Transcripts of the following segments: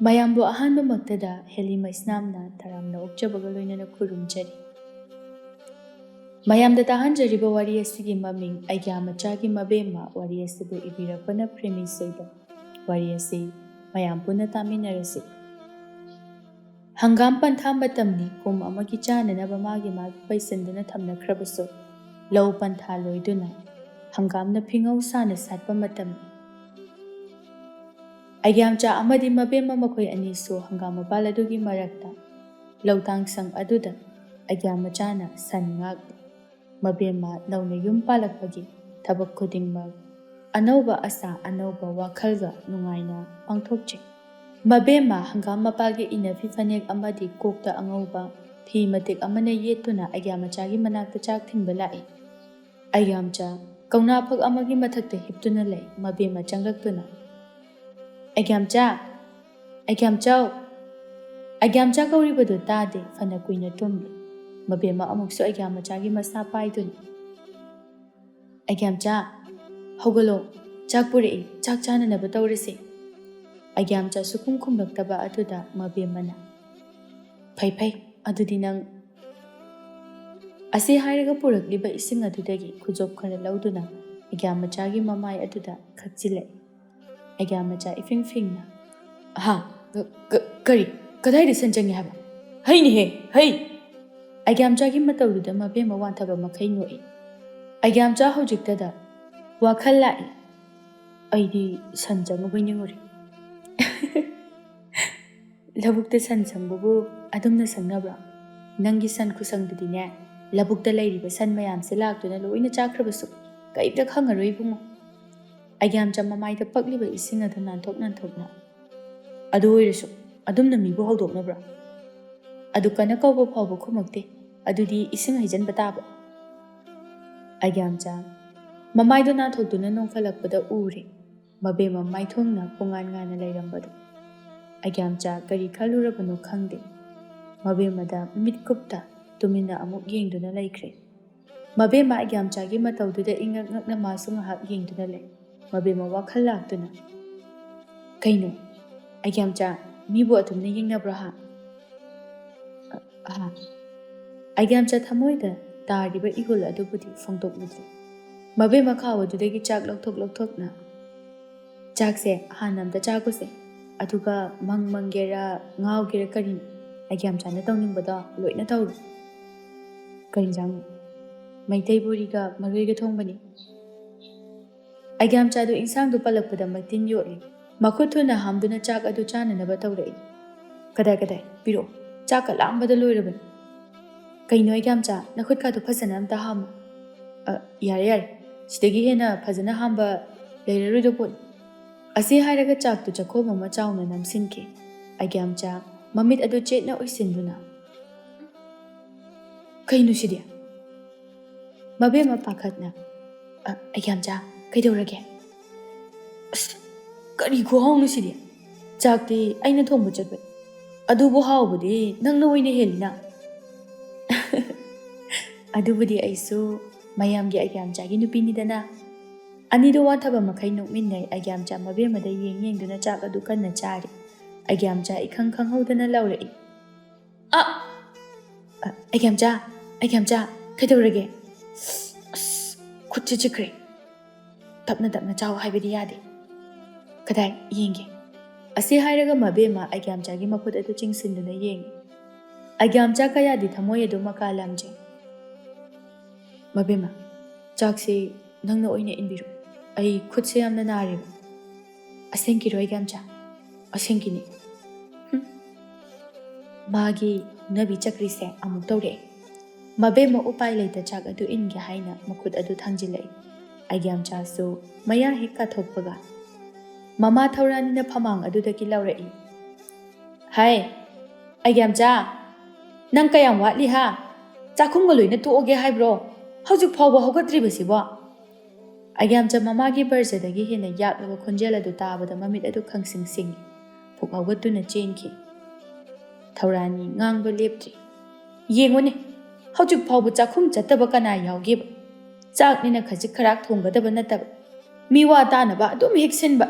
ꯃꯌꯥꯝꯕꯨ ꯑꯍꯥꯟꯕꯃꯛꯇꯗ ꯍꯦꯂꯤꯃ ꯏꯁꯅꯥꯝꯅ ꯇꯔꯥꯝꯅ ꯑꯣꯛꯆꯕꯒ ꯂꯣꯏꯅꯅ ꯈꯨꯔꯨꯝꯖꯔꯤ꯫ ꯃꯌꯥꯝꯗ ꯇꯥꯍꯟꯖꯔꯤꯕ ꯋꯥꯔꯤ ꯑꯁꯤꯒꯤ ꯃꯃꯤꯡ ꯑꯩꯒ꯭ꯌꯥ ꯃꯆꯥꯒꯤ ꯃꯕꯦꯝꯃ ꯋꯥꯔꯤ ꯑꯁꯤꯕꯨ ꯏꯕꯤꯔꯛꯄꯅ ꯄ꯭ꯔꯦꯃꯤ ꯁꯣꯏꯗ꯫ ꯋꯥꯔꯤ ꯑꯁꯤ ꯃꯌꯥꯝ ꯄꯨꯟꯅ ꯇꯥꯃꯤꯟꯅꯔꯁꯤ꯫ ꯍꯪꯒꯥꯝ ꯄꯟꯊꯥ ꯃꯇꯝꯅꯤ ꯀꯨꯝ ꯑꯃꯒꯤ ꯆꯥꯅꯅꯕ ꯃꯥꯒꯤ ꯄꯩꯁꯤꯟꯗꯨꯅ ꯊꯝꯅꯈ꯭ꯔꯕꯁꯨ ꯂꯧ ꯄꯟꯊꯥ ꯂꯣꯏꯗꯨꯅ ꯍꯪꯒꯥꯝꯅ ꯐꯤꯉꯧ ꯁꯥꯅ ꯁꯥꯠꯄ ꯃꯇꯝꯅꯤ꯫ ꯑꯩꯒ꯭ꯌꯥꯝꯆꯥ ꯑꯃꯗꯤ ꯃꯕꯦꯝꯃ ꯃꯈꯣꯏ ꯑꯅꯤꯁꯨ ꯍꯪꯒꯥꯝ ꯃꯄꯥꯜ ꯑꯗꯨꯒꯤ ꯃꯔꯛꯇ ꯂꯧꯇꯥꯡꯁꯪ ꯑꯗꯨꯗ ꯑꯩꯒ꯭ꯌꯥ ꯃꯆꯥꯅ ꯁꯟ ꯉꯥꯛꯂꯤ꯫ ꯃꯕꯦꯝꯃ ꯅꯧꯅ ꯌꯨꯝ ꯄꯥꯜꯂꯛꯄꯒꯤ ꯊꯕꯛ ꯈꯨꯗꯤꯡꯃꯛ ꯑꯅꯧꯕ ꯑꯁꯥ ꯑꯅꯧꯕ ꯋꯥꯈꯜꯒ ꯅꯨꯡꯉꯥꯏꯅ ꯄꯥꯡꯊꯣꯛꯆꯩ꯫ ꯃꯕꯦꯝꯃ ꯍꯪꯒꯥꯝ ꯃꯄꯥꯜꯒꯤ ꯏꯅꯐꯤ ꯐꯅꯦꯛ ꯑꯃꯗꯤ ꯀꯣꯛꯇ ꯑꯉꯧꯕ ꯐꯤ ꯃꯇꯦꯛ ꯑꯃꯅ ꯌꯦꯠꯇꯨꯅ ꯑꯩꯒ꯭ꯌꯥ ꯃꯆꯥꯒꯤ ꯃꯅꯥꯛꯇ ꯆꯥꯛ ꯊꯤꯟꯕ ꯂꯥꯛꯏ꯫ ꯑꯩꯒ꯭ꯌꯥꯝꯆꯥ ꯀꯧꯅꯥ ꯐꯛ ꯑꯃꯒꯤ ꯃꯊꯛꯇ ꯍꯤꯞꯇꯨꯅ ꯂꯩ꯫ ꯃꯕꯦꯝꯃ ꯆꯪꯂꯛꯇꯨꯅ "ꯑꯩꯒ꯭ꯌꯥꯝꯆꯥ, ꯑꯩꯒ꯭ꯌꯥꯝꯆꯧ!" ꯑꯩꯒ꯭ꯌꯥꯝꯆꯥ ꯀꯧꯔꯤꯕꯗꯨ ꯇꯥꯗꯦ, ꯐꯅ ꯀꯨꯏꯅ ꯇꯨꯝꯂꯤ꯫ ꯃꯕꯦꯝꯃ ꯑꯃꯨꯛꯁꯨ ꯑꯩꯒ꯭ꯌꯥ ꯃꯆꯥꯒꯤ ꯃꯁꯥ ꯄꯥꯏꯗꯨꯅ "ꯑꯩꯒ꯭ꯌꯥꯝꯆꯥ, ꯍꯧꯒꯠꯂꯣ, ꯆꯥꯛ ꯄꯨꯔꯛꯏ, ꯆꯥꯛ ꯆꯥꯅꯅꯕ ꯇꯧꯔꯁꯤ." ꯑꯩꯒ꯭ꯌꯥꯝꯆꯥ ꯁꯨꯈꯨꯝ ꯈꯨꯝꯂꯛꯇꯕ ꯑꯗꯨꯗ ꯃꯕꯦꯝꯃꯅ "ꯐꯩ ꯐꯩ, ꯑꯗꯨꯗꯤ ꯅꯪ..." ꯑꯁꯤ ꯍꯥꯏꯔꯒ ꯄꯨꯔꯛꯂꯤꯕ ꯏꯁꯤꯡ ꯑꯗꯨꯗꯒꯤ ꯈꯨꯖꯣꯞ ꯈꯔ ꯂꯧꯗꯨꯅ ꯑꯩꯒ꯭ꯌꯥ ꯃꯆꯥꯒꯤ ꯃꯃꯥꯏ ꯑꯗꯨꯗ ꯈꯛꯆꯤꯜꯂꯛꯏ꯫ ꯑꯩꯒ꯭ꯌꯥ ꯃꯆꯥ ꯏꯐꯤꯡ ꯐꯤꯡꯅ "ꯑꯍꯥ, ꯀꯔꯤ, ꯀꯗꯥꯏꯗ ꯁꯟ ꯆꯪꯉꯤ ꯍꯥꯏꯕ? ꯍꯩꯅꯤꯍꯦ, ꯍꯩ!" ꯑꯩꯒ꯭ꯌꯥꯝꯆꯥꯒꯤ ꯃꯇꯧꯗꯨꯗ ꯃꯕꯦꯝꯃ ꯋꯥꯟꯊꯕ ꯃꯈꯩ ꯅꯣꯛꯏ꯫ ꯑꯩꯒ꯭ꯌꯥꯝꯆꯥ ꯍꯧꯖꯤꯛꯇꯗ ꯋꯥꯈꯜ ꯂꯥꯛꯏ꯫ "ꯑꯩꯗꯤ ꯁꯟ ꯆꯪꯉꯨꯕꯩ ꯅꯤꯡꯉꯨꯔꯦ." ꯂꯧꯕꯨꯛꯇ ꯁꯟ ꯁꯪꯕꯕꯨ ꯑꯗꯨꯝꯅ ꯁꯪꯅꯕ꯭ꯔꯣ? ꯅꯪꯒꯤ ꯁꯟ ꯈꯨꯁꯪꯗꯨꯗꯤꯅꯦ, ꯂꯧꯕꯨꯛꯇ ꯂꯩꯔꯤꯕ ꯁꯟ ꯃꯌꯥꯝꯁꯦ ꯂꯥꯛꯇꯨꯅ ꯂꯣꯏꯅ ꯆꯥꯈ꯭ꯔꯕꯁꯨ ꯀꯩꯝꯇ ꯈꯪꯉꯔꯣꯏ ꯏꯕꯨꯡꯉꯣ꯫ ꯑꯩꯒ꯭ꯌꯥꯝꯆꯥ ꯃꯃꯥꯏꯗ ꯄꯛꯂꯤꯕ ꯏꯁꯤꯡ ꯑꯗꯨ ꯅꯥꯟꯊꯣꯛ ꯅꯥꯟꯊꯣꯛꯅ "ꯑꯗꯨ ꯑꯣꯏꯔꯁꯨ ꯑꯗꯨꯝꯅ ꯃꯤꯕꯨ ꯍꯧꯗꯣꯛꯅꯕ꯭ꯔꯣ? ꯑꯗꯨ ꯀꯟꯅ ꯀꯧꯕ ꯐꯥꯎꯕ ꯈꯨꯝꯃꯛꯇꯦ, ꯑꯗꯨꯗꯤ ꯏꯁꯤꯡ ꯍꯩꯖꯤꯟꯕ ꯇꯥꯕ." ꯑꯩꯒ꯭ꯌꯥꯝꯆꯥ ꯃꯃꯥꯏꯗꯨ ꯅꯥꯟꯊꯣꯛꯇꯨꯅ ꯅꯣꯡꯈꯠꯂꯛꯄꯗ ꯎꯔꯦ ꯃꯕꯦꯝꯃ ꯃꯥꯏꯊꯣꯡꯅ ꯄꯨꯡꯉꯥꯟ ꯉꯥꯟꯅ ꯂꯩꯔꯝꯕꯗꯨ꯫ ꯑꯩꯒ꯭ꯌꯥꯝꯆꯥ ꯀꯔꯤ ꯈꯜꯂꯨꯔꯕꯅꯣ ꯈꯪꯗꯦ, ꯃꯕꯦꯝꯃꯗ ꯃꯤꯠꯀꯨꯞꯇ ꯇꯨꯃꯤꯟꯅ ꯑꯃꯨꯛ ꯌꯦꯡꯗꯨꯅ ꯂꯩꯈ꯭ꯔꯦ꯫ ꯃꯕꯦꯝꯃ ꯑꯩꯒ꯭ꯌꯥꯝꯆꯥꯒꯤ ꯃꯇꯧꯗꯨꯗ ꯏꯉꯛ ꯉꯛꯅ ꯃꯥꯁꯨ ꯉꯥꯏꯍꯥꯛ ꯌꯦꯡꯗꯨꯅ ꯂꯩ꯫ ꯃꯕꯦꯝꯃ ꯋꯥꯈꯜ ꯂꯥꯛꯇꯨꯅ "ꯀꯩꯅꯣ, ꯑꯩꯒ꯭ꯌꯥꯝꯆꯥ, ꯃꯤꯕꯨ ꯑꯗꯨꯝꯅ ꯌꯦꯡꯅꯕ꯭ꯔꯣ ꯍꯥ?" "ꯑꯍꯥ." ꯑꯩꯒ꯭ꯌꯥꯝꯆꯥ ꯊꯃꯣꯏꯗ ꯇꯥꯔꯤꯕ ꯏꯍꯨꯜ ꯑꯗꯨꯕꯨꯗꯤ ꯐꯣꯡꯗꯣꯛꯂꯨꯗ꯭ꯔꯤ꯫ ꯃꯕꯦꯝꯃ ꯈꯥꯎ ꯑꯗꯨꯗꯒꯤ ꯆꯥꯛ ꯂꯧꯊꯣꯛꯅ "ꯆꯥꯛꯁꯦ ꯍꯥꯟꯅ ꯑꯝꯇ ꯆꯥꯒꯣꯁꯦ, ꯑꯗꯨꯒ ꯃꯪꯒꯦꯔꯥ ꯉꯥꯎꯒꯦꯔꯥ ꯀꯔꯤꯅꯣ, ꯑꯩꯒ꯭ꯌꯥꯝꯆꯥꯅ ꯇꯧꯅꯤꯡꯕꯗꯣ ꯂꯣꯏꯅ ꯇꯧꯔꯣ." "ꯀꯔꯤ ꯏꯟꯖꯥꯡꯅꯣ?" "ꯃꯩꯇꯩ ꯕꯣꯔꯤꯒ ꯃꯔꯣꯏꯒ ꯊꯣꯡꯕꯅꯤ." ꯑꯩꯒ꯭ꯌꯥꯝꯆꯥꯗꯨ ꯏꯟꯁꯥꯡꯗꯨ ꯄꯜꯂꯛꯄꯗ ꯃꯇꯤꯟ ꯌꯣꯠꯂꯤ꯫ ꯃꯈꯨꯠ ꯊꯨꯅ ꯍꯥꯝꯗꯨꯅ ꯆꯥꯛ ꯑꯗꯨ ꯆꯥꯅꯅꯕ ꯇꯧꯔꯛꯏ꯫ "ꯀꯗꯥꯏ, ꯄꯤꯔꯛꯑꯣ, ꯆꯥꯛꯀ ꯂꯥꯝꯕꯗ ꯂꯣꯏꯔꯕꯅꯤ." "ꯀꯩꯅꯣ ꯑꯩꯒ꯭ꯌꯥꯝꯆꯥ, ꯅꯈꯨꯠꯀꯥꯗꯨ ꯐꯖꯅ ꯑꯝꯇ ꯍꯥꯝꯃꯨ." ꯌꯥꯔꯦ, ꯁꯤꯗꯒꯤ ꯍꯦꯟꯅ ꯐꯖꯅ ꯍꯥꯝꯕ ꯂꯩꯔꯔꯣꯏꯗ ꯄꯣꯠꯅꯤ." ꯑꯁꯤ ꯍꯥꯏꯔꯒ ꯆꯥꯛꯇꯨ ꯆꯈꯣꯝ ꯑꯃ ꯆꯥꯎꯅ ꯅꯝꯁꯤꯟꯈꯤ꯫ ꯑꯩꯒ꯭ꯌꯥꯝꯆꯥ ꯃꯃꯤꯠ ꯑꯗꯨ ꯆꯦꯠꯅ ꯎꯏꯁꯤꯟꯗꯨꯅ "ꯀꯩꯅꯣ ꯁꯤꯗꯤ?" ꯃꯕꯦꯝꯃ ꯄꯥꯈꯠꯅ "ꯑꯩꯒ꯭ꯌꯥꯝꯆꯥ, ꯀꯩꯗꯧꯔꯒꯦ?" "ꯑꯁ, ꯀꯔꯤ ꯈꯨꯍꯥꯎꯅꯣ ꯁꯤꯗꯤ? ꯆꯥꯛꯇꯤ ꯑꯩꯅ ꯊꯣꯡꯕ ꯆꯠꯄꯅꯤ, ꯑꯗꯨꯕꯨ ꯍꯥꯎꯕꯗꯤ ꯅꯪꯅ ꯑꯣꯏꯅ ꯍꯦꯜꯂꯤꯅ." "ꯑꯗꯨꯕꯨꯗꯤ ꯑꯩꯁꯨ ꯃꯌꯥꯝꯒꯤ ꯑꯩꯒ꯭ꯌꯥꯝꯆꯥꯒꯤ ꯅꯨꯄꯤꯅꯤꯗꯅ." ꯑꯅꯤꯗꯨ ꯋꯥꯟꯊꯕ ꯃꯈꯩ ꯅꯣꯛꯃꯤꯟꯅꯩ꯫ ꯑꯩꯒ꯭ꯌꯥꯝꯆꯥ ꯃꯕꯦꯝꯃꯗ ꯌꯦꯡꯗꯨꯅ ꯆꯥꯛ ꯑꯗꯨ ꯀꯟꯅ ꯆꯥꯔꯤ꯫ ꯑꯩꯒ꯭ꯌꯥꯝꯆꯥ ꯏꯈꯪ ꯈꯪꯍꯧꯗꯅ ꯂꯥꯎꯔꯛꯏ꯫ "ꯑꯩꯒ꯭ꯌꯥꯝꯆꯥ, ꯀꯩꯗꯧꯔꯒꯦ?" "ꯑꯁ, ꯈꯨꯠꯁꯦ ꯆꯤꯛꯈ꯭ꯔꯦ." "ꯇꯞꯅ ꯆꯥꯎ ꯍꯥꯏꯕꯗꯤ ꯌꯥꯗꯦ." "ꯀꯗꯥꯏ ꯌꯦꯡꯒꯦ?" ꯑꯁꯤ ꯍꯥꯏꯔꯒ ꯃꯕꯦꯝꯃ ꯑꯩꯒ꯭ꯌꯥꯝꯆꯥꯒꯤ ꯃꯈꯨꯠ ꯑꯗꯨ ꯆꯤꯡꯁꯤꯟꯗꯨꯅ ꯌꯦꯡꯉꯤ꯫ ꯑꯩꯒ꯭ꯌꯥꯝꯆꯥ ꯀꯌꯥꯗꯤ ꯊꯃꯣꯏ ꯑꯗꯨ ꯃꯀꯥ ꯂꯥꯝꯖꯩ꯫ "ꯃꯕꯦꯝꯃ, ꯆꯥꯛꯁꯤ ꯅꯪꯅ ꯑꯣꯏꯅ ꯏꯟꯕꯤꯔꯣ, ꯑꯩ ꯈꯨꯠꯁꯦ ꯌꯥꯝꯅ ꯅꯥꯔꯦꯕ." "ꯑꯁꯦꯡꯀꯤꯔꯣ ꯑꯩꯒ꯭ꯌꯥꯝꯆꯥ?" "ꯑꯁꯦꯡꯀꯤꯅꯤ." ꯃꯥꯒꯤ ꯍꯧꯅꯕꯤ ꯆꯀ꯭ꯔꯤꯁꯦ ꯑꯃꯨꯛ ꯇꯧꯔꯛꯑꯦ꯫ ꯃꯕꯦꯝꯃ ꯎꯄꯥꯏ ꯂꯩꯇ ꯆꯥꯛ ꯑꯗꯨ ꯏꯟꯒꯦ ꯍꯥꯏꯅ ꯃꯈꯨꯠ ꯑꯗꯨ ꯊꯥꯡꯖꯤꯜꯂꯛꯏ꯫ ꯑꯩꯒ꯭ꯌꯥꯝꯆꯥꯁꯨ ꯃꯌꯥ ꯍꯦꯛ ꯀꯥꯊꯣꯛꯄꯒ ꯃꯃꯥ ꯊꯧꯔꯥꯅꯤꯅ ꯐꯃꯥꯡ ꯑꯗꯨꯗꯒꯤ ꯂꯥꯎꯔꯛꯏ꯫ "ꯍꯥꯏ, ꯑꯩꯒ꯭ꯌꯥꯝꯆꯥ, ꯅꯪ ꯀꯌꯥꯝ ꯋꯥꯠꯂꯤ ꯍꯥ? ꯆꯥꯛꯈꯨꯝꯒ ꯂꯣꯏꯅ ꯇꯣꯛꯑꯒꯦ ꯍꯥꯏꯕ꯭ꯔꯣ? ꯍꯧꯖꯤꯛ ꯐꯥꯎꯕ ꯍꯧꯒꯠꯇ꯭ꯔꯤꯕꯁꯤꯕꯣ?" ꯑꯩꯒ꯭ꯌꯥꯝꯆꯥ ꯃꯃꯥꯒꯤ ꯕꯔꯖꯗꯒꯤ ꯍꯦꯟꯅ ꯌꯥꯛꯂꯕ ꯈꯣꯟꯖꯦꯜ ꯑꯗꯨ ꯇꯥꯕꯗ ꯃꯃꯤꯠ ꯑꯗꯨ ꯈꯪꯁꯤꯡ ꯁꯤꯡꯉꯤ꯫ ꯄꯨꯛ ꯍꯧꯒꯠꯇꯨꯅ ꯆꯦꯟꯈꯤ꯫ ꯊꯧꯔꯥꯅꯤ ꯉꯥꯡꯕ ꯂꯦꯞꯇ꯭ꯔꯤ꯫ "ꯌꯦꯡꯉꯨꯅꯦ, ꯍꯧꯖꯤꯛ ꯐꯥꯎꯕ ꯆꯥꯛꯈꯨꯝ ꯆꯠꯇꯕ ꯀꯅꯥ ꯌꯥꯎꯒꯦꯕ? ꯆꯥꯛꯅꯤꯅ ꯈꯖꯤꯛ ꯈꯔꯥꯛ ꯊꯣꯡꯒꯗꯕ ꯅꯠꯇꯕ, ꯃꯤ ꯋꯥ ꯇꯥꯅꯕ ꯑꯗꯨꯝ ꯍꯦꯛ ꯁꯤꯟꯕ."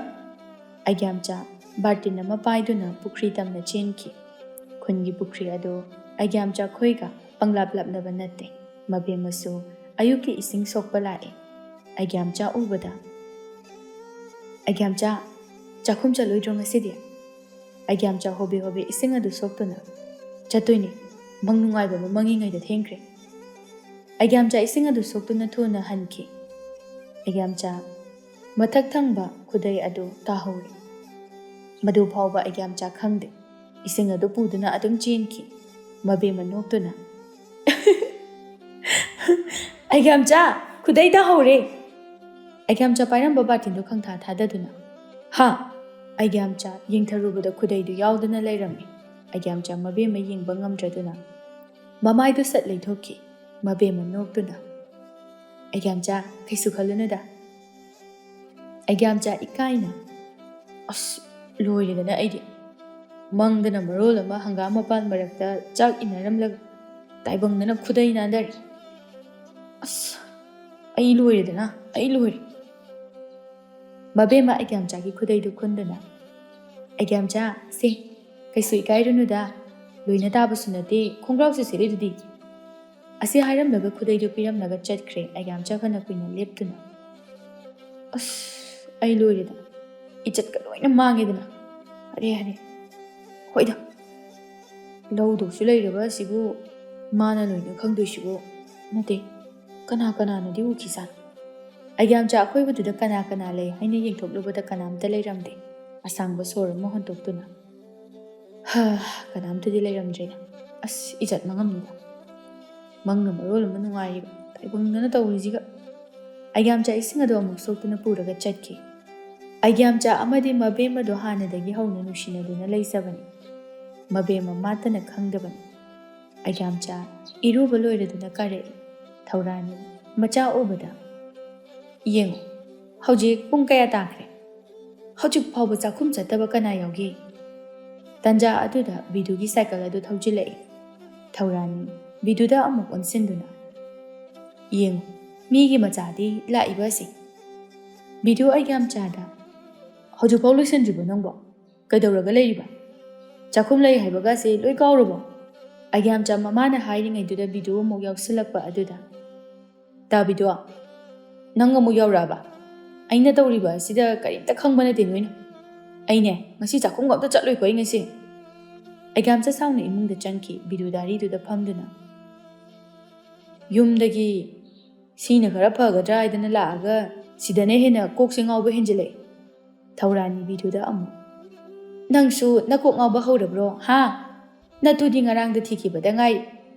ꯑꯩꯒ꯭ꯌꯥꯝꯆꯥ ꯕꯥꯔꯇꯤꯟ ꯑꯃ ꯄꯥꯏꯗꯨꯅ ꯄꯨꯈ꯭ꯔꯤ ꯇꯝꯅ ꯆꯦꯟꯈꯤ꯫ ꯈꯨꯟꯒꯤ ꯄꯨꯈ꯭ꯔꯤ ꯑꯗꯨ ꯑꯩꯒ꯭ꯌꯥꯝꯆꯥ ꯈꯣꯏꯒ ꯄꯪꯂꯥꯞꯂꯥꯞꯅꯕ ꯅꯠꯇꯦ꯫ ꯃꯕꯦꯝꯃꯁꯨ ꯑꯌꯨꯛꯀꯤ ꯏꯁꯤꯡ ꯁꯣꯛꯄ ꯂꯥꯛꯏ꯫ ꯑꯩꯒ꯭ꯌꯥꯝꯆꯥ ꯎꯕꯗ, "ꯑꯩꯒ꯭ꯌꯥꯝꯆꯥ, ꯆꯥꯛꯈꯨꯝ ꯆꯠꯂꯣꯏꯗ꯭ꯔꯣ ꯉꯁꯤꯗꯤ?" ꯑꯩꯒ꯭ꯌꯥꯝꯆꯥ ꯍꯣꯕꯦ ꯍꯣꯕꯦ ꯏꯁꯤꯡ ꯑꯗꯨ ꯁꯣꯛꯇꯨꯅ, "ꯆꯠꯇꯣꯏꯅꯤ, ꯃꯪ ꯅꯨꯡꯉꯥꯏꯕ ꯑꯃ ꯃꯪꯉꯤꯉꯩꯗ ꯊꯦꯡꯈ꯭ꯔꯦ." ꯑꯩꯒ꯭ꯌꯥꯝꯆꯥ ꯏꯁꯤꯡ ꯑꯗꯨ ꯁꯣꯛꯇꯨꯅ ꯊꯨꯅ ꯍꯟꯈꯤ꯫ ꯑꯩꯒ꯭ꯌꯥꯝꯆꯥ ꯃꯊꯛ ꯊꯪꯕ ꯈꯨꯗꯩ ꯑꯗꯨ ꯇꯥꯍꯧꯔꯤ꯫ ꯃꯗꯨ ꯐꯥꯎꯕ ꯑꯩꯒ꯭ꯌꯥꯝꯆꯥ ꯈꯪꯗꯦ꯫ ꯏꯁꯤꯡ ꯑꯗꯨ ꯄꯨꯗꯨꯅ ꯑꯗꯨꯝ ꯆꯦꯟꯈꯤ꯫ ꯃꯕꯦꯝꯃ ꯅꯣꯛꯇꯨꯅ, "ꯑꯩꯒ꯭ꯌꯥꯝꯆꯥ, ꯈꯨꯗꯩ ꯇꯥꯍꯧꯔꯦ!" ꯑꯩꯒ꯭ꯌꯥꯝꯆꯥ ꯄꯥꯏꯔꯝꯕ ꯕꯥꯔꯇꯤꯟꯗꯨ ꯈꯪꯊꯥ ꯊꯥꯗꯗꯨꯅ, "ꯍꯥ?" ꯑꯩꯒ꯭ꯌꯥꯝꯆꯥ ꯌꯦꯡꯊꯔꯨꯕꯗ ꯈꯨꯗꯩꯗꯨ ꯌꯥꯎꯗꯅ ꯂꯩꯔꯝꯃꯤ꯫ ꯑꯩꯒ꯭ꯌꯥꯝꯆꯥ ꯃꯕꯦꯝꯃ ꯌꯦꯡꯕ ꯉꯝꯗ꯭ꯔꯗꯨꯅ ꯃꯃꯥꯏꯗꯨ ꯁꯠ ꯂꯩꯊꯣꯛꯈꯤ꯫ ꯃꯕꯦꯝꯃ ꯅꯣꯛꯇꯨꯅ, "ꯑꯩꯒ꯭ꯌꯥꯝꯆꯥ, ꯀꯩꯁꯨ ꯈꯜꯂꯨꯅꯨꯗ." ꯑꯩꯒ꯭ꯌꯥꯝꯆꯥ ꯏꯀꯥꯏꯅ, "ꯑꯁ, ꯂꯣꯏꯔꯦꯗꯅ ꯑꯩꯗꯤ. ꯃꯪꯗꯅ ꯃꯔꯣꯜ ꯑꯃ ꯍꯪꯒꯥꯝ ꯃꯄꯥꯟ ꯃꯔꯛꯇ ꯆꯥꯛ ꯏꯟꯅꯔꯝꯂꯒ ꯇꯥꯏꯕꯪꯗꯅ ꯈꯨꯗꯩ ꯅꯥꯟꯊꯔꯤ. ꯑꯁ, ꯑꯩ ꯂꯣꯏꯔꯦꯗꯅ, ꯑꯩ ꯂꯣꯏꯔꯦ." ꯃꯕꯦꯝꯃ ꯑꯩꯒ꯭ꯌꯥꯝꯆꯥꯒꯤ ꯈꯨꯗꯩꯗꯨ ꯈꯨꯟꯗꯨꯅ, "ꯑꯩꯒ꯭ꯌꯥꯝꯆꯥ, ꯁꯦ, ꯀꯩꯁꯨ ꯏꯀꯥꯏꯔꯨꯅꯨꯗ. ꯂꯣꯏꯅ ꯇꯥꯕꯁꯨ ꯅꯠꯇꯦ, ꯈꯣꯡꯒ꯭ꯔꯥꯎꯁꯨ ꯁꯦꯠꯂꯤꯗꯨꯗꯤ." ꯑꯁꯤ ꯍꯥꯏꯔꯝꯂꯒ ꯈꯨꯗꯩꯗꯨ ꯄꯤꯔꯝꯂꯒ ꯆꯠꯈ꯭ꯔꯦ ꯑꯩꯒ꯭ꯌꯥꯝꯆꯥ ꯐꯅ ꯀꯨꯏꯅ ꯂꯦꯞꯇꯨꯅ꯫ "ꯑꯁ, ꯑꯩ ꯂꯣꯏꯔꯦꯗꯅ. ꯏꯖꯠꯀ ꯂꯣꯏꯅ ꯃꯥꯡꯉꯦꯗꯅ. ꯍꯔꯦ ꯍꯔꯦ. ꯍꯣꯏꯗ, ꯂꯧꯗꯧꯁꯨ ꯂꯩꯔꯕ ꯑꯁꯤꯕꯨ ꯃꯥꯅ ꯂꯣꯏꯅ ꯈꯪꯗꯣꯏꯁꯤꯕꯨ ꯅꯠꯇꯦ, ꯀꯅꯥ ꯀꯅꯥꯅꯗꯤ ꯎꯈꯤꯖꯥꯠꯅꯣ." ꯑꯩꯒ꯭ꯌꯥꯝꯆꯥ ꯑꯀꯣꯏꯕꯗꯨꯗ ꯀꯅꯥ ꯀꯅꯥ ꯂꯩ ꯍꯥꯏꯅ ꯌꯦꯡꯊꯣꯛꯂꯨꯕꯗ ꯀꯅꯥꯝꯇ ꯂꯩꯔꯝꯗꯦ꯫ ꯑꯁꯥꯡꯕ ꯁꯣꯔ ꯑꯃ ꯍꯣꯟꯇꯣꯛꯇꯨꯅ, "ꯀꯅꯥꯝꯇꯗꯤ ꯂꯩꯔꯝꯗ꯭ꯔꯦꯅ. ꯑꯁ, ꯏꯖꯠ ꯃꯥꯡꯉꯝꯅꯤꯗ. ꯃꯪꯅ ꯃꯔꯣꯜ ꯑꯃ ꯅꯨꯡꯉꯥꯏꯔꯤꯕ, ꯇꯥꯏꯕꯪꯗꯅ ꯇꯧꯔꯤꯁꯤꯒ." ꯑꯩꯒ꯭ꯌꯥꯝꯆꯥ ꯏꯁꯤꯡ ꯑꯗꯨ ꯑꯃꯨꯛ ꯁꯣꯛꯇꯨꯅ ꯄꯨꯔꯒ ꯆꯠꯈꯤ꯫ ꯑꯩꯒ꯭ꯌꯥꯝꯆꯥ ꯑꯃꯗꯤ ꯃꯕꯦꯝꯃꯗꯨ ꯍꯥꯟꯅꯗꯒꯤ ꯍꯧꯅ ꯅꯨꯡꯁꯤꯅꯗꯨꯅ ꯂꯩꯖꯕꯅꯤ꯫ ꯃꯕꯦꯝꯃ ꯃꯥꯇꯅ ꯈꯪꯗꯕꯅꯤ꯫ ꯑꯩꯒ꯭ꯌꯥꯝꯆꯥ ꯏꯔꯨꯕ ꯂꯣꯏꯔꯗꯨꯅ ꯀꯥꯔꯛꯏ꯫ ꯊꯧꯔꯥꯅꯤ ꯃꯆꯥ ꯎꯕꯗ, "ꯌꯦꯡꯉꯨ, ꯍꯧꯖꯤꯛ ꯄꯨꯡ ꯀꯌꯥ ꯇꯥꯈ꯭ꯔꯦ? ꯍꯧꯖꯤꯛ ꯐꯥꯎꯕ ꯆꯥꯛꯈꯨꯝ ꯆꯠꯇꯕ ꯀꯅꯥ ꯌꯥꯎꯒꯦ?" ꯇꯟꯖꯥ ꯑꯗꯨꯗ ꯕꯤꯗꯨꯒꯤ ꯁꯥꯏꯀꯜ ꯑꯗꯨ ꯊꯧꯖꯤꯜꯂꯛꯏ꯫ ꯊꯧꯔꯥꯅꯤ ꯕꯤꯗꯨꯗ ꯑꯃꯨꯛ ꯑꯣꯟꯁꯤꯟꯗꯨꯅ, "ꯌꯦꯡꯉꯨ, ꯃꯤꯒꯤ ꯃꯆꯥꯗꯤ ꯂꯥꯛꯏꯕ ꯑꯁꯤ." ꯕꯤꯗꯨ ꯑꯩꯒ꯭ꯌꯥꯝꯆꯥꯗ, "ꯍꯧꯖꯤꯛꯐꯥꯎ ꯂꯣꯏꯁꯤꯟꯗ꯭ꯔꯤꯕꯣ ꯅꯪꯕꯣ? ꯀꯩꯗꯧꯔꯒ ꯂꯩꯔꯤꯕ? ꯆꯥꯛꯈꯨꯝ ꯂꯩ ꯍꯥꯏꯕꯒꯁꯦ ꯂꯣꯏ ꯀꯥꯎꯔꯕꯣ?" ꯑꯩꯒ꯭ꯌꯥꯝꯆꯥ ꯃꯃꯥꯅ ꯍꯥꯏꯔꯤꯉꯩꯗꯨꯗ ꯕꯤꯗꯨ ꯑꯃꯨꯛ ꯌꯥꯎꯁꯤꯜꯂꯛꯄ ꯑꯗꯨꯗ, "ꯇꯥ ꯕꯤꯗꯨ, ꯅꯪ ꯑꯃꯨꯛ ꯌꯧꯔꯛꯑꯕ? ꯑꯩꯅ ꯇꯧꯔꯤꯕ ꯑꯁꯤꯗ ꯀꯔꯤꯝꯇ ꯈꯪꯕ ꯅꯠꯇꯦ ꯅꯣꯏꯅ. ꯑꯩꯅꯦ, ꯉꯁꯤ ꯆꯥꯛꯈꯨꯝꯒ ꯑꯝꯇ ꯆꯠꯂꯣꯏꯀꯣ ꯑꯩ ꯉꯁꯤ." ꯑꯩꯒ꯭ꯌꯥꯝꯆꯥ ꯁꯥꯎꯅ ꯏꯃꯨꯡꯗ ꯆꯪꯈꯤ꯫ ꯕꯤꯗꯨ ꯗꯥꯔꯤꯗꯨꯗ ꯐꯝꯗꯨꯅ, "ꯌꯨꯝꯗꯒꯤ ꯁꯤꯅ ꯈꯔ ꯐꯒꯗ꯭ꯔꯥ ꯍꯥꯏꯗꯅ ꯂꯥꯛꯑꯒ ꯁꯤꯗꯅ ꯍꯦꯟꯅ ꯀꯣꯛꯁꯦ ꯉꯥꯎꯕ ꯍꯦꯟꯖꯤꯜꯂꯛꯏ." ꯊꯧꯔꯥꯅꯤ ꯕꯤꯗꯨꯗ ꯑꯃꯨꯛ, "ꯅꯪꯁꯨ ꯅꯀꯣꯛ ꯉꯥꯎꯕ ꯍꯧꯔꯕ꯭ꯔꯣ, ꯍꯥ? ꯅꯇꯨꯗꯤ ꯉꯔꯥꯡꯗ ꯊꯤꯈꯤꯕꯗ ꯉꯥꯏꯔꯤ.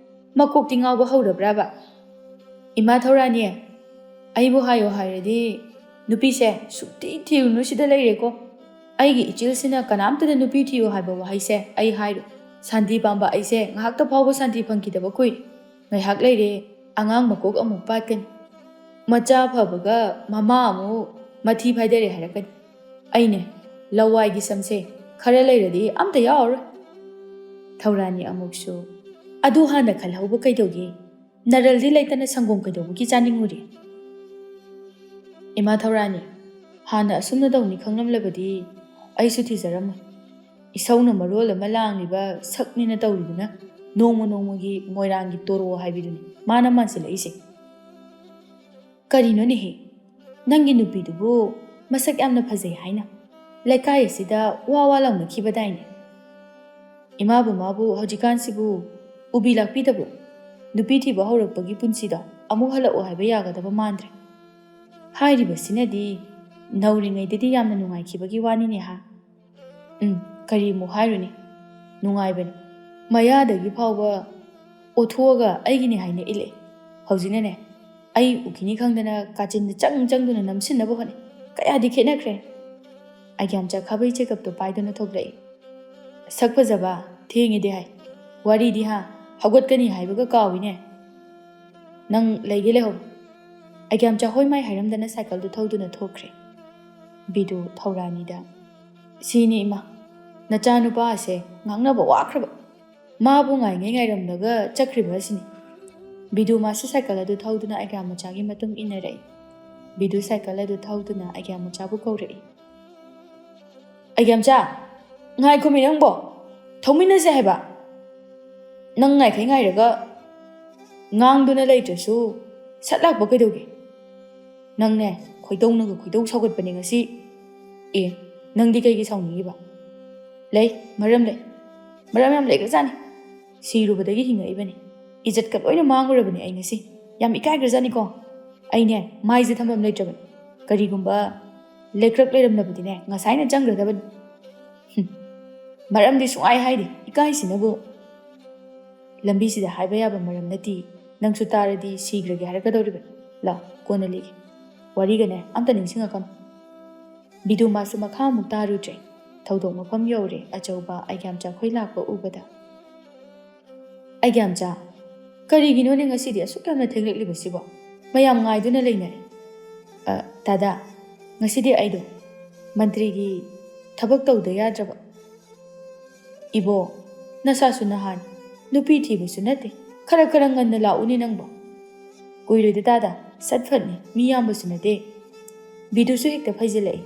ꯃꯀꯣꯛꯇꯤ ꯉꯥꯎꯕ ꯍꯧꯔꯕ꯭ꯔꯥꯕ? ꯏꯃꯥ ꯊꯧꯔꯥꯅꯤ, ꯑꯩꯕꯨ ꯍꯥꯏꯌꯣ ꯍꯥꯏꯔꯗꯤ ꯅꯨꯄꯤꯁꯦ ꯁꯨꯛꯊꯤ ꯊꯤꯔꯨꯅꯨ ꯁꯤꯗ ꯂꯩꯔꯦꯀꯣ. ꯑꯩꯒꯤ ꯏꯆꯤꯜꯁꯤꯅ ꯀꯅꯥꯝꯇꯗ ꯅꯨꯄꯤ ꯊꯤꯌꯨ ꯍꯥꯏꯕ ꯋꯥꯍꯩꯁꯦ ꯑꯩ ꯍꯥꯏꯔꯣꯏ. ꯁꯥꯟꯇꯤ ꯄꯥꯝꯕ ꯑꯩꯁꯦ ꯉꯥꯏꯍꯥꯛꯇ ꯐꯥꯎꯕ ꯁꯥꯟꯇꯤ ꯐꯪꯈꯤꯗꯕ ꯀꯨꯏꯔꯦ. ꯉꯥꯏꯍꯥꯛ ꯂꯩꯔꯦ ꯑꯉꯥꯡ ꯃꯀꯣꯛ ꯑꯃꯨꯛ ꯄꯥꯠꯀꯅꯤ. ꯃꯆꯥ ꯐꯕꯒ ꯃꯃꯥ ꯑꯃꯨꯛ ꯃꯊꯤ ꯐꯥꯏꯗꯔꯦ ꯍꯥꯏꯔꯛꯀꯅꯤ. ꯑꯩꯅꯦ, ꯂꯋꯥꯏꯒꯤ ꯁꯝꯁꯦ ꯈꯔ ꯂꯩꯔꯗꯤ ꯑꯝꯇ ꯌꯥꯎꯔꯔꯣꯏ." ꯊꯧꯔꯥꯅꯤ ꯑꯃꯨꯛꯁꯨ, "ꯑꯗꯨ ꯍꯥꯟꯅ ꯈꯜꯍꯧꯕ ꯀꯩꯗꯧꯒꯦ? ꯅꯔꯜꯗꯤ ꯂꯩꯇꯅ ꯁꯪꯒꯣꯝ ꯀꯩꯗꯧꯕꯒꯤ ꯆꯥꯅꯤꯡꯉꯨꯔꯤ?" "ꯏꯃꯥ ꯊꯧꯔꯥꯅꯤ, ꯍꯥꯟꯅ ꯑꯁꯨꯝꯅ ꯇꯧꯅꯤ ꯈꯪꯂꯝꯂꯕꯗꯤ ꯑꯩꯁꯨ ꯊꯤꯖꯔꯝꯃꯣꯏ. ꯏꯁꯧꯅ ꯃꯔꯣꯜ ꯑꯃ ꯂꯥꯡꯂꯤꯕ ꯁꯛꯅꯤꯅ ꯇꯧꯔꯤꯗꯨꯅ ꯅꯣꯡꯃ ꯅꯣꯡꯃꯒꯤ ꯃꯣꯏꯔꯥꯡꯒꯤ ꯇꯣꯔꯣ ꯍꯥꯏꯕꯗꯨꯅꯤ ꯃꯥꯅ ꯃꯥꯟꯁꯤꯜꯂꯛꯏꯁꯦ." "ꯀꯔꯤꯅꯣꯅꯦꯍꯦ, ꯅꯪꯒꯤ ꯅꯨꯄꯤꯗꯨꯕꯨ ꯃꯁꯛ ꯌꯥꯝꯅ ꯐꯖꯩ ꯍꯥꯏꯅ ꯂꯩꯀꯥꯏ ꯑꯁꯤꯗ ꯋꯥ ꯋꯥ ꯂꯥꯎꯅꯈꯤꯕꯗꯥꯏꯅꯦ? ꯏꯃꯥꯕꯨ ꯃꯥꯕꯨ ꯍꯧꯖꯤꯛꯀꯥꯟꯁꯤꯕꯨ ꯎꯕꯤ ꯂꯥꯛꯄꯤꯗꯕ꯭ꯔꯣ? ꯅꯨꯄꯤ ꯊꯤꯕ ꯍꯧꯔꯛꯄꯒꯤ ꯄꯨꯟꯁꯤꯗ ꯑꯃꯨꯛ ꯍꯜꯂꯛꯑꯣ ꯍꯥꯏꯕ ꯌꯥꯒꯗꯕ ꯃꯥꯟꯗ꯭ꯔꯦ. ꯍꯥꯏꯔꯤꯕꯁꯤꯅꯗꯤ ꯅꯧꯔꯤꯉꯩꯗꯗꯤ ꯌꯥꯝꯅ ꯅꯨꯡꯉꯥꯏꯈꯤꯕꯒꯤ ꯋꯥꯅꯤꯅꯦ ꯍꯥ? ꯀꯔꯤꯃꯨꯛ ꯍꯥꯏꯔꯨꯅꯤ, ꯅꯨꯡꯉꯥꯏꯕꯅꯤ. ꯃꯌꯥꯗꯒꯤ ꯐꯥꯎꯕ ꯑꯣꯊꯣꯛꯑꯒ ꯑꯩꯒꯤꯅꯤ ꯍꯥꯏꯅ ꯏꯜꯂꯛꯑꯦ. ꯍꯧꯖꯤꯛꯅꯅꯦ, ꯑꯩ ꯎꯈꯤꯅꯤ ꯈꯪꯗꯅ ꯀꯥꯆꯤꯟꯗ ꯆꯪꯗꯨꯅ ꯅꯝꯁꯤꯟꯅꯕ ꯍꯣꯠꯅꯩ. ꯀꯌꯥꯗꯤ ꯈꯦꯠꯅꯈ꯭ꯔꯦ." ꯑꯩꯒ꯭ꯌꯥꯝꯆꯥ ꯈꯥꯕꯩ ꯆꯦꯒꯞꯇꯣ ꯄꯥꯏꯗꯨꯅ ꯊꯣꯛꯂꯛꯏ꯫ "ꯁꯛ ꯐꯖꯕ ꯊꯦꯡꯉꯦꯗꯤ ꯍꯥꯏ. ꯋꯥꯔꯤꯗꯤ ꯍꯧꯒꯠꯀꯅꯤ ꯍꯥꯏꯕꯒ ꯀꯥꯎꯏꯅꯦ. ꯅꯪ ꯂꯩꯒꯦ ꯂꯩꯍꯧꯔꯣ." ꯑꯩꯒ꯭ꯌꯥꯝꯆꯥ ꯍꯣꯏ ꯃꯥꯏ ꯍꯥꯏꯔꯝꯗꯅ ꯁꯥꯏꯀꯜꯗꯨ ꯊꯧꯗꯨꯅ ꯊꯣꯛꯈ꯭ꯔꯦ꯫ ꯕꯤꯗꯨ ꯊꯧꯔꯥꯅꯤꯗ, "ꯁꯤꯅꯤ ꯏꯃꯥ, ꯅꯆꯥꯅꯨꯄꯥ ꯑꯁꯦ ꯉꯥꯡꯅꯕ ꯋꯥꯈ꯭ꯔꯕ. ꯃꯥꯕꯨ ꯉꯥꯏꯔꯝꯂꯒ ꯆꯠꯈ꯭ꯔꯤꯕ ꯑꯁꯤꯅꯤ." ꯕꯤꯗꯨ ꯃꯥꯁꯨ ꯁꯥꯏꯀꯜ ꯑꯗꯨ ꯊꯧꯗꯨꯅ ꯑꯩꯒ꯭ꯌꯥꯃꯆꯥꯒꯤ ꯃꯇꯨꯡ ꯏꯟꯅꯔꯛꯏ꯫ ꯕꯤꯗꯨ ꯁꯥꯏꯀꯜ ꯑꯗꯨ ꯊꯧꯗꯨꯅ ꯑꯩꯒ꯭ꯌꯥꯃꯆꯥꯕꯨ ꯀꯧꯔꯛꯏ꯫ "ꯑꯩꯒ꯭ꯌꯥꯝꯆꯥ, ꯉꯥꯏꯈꯣꯃꯤ ꯅꯪꯕꯣ ꯊꯧꯃꯤꯟꯅꯁꯦ ꯍꯥꯏꯕ ꯅꯪ ꯉꯥꯏꯈꯩ ꯉꯥꯏꯔꯒ ꯉꯥꯡꯗꯨꯅ ꯂꯩꯇ꯭ꯔꯁꯨ ꯁꯠ ꯂꯥꯛꯄ ꯀꯩꯗꯧꯒꯦ ꯅꯪꯅꯦ ꯈꯣꯏꯗꯧꯅꯒ ꯈꯣꯏꯗꯧ ꯁꯥꯎꯒꯠꯄꯅꯦ ꯉꯁꯤ ꯑꯦ ꯅꯪꯗꯤ ꯀꯩꯒꯤ ꯁꯥꯎꯅꯤꯡꯉꯤꯕ ꯂꯩ ꯃꯔꯝ ꯌꯥꯝ ꯂꯩꯈ꯭ꯔꯖꯥꯠꯅꯤ ꯁꯤꯔꯨꯕꯗꯒꯤ ꯍꯤꯡꯉꯛꯏꯕꯅꯤ ꯏꯖꯠꯀ ꯂꯣꯏꯅ ꯃꯥꯡꯉꯨꯔꯕꯅꯤ ꯑꯩ ꯉꯁꯤ ꯌꯥꯝ ꯏꯀꯥꯏꯈ꯭ꯔꯖꯥꯠꯅꯤꯀꯣ ꯑꯩꯅꯦ ꯃꯥꯏꯁꯦ ꯊꯝꯐꯝ ꯂꯩꯇ꯭ꯔꯕꯅꯤ ꯀꯔꯤꯒꯨꯝꯕ ꯂꯩꯀ꯭ꯔꯛ ꯂꯩꯔꯝꯂꯕꯗꯤꯅꯦ ꯉꯁꯥꯏꯅ ꯆꯪꯈ꯭ꯔꯗꯕꯅꯤ ꯃꯔꯝꯗꯤ ꯁꯨꯡꯍꯥꯏ ꯍꯥꯏꯗꯦ ꯏꯀꯥꯏꯁꯤꯅꯕꯨ ꯂꯝꯕꯤꯁꯤꯗ ꯍꯥꯏꯕ ꯌꯥꯕ ꯃꯔꯝ ꯅꯠꯇꯦ ꯅꯪꯁꯨ ꯇꯥꯔꯗꯤ ꯁꯤꯈ꯭ꯔꯒꯦ ꯍꯥꯏꯔꯛꯀꯗꯧꯔꯤꯕꯅꯤ ꯂꯥꯎ ꯀꯣꯟꯅ ꯂꯤꯒꯦ ꯋꯥꯔꯤꯒꯅꯦ ꯑꯝꯇ ꯅꯤꯡꯁꯤꯡꯉꯛꯀꯅꯨ ꯕꯤꯗꯨ ꯃꯥꯁꯨ ꯃꯈꯥ ꯑꯃꯨꯛ ꯇꯥꯔꯨꯗ꯭ꯔꯦ ꯊꯧꯗꯣꯛ ꯃꯐꯝ ꯌꯧꯔꯦ ꯑꯆꯧꯕ ꯑꯩꯒ꯭ꯌꯥꯝꯆꯥ ꯈꯣꯏ ꯂꯥꯛꯄ ꯎꯕꯗ ꯑꯩꯒ꯭ꯌꯥꯝꯆꯥ ꯀꯔꯤꯒꯤꯅꯣꯅꯦ ꯉꯁꯤꯗꯤ ꯑꯁꯨꯛ ꯌꯥꯝꯅ ꯊꯦꯡꯂꯛꯂꯤꯕꯁꯤꯕꯣ ꯃꯌꯥꯝ ꯉꯥꯏꯗꯨꯅ ꯂꯩꯅꯔꯦ ꯗꯥꯗꯥ ꯉꯁꯤꯗꯤ ꯑꯩꯗꯣ ꯃꯟꯇ꯭ꯔꯤꯒꯤ ꯊꯕꯛ ꯇꯧꯗ ꯌꯥꯗ꯭ꯔꯕ ꯏꯕꯣ ꯅꯁꯥꯁꯨ ꯅꯍꯥꯟ ꯅꯨꯄꯤ ꯊꯤꯕꯁꯨ ꯅꯠꯇꯦ ꯈꯔ ꯉꯟꯅ ꯂꯥꯛꯎꯅꯤ ꯅꯪꯕꯣ ꯀꯨꯏꯔꯣꯏꯗ ꯗꯥꯗꯥ ꯁꯠ ꯐꯠꯅꯤ ꯃꯤ ꯌꯥꯝꯕꯁꯨ ꯅꯠꯇꯦ ꯕꯤꯗꯨꯁꯨ ꯍꯦꯛꯇ ꯐꯩꯖꯤꯜꯂꯛꯏ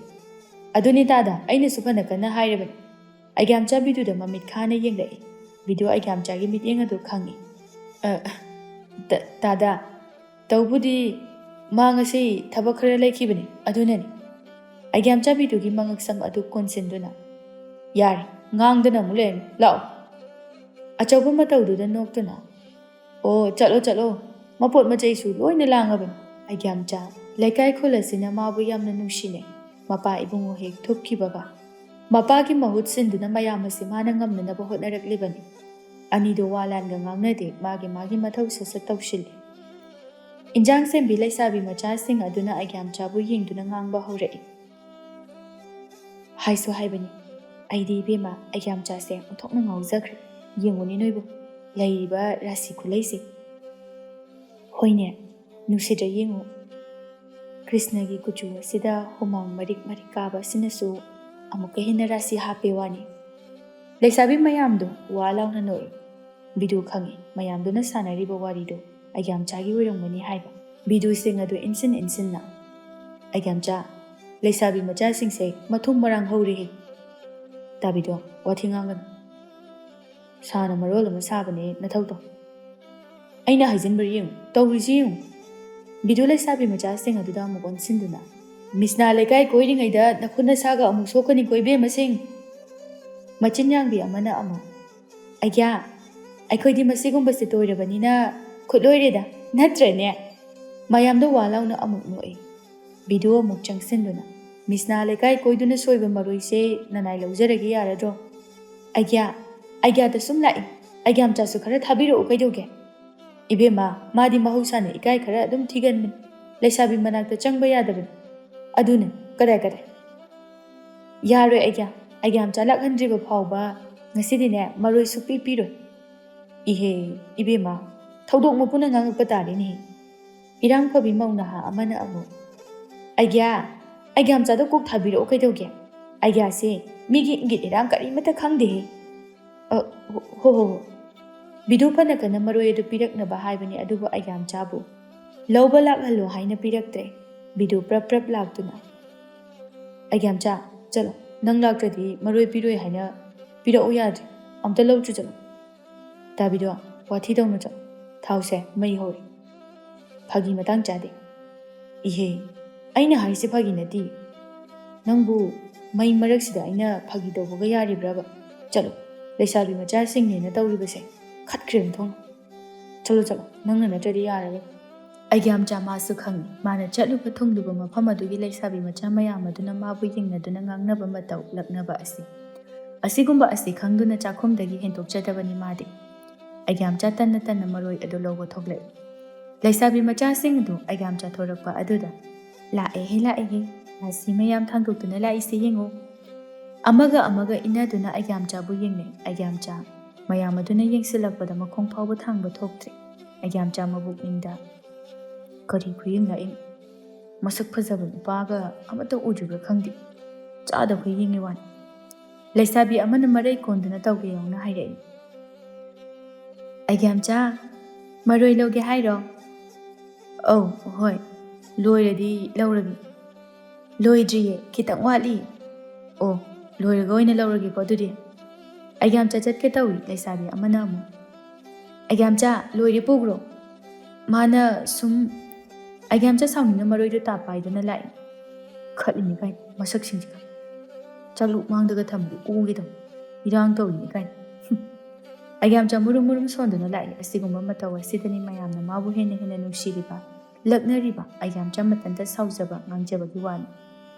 ꯑꯗꯨꯅꯤ ꯗꯥꯗꯥ ꯑꯩꯅꯁꯨ ꯐꯅ ꯀꯟꯅ ꯍꯥꯏꯔꯕꯅꯤ ꯑꯩꯒ꯭ꯌꯥꯝꯆꯥ ꯕꯤꯗꯨꯗ ꯃꯃꯤꯠ ꯈꯥꯅ ꯌꯦꯡꯂꯛꯏ ꯕꯤꯗꯨ ꯑꯩꯒ꯭ꯌꯥꯝꯆꯥꯒꯤ ꯃꯤꯠꯌꯦꯡ ꯑꯗꯨ ꯈꯪꯏ ꯗꯥꯗꯥ ꯇꯧꯕꯨꯗꯤ ꯃꯥ ꯉꯁꯤ ꯊꯕꯛ ꯈꯔ ꯂꯩꯈꯤꯕꯅꯤ ꯑꯗꯨꯅꯅꯤ ꯑꯩꯒ꯭ꯌꯥꯝꯆꯥ ꯕꯤꯗꯨꯒꯤ ꯃꯉꯛꯁꯝ ꯑꯗꯨ ꯀꯣꯟꯁꯤꯟꯗꯨꯅ ꯌꯥꯔꯦ ꯉꯥꯡꯗꯅ ꯑꯃꯨꯛ ꯂꯩꯔꯅꯤ ꯂꯥꯛꯑꯣ ꯑꯆꯧꯕ ꯃꯇꯧꯗꯨꯗ ꯅꯣꯛꯇꯨꯅ ꯑꯣ ꯆꯠꯂꯣ ꯃꯄꯣꯠ ꯃꯆꯩꯁꯨ ꯂꯣꯏꯅ ꯂꯥꯡꯉꯕꯅꯤ ꯑꯩꯒ꯭ꯌꯥꯝꯆꯥ ꯂꯩꯀꯥꯏ ꯈꯨꯜ ꯑꯁꯤꯅ ꯃꯥꯕꯨ ꯌꯥꯝꯅ ꯅꯨꯡꯁꯤꯅꯩ ꯃꯄꯥ ꯏꯕꯨꯡꯉꯣ ꯍꯦꯛ ꯊꯨꯞꯈꯤꯕꯒ ꯃꯄꯥꯒꯤ ꯃꯍꯨꯠ ꯁꯤꯟꯗꯨꯅ ꯃꯌꯥꯝ ꯑꯁꯤ ꯃꯥꯅ ꯉꯝꯅꯅꯕ ꯍꯣꯠꯅꯔꯛꯂꯤꯕꯅꯤ ꯑꯅꯤꯗꯣ ꯋꯥ ꯂꯥꯟꯒ ꯉꯥꯡꯅꯗꯦ ꯃꯥꯒꯤ ꯃꯊꯧ ꯁꯠ ꯇꯧꯁꯤꯜꯂꯤ ꯏꯟꯖꯥꯡ ꯁꯦꯝꯕꯤ ꯂꯩꯁꯥꯕꯤ ꯃꯆꯥꯁꯤꯡ ꯑꯗꯨꯅ ꯑꯩꯒ꯭ꯌꯥꯝꯆꯥꯕꯨ ꯌꯦꯡꯗꯨꯅ ꯉꯥꯡꯕ ꯍꯧꯔꯛꯏ ꯍꯥꯏꯁꯨ ꯍꯥꯏꯕꯅꯤ ꯑꯩꯗꯤ ꯏꯕꯦꯝꯃ ꯑꯩꯒ꯭ꯌꯥꯝꯆꯥꯁꯦ ꯑꯣꯟꯊꯣꯛꯅ ꯉꯥꯎꯖꯈ꯭ꯔꯦ ꯌꯦꯡꯉꯨꯅꯤ ꯅꯣꯏꯕꯨ ꯂꯩꯔꯤꯕ ꯔꯥꯁꯤ ꯈꯨꯂꯩꯁꯦ ꯍꯣꯏꯅꯦ ꯅꯨꯡꯁꯤꯗ꯭ꯔ ꯌꯦꯡꯉꯨ ꯀ꯭ꯔꯤꯁꯅꯒꯤ ꯀꯨꯆꯨ ꯑꯁꯤꯗ ꯍꯨꯃꯥꯡ ꯃꯔꯤꯛ ꯀꯥꯕ ꯑꯁꯤꯅꯁꯨ ꯑꯃꯨꯛꯀ ꯍꯦꯟꯅ ꯔꯥꯁꯤ ꯍꯥꯞꯄꯦ ꯋꯥꯅꯤ ꯂꯩꯁꯥꯕꯤ ꯃꯌꯥꯝꯗꯣ ꯋꯥ ꯂꯥꯎꯅ ꯅꯣꯛꯏ ꯕꯤꯗꯨ ꯈꯪꯏ ꯃꯌꯥꯝꯗꯨꯅ ꯁꯥꯟꯅꯔꯤꯕ ꯋꯥꯔꯤꯗꯣ ꯑꯩꯒ꯭ꯌꯥꯝꯆꯥꯒꯤ ꯑꯣꯏꯔꯝꯒꯅꯤ ꯍꯥꯏꯕ ꯕꯤꯗꯨꯁꯤꯡ ꯑꯗꯨ ꯏꯟꯁꯤꯟꯅ ꯑꯩꯒ꯭ꯌꯥꯝꯆꯥ ꯂꯩꯁꯥꯕꯤ ꯃꯆꯥꯁꯤꯡꯁꯦ ꯃꯊꯨꯝ ꯃꯔꯥꯡ ꯍꯧꯔꯦꯍꯦ ꯇꯥꯕꯤꯗꯣ ꯋꯥꯊꯤ ꯉꯥꯡꯒꯅꯨ ꯁꯥꯅ ꯃꯔꯣꯜ ꯑꯃ ꯁꯥꯕꯅꯦ ꯅꯊꯧꯗꯣ ꯑꯩꯅ ꯍꯥꯏꯖꯤꯟꯕ ꯌꯦꯡꯉꯨ ꯇꯧꯔꯤꯁꯤ ꯌꯦꯡꯉꯨ ꯕꯤꯗꯨ ꯂꯩꯁꯥꯕꯤ ꯃꯆꯥꯁꯤꯡ ꯑꯗꯨꯗ ꯑꯃꯨꯛ ꯑꯣꯟꯁꯤꯟꯗꯨꯅ ꯃꯤꯁꯅꯥ ꯂꯩꯀꯥꯏ ꯀꯣꯏꯔꯤꯉꯩꯗ ꯅꯈꯨꯠ ꯅꯁꯥꯒ ꯑꯃꯨꯛ ꯁꯣꯛꯀꯅꯤꯀꯣ ꯏꯕꯦꯝꯃꯁꯤꯡ ꯃꯆꯤꯟ ꯌꯥꯡꯕꯤ ꯑꯃꯅ ꯑꯃꯨꯛ ꯑꯩꯒ꯭ꯌꯥ ꯑꯩꯈꯣꯏꯗꯤ ꯃꯁꯤꯒꯨꯝꯕꯁꯦ ꯇꯣꯏꯔꯕꯅꯤꯅ ꯈꯨꯠꯂꯣꯏꯔꯦꯗ ꯅꯠꯇ꯭ꯔꯅꯦ ꯃꯌꯥꯝꯗ ꯋꯥ ꯂꯥꯎꯅ ꯑꯃꯨꯛ ꯅꯣꯛꯏ ꯕꯤꯗꯨ ꯑꯃꯨꯛ ꯆꯪꯁꯤꯟꯗꯨꯅ ꯃꯤꯁꯅꯥ ꯂꯩꯀꯥꯏ ꯀꯣꯏꯗꯨꯅ ꯁꯣꯏꯕ ꯃꯔꯣꯏꯁꯦ ꯅꯅꯥꯏ ꯂꯧꯖꯔꯒꯦ ꯌꯥꯔꯗ꯭ꯔꯣ ꯑꯩꯒ꯭ꯌꯥꯗ ꯁꯨꯝ ꯂꯥꯛꯏ ꯑꯩꯒ꯭ꯌꯥꯝꯆꯥꯁꯨ ꯈꯔ ꯊꯥꯕꯤꯔꯛꯎ ꯀꯩꯗꯧꯒꯦ ꯏꯕꯦꯝꯃ मादी महौसाने इकाई खरा अदुम थिगन लेसाबी मनाक्ता चंगबा यादबन अदुने कदाय कदाय यारोय आइगा हम चालक हंद्रिबा फावबा ngasidiने maroi supi piro ihe ibema thodok mapuna ngangpa tari ni irang phabi mauna ha amana amu aigya am chado kok thabiro kaidauge aigya se migi ingit irang kari mata khangde ho bidu phana kana maroi adu pirakna ba haibani adubu aigam chabu lawba lakhallo haina piraktre bidu prap laktuna aigam cha chalo nang laktadi maroi piroi haina pirau yadri amta lawchu chalo tabido wathi dawna chalo thause mai hori phagi matang chade ihe aina haise phagi nati nangbu mai marak sida aina phagi dawbaga yari braba chalo leisabi macha sing ne na tawri base khatkrem thong chalo nangna natradi yaraga aigam cha ma su khang mana chalu pathung duba mafam adugi leisabi macha mayam aduna mabu yingna duna ngangna ba mataw lakna ba asigumba asi khangduna chakhomdagi hentok chadabani made aigam cha tan maroi adu logo thogle leisabi macha sing du aigam cha thorakpa aduda la he asi mayam thangdokuna la ise yengo amaga inaduna aigam cha bu yengne aigam cha mayam aduna yengsilakpada makhong phawba thangba thoktre aigam cha mabuk ningda kari khuying la ing masak phajaba nupaga amata ujubra khangdi chada khuyingi wan leisabi amana marai konduna tawge yongna hairei aigam cha maroi loge hairo oh hoi loiradi lauragi loidriye khitang wali oh ꯂꯣꯏꯔꯒ ꯑꯣꯏꯅ ꯂꯧꯔꯒꯦꯀꯣ ꯑꯗꯨꯗꯤ ꯑꯩꯒ꯭ꯌꯥꯝꯆꯥ ꯆꯠꯀꯦ ꯇꯧꯏ ꯂꯩꯁꯥꯕꯤ ꯑꯃꯅ ꯑꯃꯨꯛ ꯑꯩꯒ꯭ꯌꯥꯝꯆꯥ ꯂꯣꯏꯔꯦ ꯄꯨꯈ꯭ꯔꯣ ꯃꯥꯅ ꯁꯨꯝ ꯑꯩꯒ꯭ꯌꯥꯝꯆꯥ ꯁꯥꯎꯅꯤꯡꯅ ꯃꯔꯣꯏꯗꯣ ꯇꯥ ꯄꯥꯏꯗꯨꯅ ꯂꯥꯛꯏ ꯈꯠꯂꯤꯅꯤ ꯀꯥꯏꯅ ꯃꯁꯛꯁꯤꯡꯁꯤꯒ ꯆꯥꯛꯂꯨꯛ ꯃꯥꯡꯗꯒ ꯊꯝꯕꯗꯤ ꯑꯣꯒꯦꯗꯧ ꯏꯔꯥꯡ ꯇꯧꯔꯤꯅꯤ ꯀꯥꯏꯅ ꯑꯩꯒ꯭ꯌꯥꯝꯆꯥ ꯃꯨꯔꯨꯝ ꯃꯨꯔꯨꯝ ꯁꯣꯟꯗꯨꯅ ꯂꯥꯛꯏ ꯑꯁꯤꯒꯨꯝꯕ ꯃꯇꯧ ꯑꯁꯤꯗꯅꯤ ꯃꯌꯥꯝꯅ ꯃꯥꯕꯨ ꯍꯦꯟꯅ ꯍꯦꯟꯅ ꯅꯨꯡꯁꯤꯔꯤꯕ ꯂꯛꯅꯔꯤꯕ ꯑꯩꯒ꯭ꯌꯥꯝꯆꯥ ꯃꯊꯟꯇ ꯁꯥꯎꯖꯕ ꯉꯥꯡꯖꯕꯒꯤ ꯋꯥꯅꯤ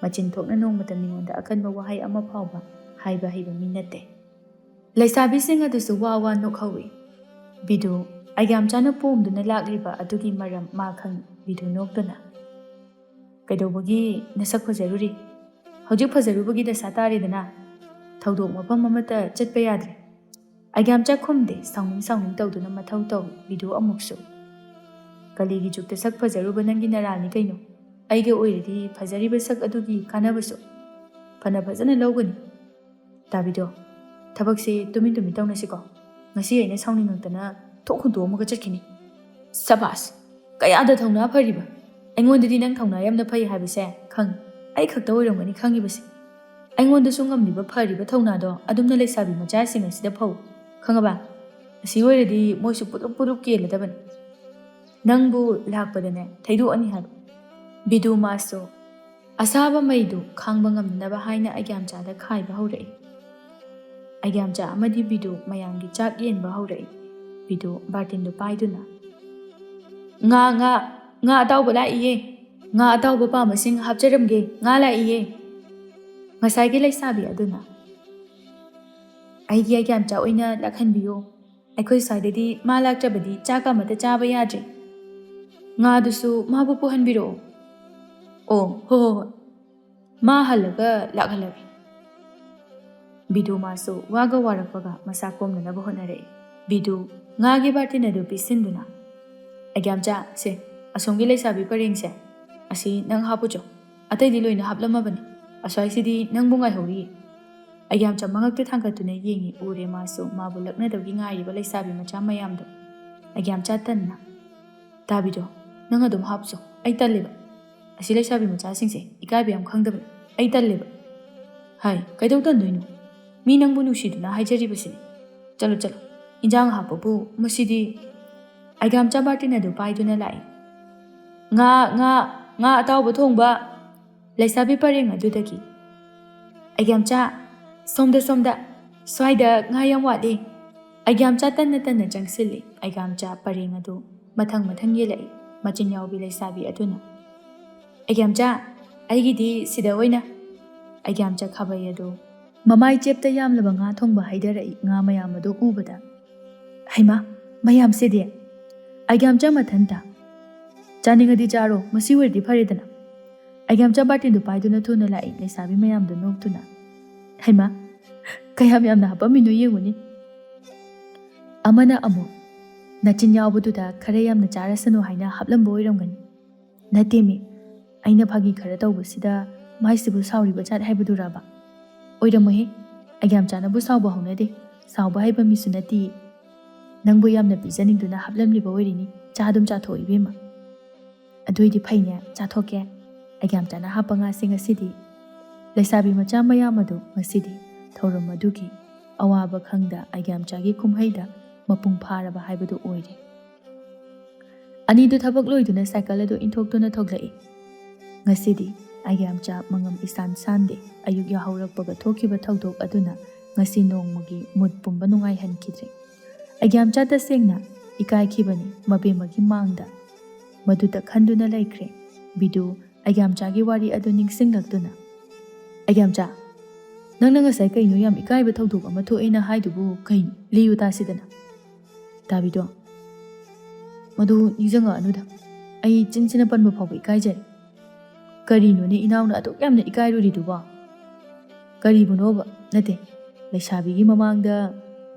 ꯃꯆꯤꯟ ꯊꯣꯛꯅ ꯅꯣꯡꯃꯇ ꯃꯤꯉꯣꯟꯗ ꯑꯀꯟꯕ ꯋꯥꯍꯩ ꯑꯃ ꯐꯥꯎꯕ ꯍꯥꯏꯕ ꯍꯩꯕ ꯃꯤ ꯅꯠꯇꯦ ꯂꯩꯁꯥꯕꯤꯁꯤꯡ ꯑꯗꯨꯁꯨ ꯋꯥ ꯋꯥ ꯅꯣꯛꯍꯧꯏ ꯕꯤꯗꯨ ꯑꯩꯒ꯭ꯌꯥꯝꯆꯥꯅ ꯄꯣꯝꯗꯨꯅ ꯂꯥꯛꯂꯤꯕ ꯑꯗꯨꯒꯤ ꯃꯔꯝ ꯃꯥ ꯈꯪꯏ ꯕꯤꯗꯨ ꯅꯣꯛꯇꯨꯅ ꯀꯩꯗꯧꯕꯒꯤ ꯅꯁꯛ ꯐꯖꯔꯨꯔꯤ ꯍꯧꯖꯤꯛ ꯐꯖꯔꯨꯕꯒꯤ ꯗꯁꯥ ꯇꯥꯔꯦꯗꯅ ꯊꯧꯗꯣꯛ ꯃꯐꯝ ꯑꯃꯠꯇ ꯆꯠꯄ ꯌꯥꯗ꯭ꯔꯦ ꯑꯩꯒ꯭ꯌꯥꯝꯆꯥ ꯈꯨꯝꯗꯦ ꯁꯥꯎꯅꯤꯡ ꯇꯧꯗꯨꯅ ꯃꯊꯧ ꯇꯧꯏ ꯕꯤꯗꯨ ꯑꯃꯨꯛꯁꯨ ꯀꯂꯤꯒꯤ ꯖꯨꯛꯇ ꯁꯛ ꯐꯖꯔꯨꯕ ꯅꯪꯒꯤ ꯅꯔꯥꯜꯅꯤ ꯀꯩꯅꯣ ꯑꯩꯒ ꯑꯣꯏꯔꯗꯤ ꯐꯖꯔꯤꯕ ꯁꯛ ꯑꯗꯨꯒꯤ ꯀꯥꯟꯅꯕꯁꯨ ꯐꯅ ꯐꯖꯅ ꯂꯧꯒꯅꯤ ꯇꯥꯕꯤꯗꯣ ꯊꯕꯛꯁꯦ ꯇꯨꯃꯤꯟ ꯇꯧꯅꯁꯤꯀꯣ ꯉꯁꯤ ꯑꯩꯅ ꯁꯥꯎꯅꯤꯡꯉꯛꯇꯅ ꯊꯣꯛ ꯍꯨꯟꯗꯣꯛꯑꯝꯃꯒ ꯆꯠꯈꯤꯅꯤ ꯁꯕꯥꯁ ꯀꯌꯥꯗ ꯊꯧꯅꯥ ꯐꯔꯤꯕ ꯑꯩꯉꯣꯟꯗꯗꯤ ꯅꯪ ꯊꯧꯅꯥ ꯌꯥꯝꯅ ꯐꯩ ꯍꯥꯏꯕꯁꯦ ꯈꯪ ꯑꯩ ꯈꯛꯇ ꯑꯣꯏꯔꯝꯒꯅꯤ ꯈꯪꯉꯤꯕꯁꯦ ꯑꯩꯉꯣꯟꯗꯁꯨ ꯉꯝꯂꯤꯕ ꯐꯔꯤꯕ ꯊꯧꯅꯥꯗꯣ ꯑꯗꯨꯝꯅ ꯂꯩꯁꯥꯕꯤ ꯃꯆꯥꯁꯤꯡ ꯑꯁꯤꯗ ꯐꯧ ꯈꯪꯉꯕ ꯑꯁꯤ ꯑꯣꯏꯔꯗꯤ ꯃꯣꯏꯁꯨ ꯄꯨꯂꯨꯞ ꯀꯦꯜꯂꯗꯕꯅꯤ ꯅꯪꯕꯨ ꯂꯥꯛꯄꯗꯅꯦ ꯊꯩꯗꯣꯛꯑꯅꯤ ꯍꯥꯏꯕ ꯕꯤꯗꯨ ꯃꯥꯁꯨ ꯑꯁꯥꯕ ꯃꯩꯗꯨ ꯈꯥꯡꯕ ꯉꯝꯅꯕ ꯍꯥꯏꯅ ꯑꯩꯒ꯭ꯌꯥꯝꯆꯥꯗ ꯈꯥꯏꯕ ꯍꯧꯔꯛꯏ ꯑꯩꯒ꯭ꯌꯥꯝꯆꯥ ꯑꯃꯗꯤ ꯕꯤꯗꯨ ꯃꯌꯥꯝꯒꯤ ꯆꯥꯛ ꯌꯦꯟꯕ ꯍꯧꯔꯛꯏ ꯕꯤꯗꯨ ꯕꯥꯔꯇꯤꯟꯗꯨ ꯄꯥꯏꯗꯨꯅ ꯉꯥ ꯑꯇꯥꯎꯕ ꯂꯥꯛꯏꯌꯦ ꯉꯥ ꯑꯇꯥꯎꯕ ꯄꯥꯝꯕꯁꯤꯡ ꯍꯥꯞꯆꯔꯝꯒꯦ ꯉꯥ ꯂꯥꯛꯏꯌꯦ ꯉꯁꯥꯏꯒꯤ ꯂꯩꯁꯥꯕꯤ ꯑꯗꯨꯅ ꯑꯩꯒꯤ ꯑꯩꯒ꯭ꯌꯥꯝꯆꯥ ꯑꯣꯏꯅ ꯂꯥꯛꯍꯟꯕꯤꯌꯣ ꯑꯩꯈꯣꯏ ꯁ꯭ꯋꯥꯏꯗꯗꯤ ꯃꯥ ꯂꯥꯛꯇ꯭ꯔꯕꯗꯤ ꯆꯥꯛ ꯑꯃꯠꯇ ꯆꯥꯕ ꯌꯥꯗ꯭ꯔꯦ ꯉꯥꯗꯨꯁꯨ ꯃꯥꯕꯨ ꯄꯨꯍꯟꯕꯤꯔꯛꯑꯣ ꯑꯣ ꯍꯣꯏ ꯃꯥ ꯍꯜꯂꯒ ꯂꯥꯛꯍꯜꯂꯒꯦ ꯕꯤꯗꯨ ꯃꯥꯁꯨ ꯋꯥꯒ ꯋꯥꯔꯛꯄꯒ ꯃꯁꯥ ꯀꯣꯝꯅꯅꯕ ꯍꯣꯠꯅꯔꯛꯏ ꯕꯤꯗꯨ ꯉꯥꯒꯤ ꯕꯥꯔꯇꯤꯟ ꯑꯗꯨ ꯄꯤꯁꯤꯟꯗꯨꯅ ꯑꯩꯒ꯭ꯌꯥꯝꯆꯥ ꯁꯦ ꯑꯁꯣꯝꯒꯤ ꯂꯩꯁꯥꯕꯤ ꯄꯔꯦꯡꯁꯦ ꯑꯁꯤ ꯅꯪ ꯍꯥꯞꯄꯨꯆꯣ ꯑꯇꯩꯗꯤ ꯂꯣꯏꯅ ꯍꯥꯞꯂꯝꯃꯕꯅꯤ ꯑꯁ꯭ꯋꯥꯏꯁꯤꯗꯤ ꯅꯪꯕꯨ ꯉꯥꯏꯍꯧꯔꯤꯌꯦ ꯑꯩꯒ꯭ꯌꯥꯝꯆꯥ ꯃꯉꯛꯇ ꯊꯥꯡꯒꯠꯇꯨꯅ ꯌꯦꯡꯉꯤ ꯎꯔꯦ ꯃꯥꯁꯨ ꯃꯥꯕꯨ ꯂꯛꯅꯗꯧꯒꯤ ꯉꯥꯏꯔꯤꯕ ꯂꯩꯁꯥꯕꯤ ꯃꯆꯥ ꯃꯌꯥꯝꯗꯣ ꯑꯩꯒ꯭ꯌꯥꯝꯆꯥ ꯇꯟꯅ ꯇꯥꯕꯤꯗꯣ ꯅꯪ ꯑꯗꯨꯝ ꯍꯥꯞꯆꯣ ꯑꯩ ꯇꯜꯂꯦꯕ ꯑꯁꯤ ꯂꯩꯁꯥꯕꯤ ꯃꯆꯥꯁꯤꯡꯁꯦ ꯏꯀꯥꯏꯕ ꯌꯥꯝ ꯈꯪꯗꯕꯅꯤ ꯑꯩ ꯇꯜꯂꯦꯕ ꯍꯥꯏ ꯀꯩꯗꯧ ꯇꯟꯗꯣꯏꯅꯣ ꯃꯤ ꯅꯪꯕꯨ ꯅꯨꯡꯁꯤꯗꯨꯅ ꯍꯥꯏꯖꯔꯤꯕꯁꯤꯅꯤ ꯆꯠꯂꯣ ꯏꯟꯖꯥꯡ ꯍꯥꯞꯄꯕꯨ ꯃꯁꯤꯗꯤ ꯑꯩꯒ꯭ꯌꯥꯝꯆꯥ ꯕꯥꯔꯇꯤꯟ ꯑꯗꯨ ꯄꯥꯏꯗꯨꯅ ꯂꯥꯛꯏ ꯉꯥ ꯑꯇꯥꯎꯕ ꯊꯣꯡꯕ ꯂꯩꯁꯥꯕꯤ ꯄꯔꯦꯡ ꯑꯗꯨꯗꯒꯤ ꯑꯩꯒ꯭ꯌꯥꯝꯆꯥ ꯁꯣꯝꯗ ꯁ꯭ꯋꯥꯏꯗ ꯉꯥ ꯌꯥꯝ ꯋꯥꯠꯂꯤ ꯑꯩꯒ꯭ꯌꯥꯝꯆꯥ ꯇꯟꯅ ꯆꯪꯁꯤꯜꯂꯤ ꯑꯩꯒ꯭ꯌꯥꯝꯆꯥ ꯄꯔꯦꯡ ꯑꯗꯨ ꯃꯊꯪ ꯌꯦꯜꯂꯛꯏ ꯃꯆꯤꯟ ꯌꯥꯎꯕꯤ ꯂꯩꯁꯥꯕꯤ ꯑꯗꯨꯅ ꯑꯩꯒ꯭ꯌꯥꯝꯆꯥ ꯑꯩꯒꯤꯗꯤ ꯁꯤꯗ ꯑꯣꯏꯅ ꯑꯩꯒ꯭ꯌꯥꯝꯆꯥ ꯈꯥꯕꯩ ꯑꯗꯨ ꯃꯃꯥꯏ ꯆꯦꯞꯇ ꯌꯥꯝꯂꯕ ꯉꯥ ꯊꯣꯡꯕ ꯍꯩꯊꯔꯛꯏ ꯉꯥ ꯃꯌꯥꯝ ꯑꯗꯨ ꯎꯕꯗ ꯍꯩꯃꯥ ꯃꯌꯥꯝꯁꯤꯗꯤ ꯑꯩꯒ꯭ꯌꯥꯝꯆꯥ ꯃꯊꯟꯇ ꯆꯥꯅꯤꯡꯉꯗꯤ ꯆꯥꯔꯣ ꯃꯁꯤ ꯑꯣꯏꯔꯗꯤ ꯐꯔꯦꯗꯅ ꯑꯩꯒ꯭ꯌꯥꯝꯆꯥ ꯕꯥꯔꯇꯤꯟꯗꯨ ꯄꯥꯏꯗꯨꯅ ꯊꯨꯅ ꯂꯥꯛꯏ ꯂꯩꯁꯥꯕꯤ ꯃꯌꯥꯝꯗꯨ ꯅꯣꯛꯇꯨꯅ ꯍꯩꯃꯥ ꯀꯌꯥꯝ ꯌꯥꯝꯅ ꯍꯥꯞꯄꯝꯃꯤꯅꯣ ꯌꯦꯡꯉꯨꯅꯤ ꯑꯃꯅ ꯑꯃꯨꯛ ꯅꯆꯤꯟ ꯌꯥꯎꯕꯗꯨꯗ ꯈꯔ ꯌꯥꯝꯅ ꯆꯥꯔꯁꯅꯨ ꯍꯥꯏꯅ ꯍꯥꯞꯂꯝꯕ ꯑꯣꯏꯔꯝꯒꯅꯤ ꯅꯠꯇꯦꯃꯤ ꯑꯩꯅ ꯐꯥꯒꯤ ꯈꯔ ꯇꯧꯕꯁꯤꯗ ꯃꯥꯏꯁꯤꯕꯨ ꯁꯥꯎꯔꯤꯕ ꯖꯥꯠ ꯍꯥꯏꯕꯗꯨꯔꯕ ꯑꯣꯏꯔꯝꯃꯣꯏꯍꯦ ꯑꯩꯒ꯭ꯌꯥꯝꯆꯥꯅꯕꯨ ꯁꯥꯎꯕ ꯍꯧꯅꯗꯦ ꯁꯥꯎꯕ ꯍꯩꯕ ꯃꯤꯁꯨ ꯅꯠꯇꯦ ꯅꯪꯕꯨ ꯌꯥꯝꯅ ꯄꯤꯖꯅꯤꯡꯗꯨꯅ ꯍꯥꯞꯂꯝꯂꯤꯕ ꯑꯣꯏꯔꯤꯅꯤ ꯑꯗꯨꯝ ꯆꯥꯊꯣꯛ ꯏꯕꯦꯝꯃ ꯑꯗꯨꯏꯗꯤ ꯐꯩꯅꯦ ꯆꯥꯊꯣꯛꯀꯦ ꯑꯩꯒ꯭ꯌꯥꯝꯆꯥꯅ ꯍꯥꯞꯄ ꯉꯥꯁꯤꯡ ꯑꯁꯤꯗꯤ ꯂꯩꯁꯥꯕꯤ ꯃꯆꯥ ꯃꯌꯥꯝ ꯑꯗꯨ ꯉꯁꯤꯗꯤ ꯊꯧꯔꯝ ꯑꯗꯨꯒꯤ ꯑꯋꯥꯕ ꯈꯪꯗ ꯑꯩꯒ꯭ꯌꯥꯝꯆꯥꯒꯤ ꯀꯨꯝꯍꯩꯗ ꯃꯄꯨꯡ ꯐꯥꯔꯕ ꯍꯥꯏꯕꯗꯨ ꯑꯣꯏꯔꯦ ꯑꯅꯤꯗꯨ ꯊꯕꯛ ꯂꯣꯏꯗꯨꯅ ꯁꯥꯏꯀꯜ ꯑꯗꯨ ꯏꯟꯊꯣꯛꯇꯨꯅ ꯊꯣꯛꯂꯛꯏ ꯉꯁꯤꯗꯤ ꯑꯩꯒ꯭ꯌꯥꯝꯆꯥ ꯃꯉꯝ ꯏꯁꯥꯟ ꯁꯥꯟꯗꯦ ꯑꯌꯨꯛ ꯌꯥꯍꯧꯔꯛꯄꯒ ꯊꯣꯛꯈꯤꯕ ꯊꯧꯗꯣꯛ ꯑꯗꯨꯅ ꯉꯁꯤ ꯅꯣꯡꯃꯒꯤ ꯃꯨꯠ ꯄꯨꯝꯕ ꯅꯨꯡꯉꯥꯏꯍꯟꯈꯤꯗ꯭ꯔꯦ ꯑꯩꯒ꯭ꯌꯥꯝꯆꯥ ꯇꯁꯦꯡꯅ ꯏꯀꯥꯏꯈꯤꯕꯅꯤ ꯃꯕꯦꯝꯃꯒꯤ ꯃꯥꯡꯗ ꯃꯗꯨꯗ ꯈꯟꯗꯨꯅ ꯂꯩꯈ꯭ꯔꯦ ꯕꯤꯗꯨ ꯑꯩꯒ꯭ꯌꯥꯝꯆꯥꯒꯤ ꯋꯥꯔꯤ ꯑꯗꯨ ꯅꯤꯡꯁꯤꯡꯂꯛꯇꯨꯅ ꯑꯩꯒ꯭ꯌꯥꯝꯆꯥ ꯅꯪꯅ ꯉꯁꯥꯏ ꯀꯩꯅꯣ ꯌꯥꯝ ꯏꯀꯥꯏꯕ ꯊꯧꯗꯣꯛ ꯑꯃ ꯊꯣꯛꯑꯦꯅ ꯍꯥꯏꯗꯨꯕꯨ ꯀꯩꯅꯣ ꯂꯤꯌꯨ ꯇꯥꯁꯤꯗꯅ ꯇꯥꯕꯤꯗꯣ ꯃꯗꯨ ꯅꯤꯡꯁꯤꯡꯉꯛꯑꯅꯨꯗ ꯑꯩ ꯆꯤꯟꯁꯤꯅ ꯄꯟꯕ ꯐꯥꯎꯕ ꯏꯀꯥꯏꯖꯔꯦ ꯀꯔꯤꯅꯣꯅꯦ ꯏꯅꯥꯎꯅ ꯑꯗꯨꯛ ꯌꯥꯝꯅ ꯏꯀꯥꯏꯔꯨꯔꯤꯗꯨꯕꯣ ꯀꯔꯤꯕꯨꯅꯣꯕ ꯅꯠꯇꯦ ꯂꯩꯁꯥꯕꯤꯒꯤ ꯃꯃꯥꯡꯗ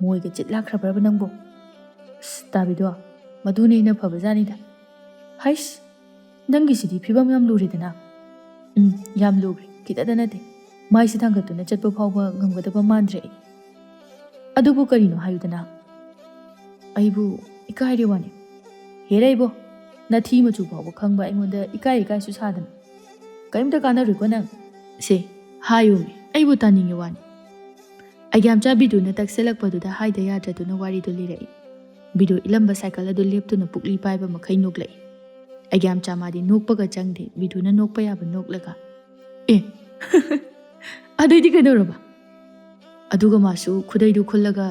ꯃꯣꯏꯒ ꯆꯤꯠ ꯂꯥꯛꯈ꯭ꯔꯕ꯭ꯔꯕ ꯅꯪꯕꯨ ꯇꯥꯕꯤꯗꯣ ꯃꯗꯨꯅ ꯍꯦꯟꯅ ꯐꯕꯖꯥꯠꯅꯤꯗ ꯍꯩꯁ ꯅꯪꯒꯤꯁꯤꯗꯤ ꯐꯤꯕꯝ ꯌꯥꯝ ꯂꯨꯔꯦꯗꯅ ꯌꯥꯝ ꯂꯨꯈ꯭ꯔꯦ ꯈꯤꯇꯗ ꯅꯠꯇꯦ ꯃꯥꯏꯁꯤ ꯊꯥꯡꯒꯠꯇꯨꯅ ꯆꯠꯄ ꯐꯥꯎꯕ ꯉꯝꯒꯗꯕ ꯃꯥꯟꯗ꯭ꯔꯦ ꯑꯩ ꯑꯗꯨꯕꯨ ꯀꯔꯤꯅꯣ ꯍꯥꯏꯌꯨꯗꯅ ꯑꯩꯕꯨ ꯏꯀꯥꯏꯔꯦ ꯋꯥꯅꯤ ꯍꯦꯔꯦ ꯏꯕꯣ ꯅꯊꯤ ꯃꯆꯨ ꯐꯥꯎꯕ ꯈꯪꯕ ꯑꯩꯉꯣꯟꯗ ꯏꯀꯥꯏꯁꯨ ꯁꯥꯗꯅ ꯀꯔꯤꯝꯇ ꯀꯥꯟꯅꯔꯣꯏꯀꯣ ꯅꯪ ꯁꯦ ꯍꯥꯏꯌꯨꯃꯤ ꯑꯩꯕꯨ ꯇꯥꯅꯤꯡꯉꯤ ꯋꯥꯅꯤ ꯑꯩꯒ꯭ꯌꯥꯝꯆꯥ ꯕꯤꯗꯨꯅ ꯇꯛꯁꯤꯜꯂꯛꯄꯗꯨꯗ ꯍꯥꯏꯗ ꯌꯥꯗ꯭ꯔꯗꯨꯅ ꯋꯥꯔꯤꯗꯨ ꯂꯤꯔꯛꯏ꯫ ꯕꯤꯗꯨ ꯏꯂꯝꯕ ꯁꯥꯏꯀꯜ ꯑꯗꯨ ꯂꯦꯞꯇꯨꯅ ꯄꯨꯛꯂꯤ ꯄꯥꯏꯕ ꯃꯈꯩ ꯅꯣꯛꯂꯛꯏ꯫ ꯑꯩꯒ꯭ꯌꯥꯝꯆꯥ ꯃꯥꯗꯤ ꯅꯣꯛꯄꯒ ꯆꯪꯗꯦ, ꯕꯤꯗꯨꯅ ꯅꯣꯛꯄ ꯌꯥꯕ ꯅꯣꯛꯂꯒ ꯑꯦ ꯑꯗꯩꯗꯤ ꯀꯩꯗꯧꯔꯕ? ꯑꯗꯨꯒ ꯃꯥꯁꯨ ꯈꯨꯗꯩꯗꯨ ꯈꯨꯜꯂꯒ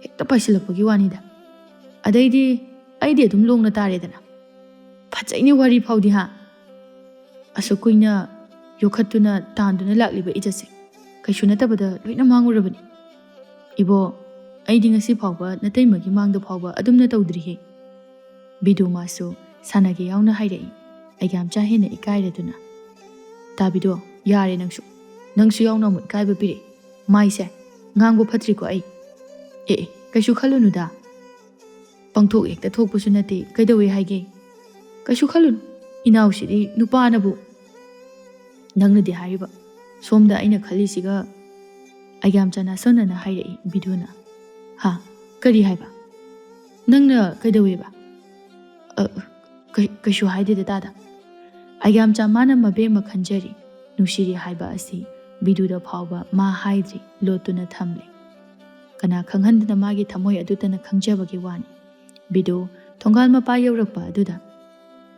ꯍꯦꯛꯇ ꯄꯥꯏꯁꯤꯜꯂꯛꯄꯒꯤ ꯋꯥꯅꯤꯗ꯫ ꯑꯗꯩꯗꯤ ꯑꯩꯗꯤ ꯑꯗꯨꯝ ꯂꯣꯡꯅ ꯇꯥꯔꯦꯗꯅ꯫ ꯐꯖꯩꯅꯦ ꯋꯥꯔꯤ ꯐꯥꯎꯗꯤ ꯍꯥ? ꯑꯁꯨꯛ ꯀꯨꯏꯅ ꯌꯣꯛꯈꯠꯇꯨꯅ ꯇꯥꯟꯗꯨꯅ ꯂꯥꯛꯂꯤꯕ ꯏꯖꯠꯁꯦ ꯀꯩꯁꯨ ꯅꯠꯇꯕꯗ ꯂꯣꯏꯅ ꯃꯥꯡꯉꯨꯔꯕꯅꯤ꯫ ꯏꯕꯣ, ꯑꯩꯗꯤ ꯉꯁꯤ ꯐꯥꯎꯕ ꯅꯇꯩꯃꯒꯤ ꯃꯥꯡꯗ ꯐꯥꯎꯕ ꯑꯗꯨꯝꯅ ꯇꯧꯗ꯭ꯔꯤꯍꯦ꯫ ꯕꯤꯗꯨ ꯃꯥꯁꯨ ꯁꯥꯟꯅꯒꯦ ꯌꯥꯎꯅ ꯍꯥꯏꯔꯛꯏ꯫ ꯑꯩꯒ꯭ꯌꯥꯝꯆꯥ ꯍꯦꯟꯅ ꯏꯀꯥꯏꯔꯗꯨꯅ ꯇꯥꯕꯤꯗꯣ ꯌꯥꯔꯦ ꯅꯪꯁꯨ ꯌꯥꯎꯅ ꯑꯃꯨꯛ ꯏꯀꯥꯏꯕ ꯄꯤꯔꯛꯏ꯫ ꯃꯥꯏꯁꯦ ꯉꯥꯡꯕ ꯐꯠꯇ꯭ꯔꯤꯀꯣ ꯑꯩ꯫ ꯑꯦ ꯀꯩꯁꯨ ꯈꯜꯂꯨꯅꯨꯗ, ꯄꯪꯊꯣꯛ ꯍꯦꯛꯇ ꯊꯣꯛꯄꯁꯨ ꯅꯠꯇꯦ, ꯀꯩꯗꯧꯋꯦ ꯍꯥꯏꯒꯦ? ꯀꯩꯁꯨ ꯈꯜꯂꯨꯅꯨ, ꯏꯅꯥꯎꯁꯤꯗꯤ ꯅꯨꯄꯥꯅꯕꯨ꯫ ꯅꯪꯅꯗꯤ ꯍꯥꯏꯔꯤꯕ, ꯁꯣꯝꯗ ꯑꯩꯅ ꯈꯜꯂꯤꯁꯤꯒ꯫ ꯑꯩꯒ꯭ꯌꯥꯝꯆꯥ ꯅꯥꯁꯣꯟꯅꯅ ꯍꯥꯏꯔꯛꯏ ꯕꯤꯗꯨꯅ꯫ ꯍꯥ? ꯀꯔꯤ ꯍꯥꯏꯕ? ꯅꯪꯅ ꯀꯩꯗꯧꯋꯦꯕ? ꯀꯩꯁꯨ ꯍꯥꯏꯗꯦꯗ ꯇꯥꯗ꯫ ꯑꯩꯒ꯭ꯌꯥꯝꯆꯥ ꯃꯥꯅ ꯃꯕꯦꯝꯃ ꯈꯟꯖꯔꯤ, ꯅꯨꯡꯁꯤꯔꯤ ꯍꯥꯏꯕ ꯑꯁꯤ ꯕꯤꯗꯨꯗ ꯐꯥꯎꯕ ꯃꯥ ꯍꯥꯏꯗ꯭ꯔꯤ, ꯂꯣꯠꯇꯨꯅ ꯊꯝꯂꯦ꯫ ꯀꯅꯥ ꯈꯪꯍꯟꯗꯅ ꯃꯥꯒꯤ ꯊꯃꯣꯏ ꯑꯗꯨꯇꯅ ꯈꯪꯖꯕꯒꯤ ꯋꯥꯅꯤ꯫ ꯕꯤꯗꯨ ꯊꯣꯡꯒꯥꯜ ꯃꯄꯥ ꯌꯧꯔꯛꯄ ꯑꯗꯨꯗ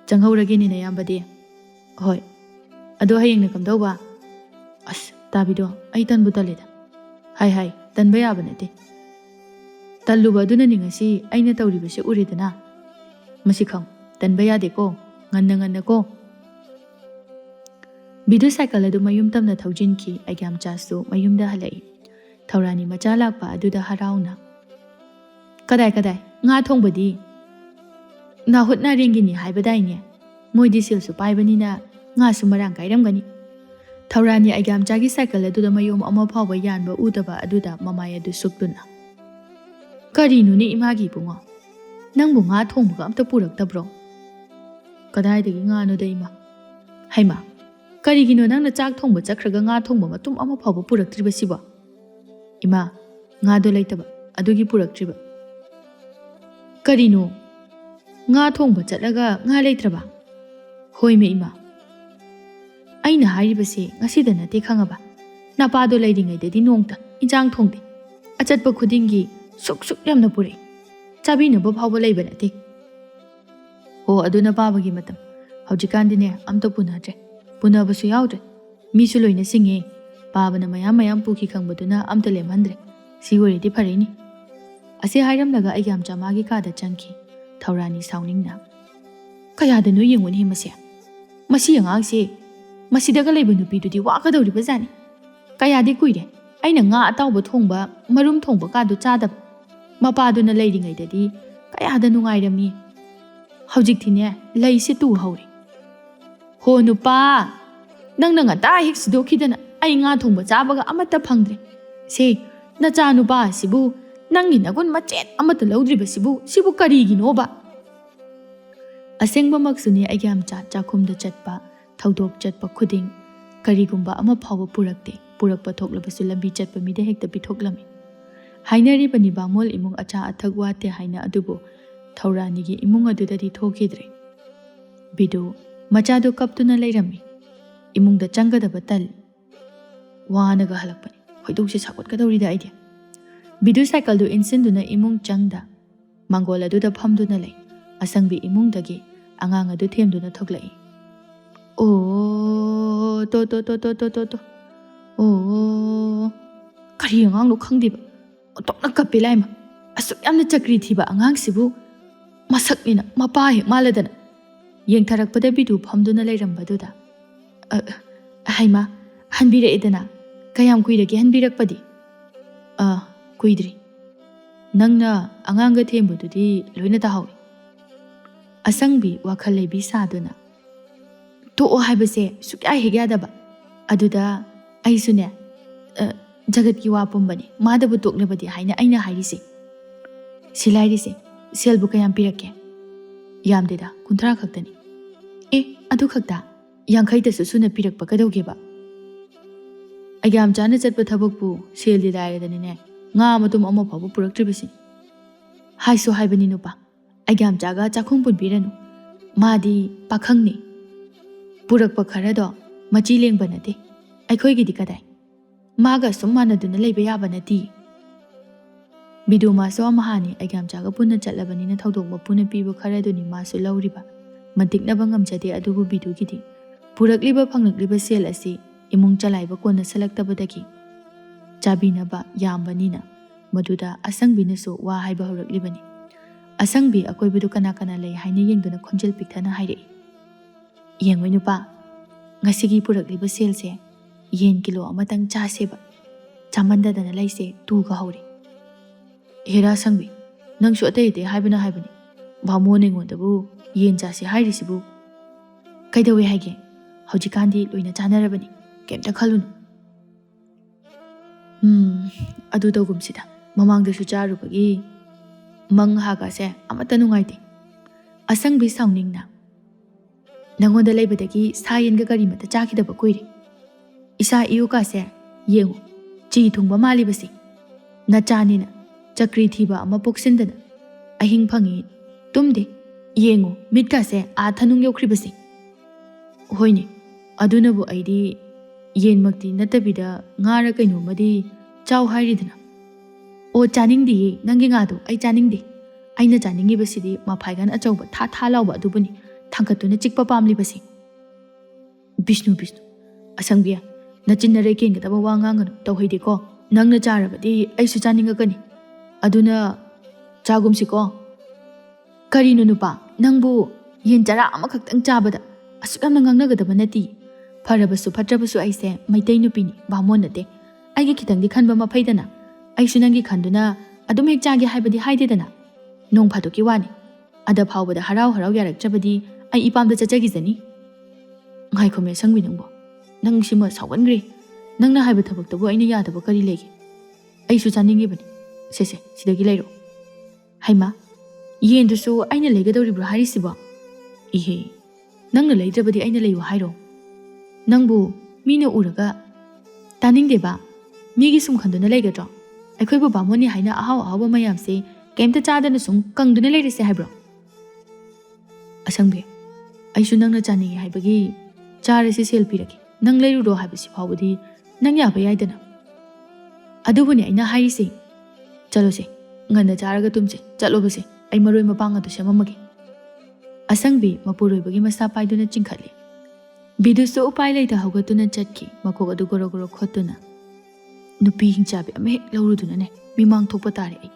ꯆꯪꯍꯧꯔꯒꯦꯅꯦ ꯅꯌꯥꯝꯕꯗꯤ꯫ ꯍꯣꯏ, ꯑꯗꯣ ꯍꯌꯦꯡꯅ ꯀꯝꯗꯧꯕ? ꯑꯁ ꯇꯥꯕꯤꯗꯣ, ꯑꯩ ꯇꯟꯕꯨ ꯇꯜꯂꯦꯗ꯫ ꯍꯥꯏ ꯇꯟꯕ ꯌꯥꯕ ꯅꯠꯇꯦ꯫ ꯇꯜꯂꯨꯕ ꯑꯗꯨꯅꯅꯤ ꯉꯁꯤ ꯑꯩꯅ ꯇꯧꯔꯤꯕꯁꯦ ꯎꯔꯦꯗꯅ꯫ ꯃꯁꯤ ꯈꯪ, ꯇꯟꯕ ꯌꯥꯗꯦꯀꯣ, ꯉꯟꯅ ꯀꯣ꯫ ꯕꯤꯗꯨ ꯁꯥꯏꯀꯜ ꯑꯗꯨ ꯃꯌꯨꯝ ꯇꯝꯅ ꯊꯧꯖꯤꯟꯈꯤ꯫ ꯑꯩꯒ꯭ꯌꯥꯝꯆꯥꯁꯨ ꯃꯌꯨꯝꯗ ꯍꯜꯂꯛꯏ꯫ ꯊꯧꯔꯥꯅꯤ ꯃꯆꯥ ꯂꯥꯛꯄ ꯑꯗꯨꯗ ꯍꯔꯥꯎꯅ ꯀꯗꯥꯏ ꯉꯥ ꯊꯣꯡꯕꯗꯤ? ꯅꯥꯍꯨꯠ ꯅꯥꯔꯦꯡꯒꯤꯅꯤ ꯍꯥꯏꯕꯗꯥꯏꯅꯦ? ꯃꯣꯏꯗꯤ ꯁꯦꯜꯁꯨ ꯄꯥꯏꯕꯅꯤꯅ ꯉꯥꯁꯨ ꯃꯔꯥꯡ ꯀꯥꯏꯔꯝꯒꯅꯤ꯫ ꯊꯧꯔꯥꯅꯤ ꯑꯩꯒ꯭ꯌꯥꯝꯆꯥꯒꯤ ꯁꯥꯏꯀꯜ ꯑꯗꯨꯗ ꯃꯌꯣꯝ ꯑꯃ ꯐꯥꯎꯕ ꯌꯥꯟꯕ ꯎꯗꯕ ꯑꯗꯨꯗ ꯃꯃꯥꯏ ꯑꯗꯨ ꯁꯨꯛꯇꯨꯅ ꯀꯔꯤꯅꯣꯅꯦ ꯏꯃꯥꯒꯤ ꯏꯕꯨꯡꯉꯣ, ꯅꯪꯕꯨ ꯉꯥ ꯊꯣꯡꯕꯒ ꯑꯝꯇ ꯄꯨꯔꯛꯇꯕ꯭ꯔꯣ? ꯀꯗꯥꯏꯗꯒꯤ ꯉꯥꯅꯣꯗ ꯏꯃꯥ? ꯍꯩꯃꯥ, ꯀꯔꯤꯒꯤꯅꯣ ꯅꯪꯅ ꯆꯥꯛ ꯊꯣꯡꯕ ꯆꯠꯈ꯭ꯔꯒ ꯉꯥ ꯊꯣꯡꯕ ꯃꯇꯨꯝ ꯑꯃ ꯐꯥꯎꯕ ꯄꯨꯔꯛꯇ꯭ꯔꯤꯕꯁꯤꯕꯣ? ꯏꯃꯥ, ꯉꯥꯗꯣ ꯂꯩꯇꯕ ꯑꯗꯨꯒꯤ ꯄꯨꯔꯛꯇ꯭ꯔꯤꯕ꯫ ꯀꯔꯤꯅꯣ? ꯉꯥ ꯊꯣꯡꯕ ꯆꯠꯂꯒ ꯉꯥ ꯂꯩꯇ꯭ꯔꯕ? ꯍꯣꯏꯃꯦ ꯏꯃꯥ, ꯑꯩꯅ ꯍꯥꯏꯔꯤꯕꯁꯦ ꯉꯁꯤꯗ ꯅꯠꯇꯦ ꯈꯪꯉꯕ? ꯅꯄꯥꯗꯣ ꯂꯩꯔꯤꯉꯩꯗꯗꯤ ꯅꯣꯡꯇ ꯏꯟꯖꯥꯡ ꯊꯣꯡꯗꯦ꯫ ꯑꯆꯠꯄ ꯈꯨꯗꯤꯡꯒꯤ ꯁꯨꯛ ꯌꯥꯝꯅ ꯄꯨꯔꯛꯏ꯫ ꯆꯥꯕꯤꯅꯕ ꯐꯥꯎꯕ ꯂꯩꯕ ꯅꯠꯇꯦ꯫ ꯍꯣ ꯑꯗꯨꯅ ꯄꯥꯕꯒꯤ ꯃꯇꯝ꯫ ꯍꯧꯖꯤꯛꯀꯥꯟꯗꯤꯅꯦ ꯑꯝꯇ ꯄꯨꯅꯗ꯭ꯔꯦ, ꯄꯨꯅꯕꯁꯨ ꯌꯥꯎꯗ꯭ꯔꯦ꯫ ꯃꯤꯁꯨ ꯂꯣꯏꯅ ꯁꯤꯡꯉꯦ꯫ ꯄꯥꯕꯅ ꯃꯌꯥꯝ ꯄꯨꯈꯤ ꯈꯪꯕꯗꯨꯅ ꯑꯝꯇ ꯂꯦꯝꯍꯟꯗ꯭ꯔꯦ꯫ ꯁꯤ ꯑꯣꯏꯔꯗꯤ ꯐꯔꯦꯅꯤ꯫ ꯑꯁꯤ ꯍꯥꯏꯔꯝꯂꯒ ꯑꯩꯒ꯭ꯌꯥꯝꯆꯥ ꯃꯥꯒꯤ ꯀꯥꯗ ꯆꯪꯈꯤ꯫ ꯊꯧꯔꯥꯅꯤ ꯁꯥꯎꯅꯤꯡꯅ ꯀꯌꯥꯗꯅꯣ ꯌꯦꯡꯉꯨꯅꯦ ꯃꯁꯤ ꯑꯉꯥꯡꯁꯦ, ꯃꯁꯤꯗꯒ ꯂꯩꯕ ꯅꯨꯄꯤꯗꯨꯗꯤ ꯋꯥꯀꯗꯧꯔꯤꯕꯖꯥꯠꯅꯤ꯫ ꯀꯌꯥꯗꯤ ꯀꯨꯏꯔꯦ ꯑꯩꯅ ꯉꯥ ꯑꯇꯥꯎꯕ ꯊꯣꯡꯕ, ꯃꯔꯨꯝ ꯊꯣꯡꯕ ꯀꯥꯗꯨ ꯆꯥꯗꯕ꯫ ꯃꯄꯥꯗꯨꯅ ꯂꯩꯔꯤꯉꯩꯗꯗꯤ ꯀꯌꯥꯗ ꯅꯨꯡꯉꯥꯏꯔꯝꯃꯤ꯫ ꯍꯧꯖꯤꯛꯇꯤꯅꯦ ꯂꯩꯁꯦ ꯇꯨ ꯍꯧꯔꯦ꯫ ꯍꯣ ꯅꯨꯄꯥ, ꯅꯪꯅ ꯉꯟꯇꯥ ꯍꯦꯛ ꯁꯤꯗꯣꯛꯈꯤꯗꯅ ꯑꯩ ꯉꯥ ꯊꯣꯡꯕ ꯆꯥꯕꯒ ꯑꯃꯠꯇ ꯐꯪꯗ꯭ꯔꯦ꯫ ꯁꯦ ꯅꯆꯥ ꯅꯨꯄꯥ ꯑꯁꯤꯕꯨ ꯅꯪꯒꯤ ꯅꯒꯨꯟ ꯃꯆꯦꯠ ꯑꯃꯠꯇ ꯂꯧꯗ꯭ꯔꯤꯕꯁꯤꯕꯨ ꯀꯔꯤꯒꯤꯅꯣꯕ? ꯑꯁꯦꯡꯕꯃꯛꯁꯨꯅꯦ ꯑꯩꯒ꯭ꯌꯥꯝꯆꯥ ꯆꯥꯛꯈꯨꯝꯗ ꯆꯠꯄ, ꯊꯧꯗꯣꯛ ꯆꯠꯄ ꯈꯨꯗꯤꯡ ꯀꯔꯤꯒꯨꯝꯕ ꯑꯃ ꯐꯥꯎꯕ ꯄꯨꯔꯛꯇꯦ꯫ ꯄꯨꯔꯛꯄ ꯊꯣꯛꯂꯕꯁꯨ ꯂꯝꯕꯤ ꯆꯠꯄ ꯃꯤꯗ ꯍꯦꯛꯇ ꯄꯤꯊꯣꯛꯂꯝꯃꯤ꯫ ꯍꯥꯏꯅꯔꯤꯕꯅꯤ ꯕꯥꯃꯣꯜ ꯏꯃꯨꯡ ꯑꯆꯥ ꯑꯊꯛ ꯋꯥꯠꯇꯦ ꯍꯥꯏꯅ, ꯑꯗꯨꯕꯨ ꯊꯧꯔꯥꯅꯤꯒꯤ ꯏꯃꯨꯡ ꯑꯗꯨꯗꯗꯤ ꯊꯣꯛꯈꯤꯗ꯭ꯔꯦ꯫ ꯕꯤꯗꯨ ꯃꯆꯥꯗꯨ ꯀꯞꯇꯨꯅ ꯂꯩꯔꯝꯃꯤ꯫ ꯏꯃꯨꯡꯗ ꯆꯪꯒꯗꯕ ꯇꯜꯂꯤ꯫ ꯋꯥꯅꯒ ꯍꯜꯂꯛꯄꯅꯤ, ꯈꯣꯏꯗꯧꯁꯦ ꯁꯥꯎꯒꯠꯀꯗꯧꯔꯤꯗ ꯑꯩꯗꯤ꯫ ꯕꯤꯗꯨ ꯁꯥꯏꯀꯜꯗꯨ ꯏꯟꯁꯤꯟꯗꯨꯅ ꯏꯃꯨꯡ ꯆꯪꯗ ꯃꯥꯡꯒꯣꯜ ꯑꯗꯨꯗ ꯐꯝꯗꯨꯅ ꯂꯩ꯫ ꯑꯁꯪꯕꯤ ꯏꯃꯨꯡꯗꯒꯤ ꯑꯉꯥꯡ ꯑꯗꯨ ꯊꯦꯝꯗꯨꯅ ꯊꯣꯛꯂꯛꯏ꯫ ꯑꯣ ꯇꯣ ꯑꯣ, ꯀꯔꯤ ꯑꯉꯥꯡꯅꯣ ꯈꯪꯗꯦꯕ, ꯑꯣꯟꯊꯣꯛꯅ ꯀꯞꯄꯦ ꯂꯥꯏꯃ꯫ ꯑꯁꯨꯛ ꯌꯥꯝꯅ ꯆꯀ꯭ꯔꯤ ꯊꯤꯕ ꯑꯉꯥꯡꯁꯤꯕꯨ ꯃꯁꯛꯅꯤꯅ ꯃꯄꯥ ꯍꯦꯛ ꯃꯥꯜꯂꯗꯅ꯫ ꯌꯦꯡꯊꯔꯛꯄꯗ ꯕꯤꯗꯨ ꯐꯝꯗꯨꯅ ꯂꯩꯔꯝꯕꯗꯨꯗ ꯍꯩꯃꯥ, ꯍꯟꯕꯤꯔꯛꯑꯦꯗꯅ? ꯀꯌꯥꯝ ꯀꯨꯏꯔꯒꯦ ꯍꯟꯕꯤꯔꯛꯄꯗꯤ? ꯀꯨꯏꯗ꯭ꯔꯤ꯫ ꯅꯪꯅ ꯑꯉꯥꯡꯒ ꯊꯦꯝꯕꯗꯨꯗꯤ ꯂꯣꯏꯅ ꯇꯥꯍꯧꯏ꯫ ꯑꯁꯪꯕꯤ ꯋꯥꯈꯜ ꯂꯩꯕꯤ ꯁꯥꯗꯨꯅ ꯇꯣꯛꯑꯣ ꯍꯥꯏꯕꯁꯦ ꯁꯨꯛꯌꯥ ꯍꯦꯛ ꯌꯥꯗꯕ꯫ ꯑꯗꯨꯗ ꯑꯩꯁꯨꯅꯦ ꯖꯒꯠꯀꯤ ꯋꯥ ꯄꯨꯝꯕꯅꯤ, ꯃꯥꯗꯕꯨ ꯇꯣꯛꯅꯕꯗꯤ ꯍꯥꯏꯅ ꯑꯩꯅ ꯍꯥꯏꯔꯤꯁꯦ꯫ ꯁꯤ ꯂꯥꯏꯔꯤꯁꯦ ꯁꯦꯜꯕꯨ ꯀꯌꯥꯝ ꯄꯤꯔꯛꯀꯦ? ꯌꯥꯝꯗꯦꯗ, 30 ꯈꯛꯇꯅꯤ꯫ ꯑꯗꯨ ꯈꯛꯇ? 50ꯇꯁꯨ ꯁꯨꯅ ꯄꯤꯔꯛꯄ ꯀꯩꯗꯧꯒꯦꯕ? ꯑꯩꯒ꯭ꯌꯥꯝꯆꯥꯅ ꯆꯠꯄ ꯊꯕꯛꯄꯨ ꯁꯦꯜꯗꯤ ꯂꯥꯏꯔꯗꯅꯅꯦ ꯉꯥ ꯃꯇꯨꯝ ꯑꯃ ꯐꯥꯎꯕ ꯄꯨꯔꯛꯇ꯭ꯔꯤꯕꯁꯤꯅꯤ꯫ ꯍꯥꯏꯁꯨ ꯍꯥꯏꯕꯅꯤ ꯅꯨꯄꯥ, ꯑꯩꯒ꯭ꯌꯥꯝꯆꯥꯒ ꯆꯥꯛꯈꯨꯝ ꯄꯨꯟꯕꯤꯔꯅꯨ꯫ ꯃꯥꯗꯤ ꯄꯥꯈꯪꯅꯤ꯫ ꯄꯨꯔꯛꯄ ꯈꯔꯗꯣ ꯃꯆꯤ ꯂꯦꯡꯕ ꯅꯠꯇꯦ꯫ ꯑꯩꯈꯣꯏꯒꯤꯗꯤ ꯀꯗꯥꯏ? Maga sum manaduna leba yaba nati. Bidu maso amahani aigam jaga punna chatlabanina thaudok mapuna pibu kharaduni maso lauriba. Mantiknaba ngamjade adubu bidu gidi. Purakliba phanglakliba sel asi imung chalaiba kona salaktabadagi. Chabinaba yambanina maduda asangbiнаsu wa haiba horaklibani. Asangbi akoibidu kana kana lay haina yengduna khonjel pikthana hairei. Yengoi nupa ngasigi purakliba selse yen kilo amatang chaseba. Chamandadana laise tuga hauri. Hera sangbi nangsu atay atay haibana haibani. Bamo ningondabu yen chase hairisibu. Kaidawe haige hojikandi loina chanarabani. Kemta khalunu. Adu tawgumsida mamangdasu charubagi mang hagase amata nungaiti. Asangbi sauningna nangonda laibadagi sayenga garimata chakidaba kuiri. Isa iyo kase yengu chi thungba malibasi. Nachanina chakri thiba ama poksindana ahing phangi tumde yengu mitkase athanung yokribasi. Hoini adunabu aidi yen makti natabida ngara kaino madi chaw hairidana. O chaningdi nangi ngadu ai chaningdi. Aina chaningi basidi mapaigan achauba tha lawba adubuni thangkatuna chikpa pamlibasi. Bishnu asangbiya nachinna reken gadaba wa nganganu tawhidi ko nangna charabadi aisu chaningakani. Aduna chagumsiko karino nupa nangbu yen chara amakhaktang chabada asukam nangnagadaba nati. Farabasu fatrabasu aise maitai nupini bamon nate aigi khitangdi khanba mafaidana aisu nangi khanduna adum hek chage haibadi haidedana nong phadoki wani ada phawbada harau yarakchabadi ai ipamda chachagi jani ngai khome sangbi nangbo nang sima sawangre nangna haiba thabaktabu aina yadaba kari lege aisu chaningi bani sese sidagi leiro haima yendusu aina legadoribro harisiba ihe nangna leidrabadi aina leiwa hairo nangbu mina uraga taning deba migi sum khanduna legadro aikhoibu bamoni haina ahau mayamse kemta chadana sum kangduna leirise haibro asangbe aisu nangna chani haibagi charisi selfie raki nang leiruro haibasi phawbudi nang yaba yaidana adubuni aina harise chalo se ngana charaga tumse chalo base ai maroi mapanga to semamage asangbi mapuroi masa paiduna chingkhali bidusu upai leita hogatuna chatki makok adu goro khotuna nupi hingchabi ame lauruduna ne mimang thokpa tare ai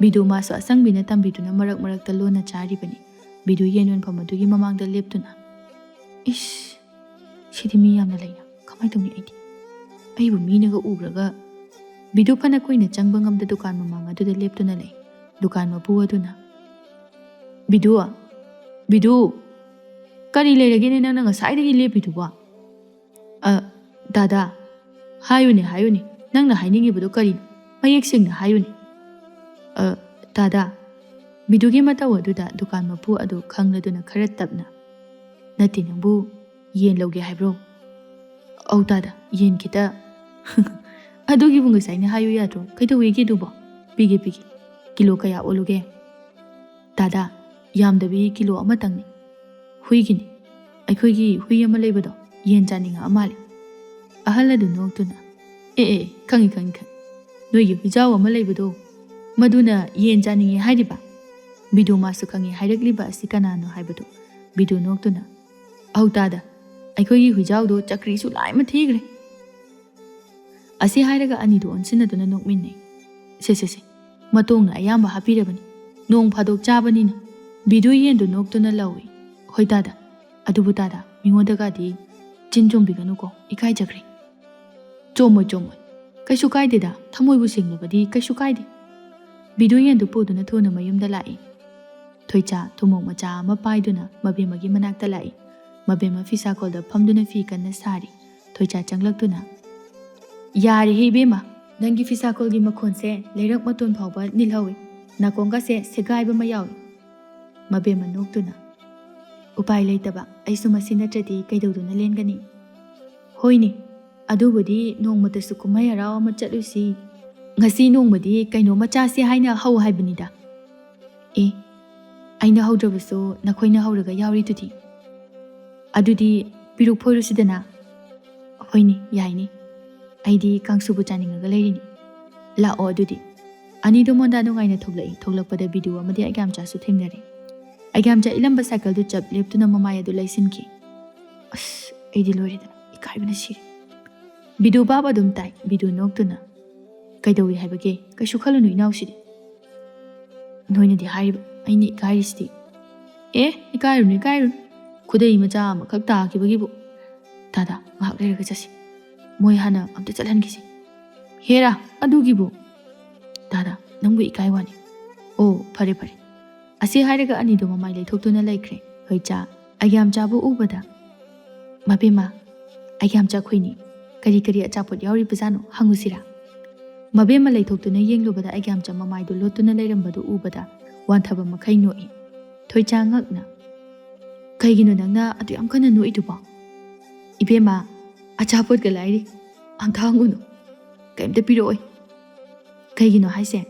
bidu maso asangbina tambiduna marak ta lona chari bani bidu yenun phamadui mamangda leptuna ish sidi mi yamna leina kamai tawni aidi aibu minaga ugraga bidu phana koina changba ngamda dukan mamang adu da leptuna lei dukan mapu aduna bidu kari leiragene nang ngasai lepiduba dada hayune nangna hainingibadu kari mayek singna hayune dada bidugi mataw aduda dukan mapu adu khangladuna khara tapna nati nangbu yen loge haibro au dada yen kita adugi bunga saina hayu yadro kaita wege dubo pige kilo kaya oluge dada yamdabi kilo amatangni huigini aikhoigi hui ama leibado yen chaninga amali ahaladu noktuna kangi noigi hujaw ama leibado maduna yen chaningi hairiba bidu masu kangi hairakliba asi kanano haibado bidu noktuna autada aikhoigi hujaw do chakri su lai ma thigre asi hairaga ani do onsinaduna nokminne se matongna ayamba hapirabani nong phadok chabani na bidu yen do noktuna lawi hoi dada adubu dada mingodagadi jinjombiganuko ikai jagre chomoi kaisu kaideda thamoibu singnabadi kaisu kaide bidu yendu puduna thuna mayumda lai thoicha thumong macha ama paiduna mabemagi manakta lai mabema fisa kolda phamduna fi kanna sari thoicha changlaktuna yari he bema nangi fisa kolgi makhonse leirak maton phawba nilhawi nakonga se segaiba mayawi mabema noktuna upai leitaba aisu masina tradi kaidoduna lengani hoini adubudi nongmata sukumai araw ama chatlusi ngasi nongmadi kaino macha se haina hau haibanida aina haudrabaso nakhoina hauraga yauri tuti adudi piruk phoirusidana hoini yaini ꯑꯩꯗꯤ ꯀꯥꯡꯁꯨꯕꯨ ꯆꯥꯅꯤꯡꯉꯒ ꯂꯩꯔꯤꯅꯤ ꯂꯥꯛꯑꯣ ꯑꯗꯨꯗꯤ ꯑꯅꯤꯗꯨ ꯃꯣꯟꯗꯥ ꯅꯨꯡꯉꯥꯏꯅ ꯊꯣꯛꯂꯛꯏ ꯊꯣꯛꯂꯛꯄꯗ ꯕꯤꯗꯨ ꯑꯃꯗꯤ ꯑꯩꯒ꯭ꯌꯥꯝꯆꯥꯁꯨ ꯊꯦꯡꯅꯔꯦ ꯑꯩꯒ꯭ꯌꯥꯝꯆꯥ ꯏꯂꯝꯕ ꯁꯥꯏꯀꯜꯗꯨ ꯆꯞ ꯂꯦꯞꯇꯨꯅ ꯃꯃꯥꯏ ꯑꯗꯨ ꯂꯩꯁꯤꯟꯈꯤ ꯑꯁ ꯑꯩꯗꯤ ꯂꯣꯏꯔꯦꯗꯅ ꯏꯀꯥꯏꯕꯅ ꯁꯤꯔꯦ ꯕꯤꯗꯨ ꯚꯥꯞ ꯑꯗꯨꯝ ꯇꯥꯏ ꯕꯤꯗꯨ ꯅꯣꯛꯇꯨꯅ ꯀꯩꯗꯧꯏ ꯍꯥꯏꯕꯒꯦ ꯀꯩꯁꯨ ꯈꯜꯂꯨꯅꯨ ꯏꯅꯥꯎꯁꯤꯗꯤ ꯅꯣꯏꯅꯗꯤ ꯍꯥꯏꯔꯤꯕ ꯑꯩꯅ ꯏꯀꯥꯏꯔꯤꯁꯤꯗꯤ ꯏꯀꯥꯏꯔꯨꯅꯨ ꯈꯨꯗꯩ ꯃꯆꯥ ꯑꯃꯈꯛ ꯇꯥꯈꯤꯕꯒꯤꯕꯨ ꯗꯥꯗꯥ ꯉꯥꯏꯍꯥꯛ ꯂꯩꯔꯒ ꯆꯠꯁꯤ ꯃꯣꯏ ꯍꯥꯟꯅ ꯑꯝꯇ ꯆꯠꯍꯟꯈꯤꯁꯤ ꯍꯦꯔꯥ ꯑꯗꯨꯒꯤꯕꯨ ꯗꯥꯗꯥ ꯅꯪꯕꯨ ꯏꯀꯥꯏ ꯋꯥꯅꯤ ꯑꯣ ꯐꯔꯦ ꯑꯁꯤ ꯍꯥꯏꯔꯒ ꯑꯅꯤꯗꯨ ꯃꯃꯥꯏ ꯂꯩꯊꯣꯛꯇꯨꯅ ꯂꯩꯈ꯭ꯔꯦ ꯊꯣꯏꯆꯥ ꯑꯩꯒ꯭ꯌꯥꯝꯆꯥꯕꯨ ꯎꯕꯗ ꯃꯕꯦꯝꯃ ꯑꯩꯒ꯭ꯌꯥꯝꯆꯥ ꯈꯣꯏꯅꯤ ꯀꯔꯤ ꯑꯆꯥꯄꯣꯠ ꯌꯥꯎꯔꯤꯕꯖꯥꯠꯅꯣ ꯍꯪꯉꯨꯁꯤꯔꯥ ꯃꯕꯦꯝꯃ ꯂꯩꯊꯣꯛꯇꯨꯅ ꯌꯦꯡꯂꯨꯕꯗ ꯑꯩꯒ꯭ꯌꯥꯝꯆꯥ ꯃꯃꯥꯏꯗꯨ ꯂꯣꯠꯇꯨꯅ ꯂꯩꯔꯝꯕꯗꯨ ꯎꯕꯗ ꯋꯥꯟꯊꯕ ꯃꯈꯩ ꯅꯣꯛꯏ ꯊꯣꯏꯆꯥ ꯉꯛꯅ ꯀꯩꯒꯤꯅꯣ ꯅꯪꯅ ꯑꯗꯨ ꯌꯥꯝ ꯀꯟꯅ ꯅꯣꯛꯏꯗꯨꯕꯣ 이베마 아차봇가 라이리 안타한구노 ꯀꯩꯝꯇ ꯄꯤꯔꯛꯑꯣꯏ ꯀꯩꯒꯤꯅꯣ ꯍꯥꯏꯁꯦ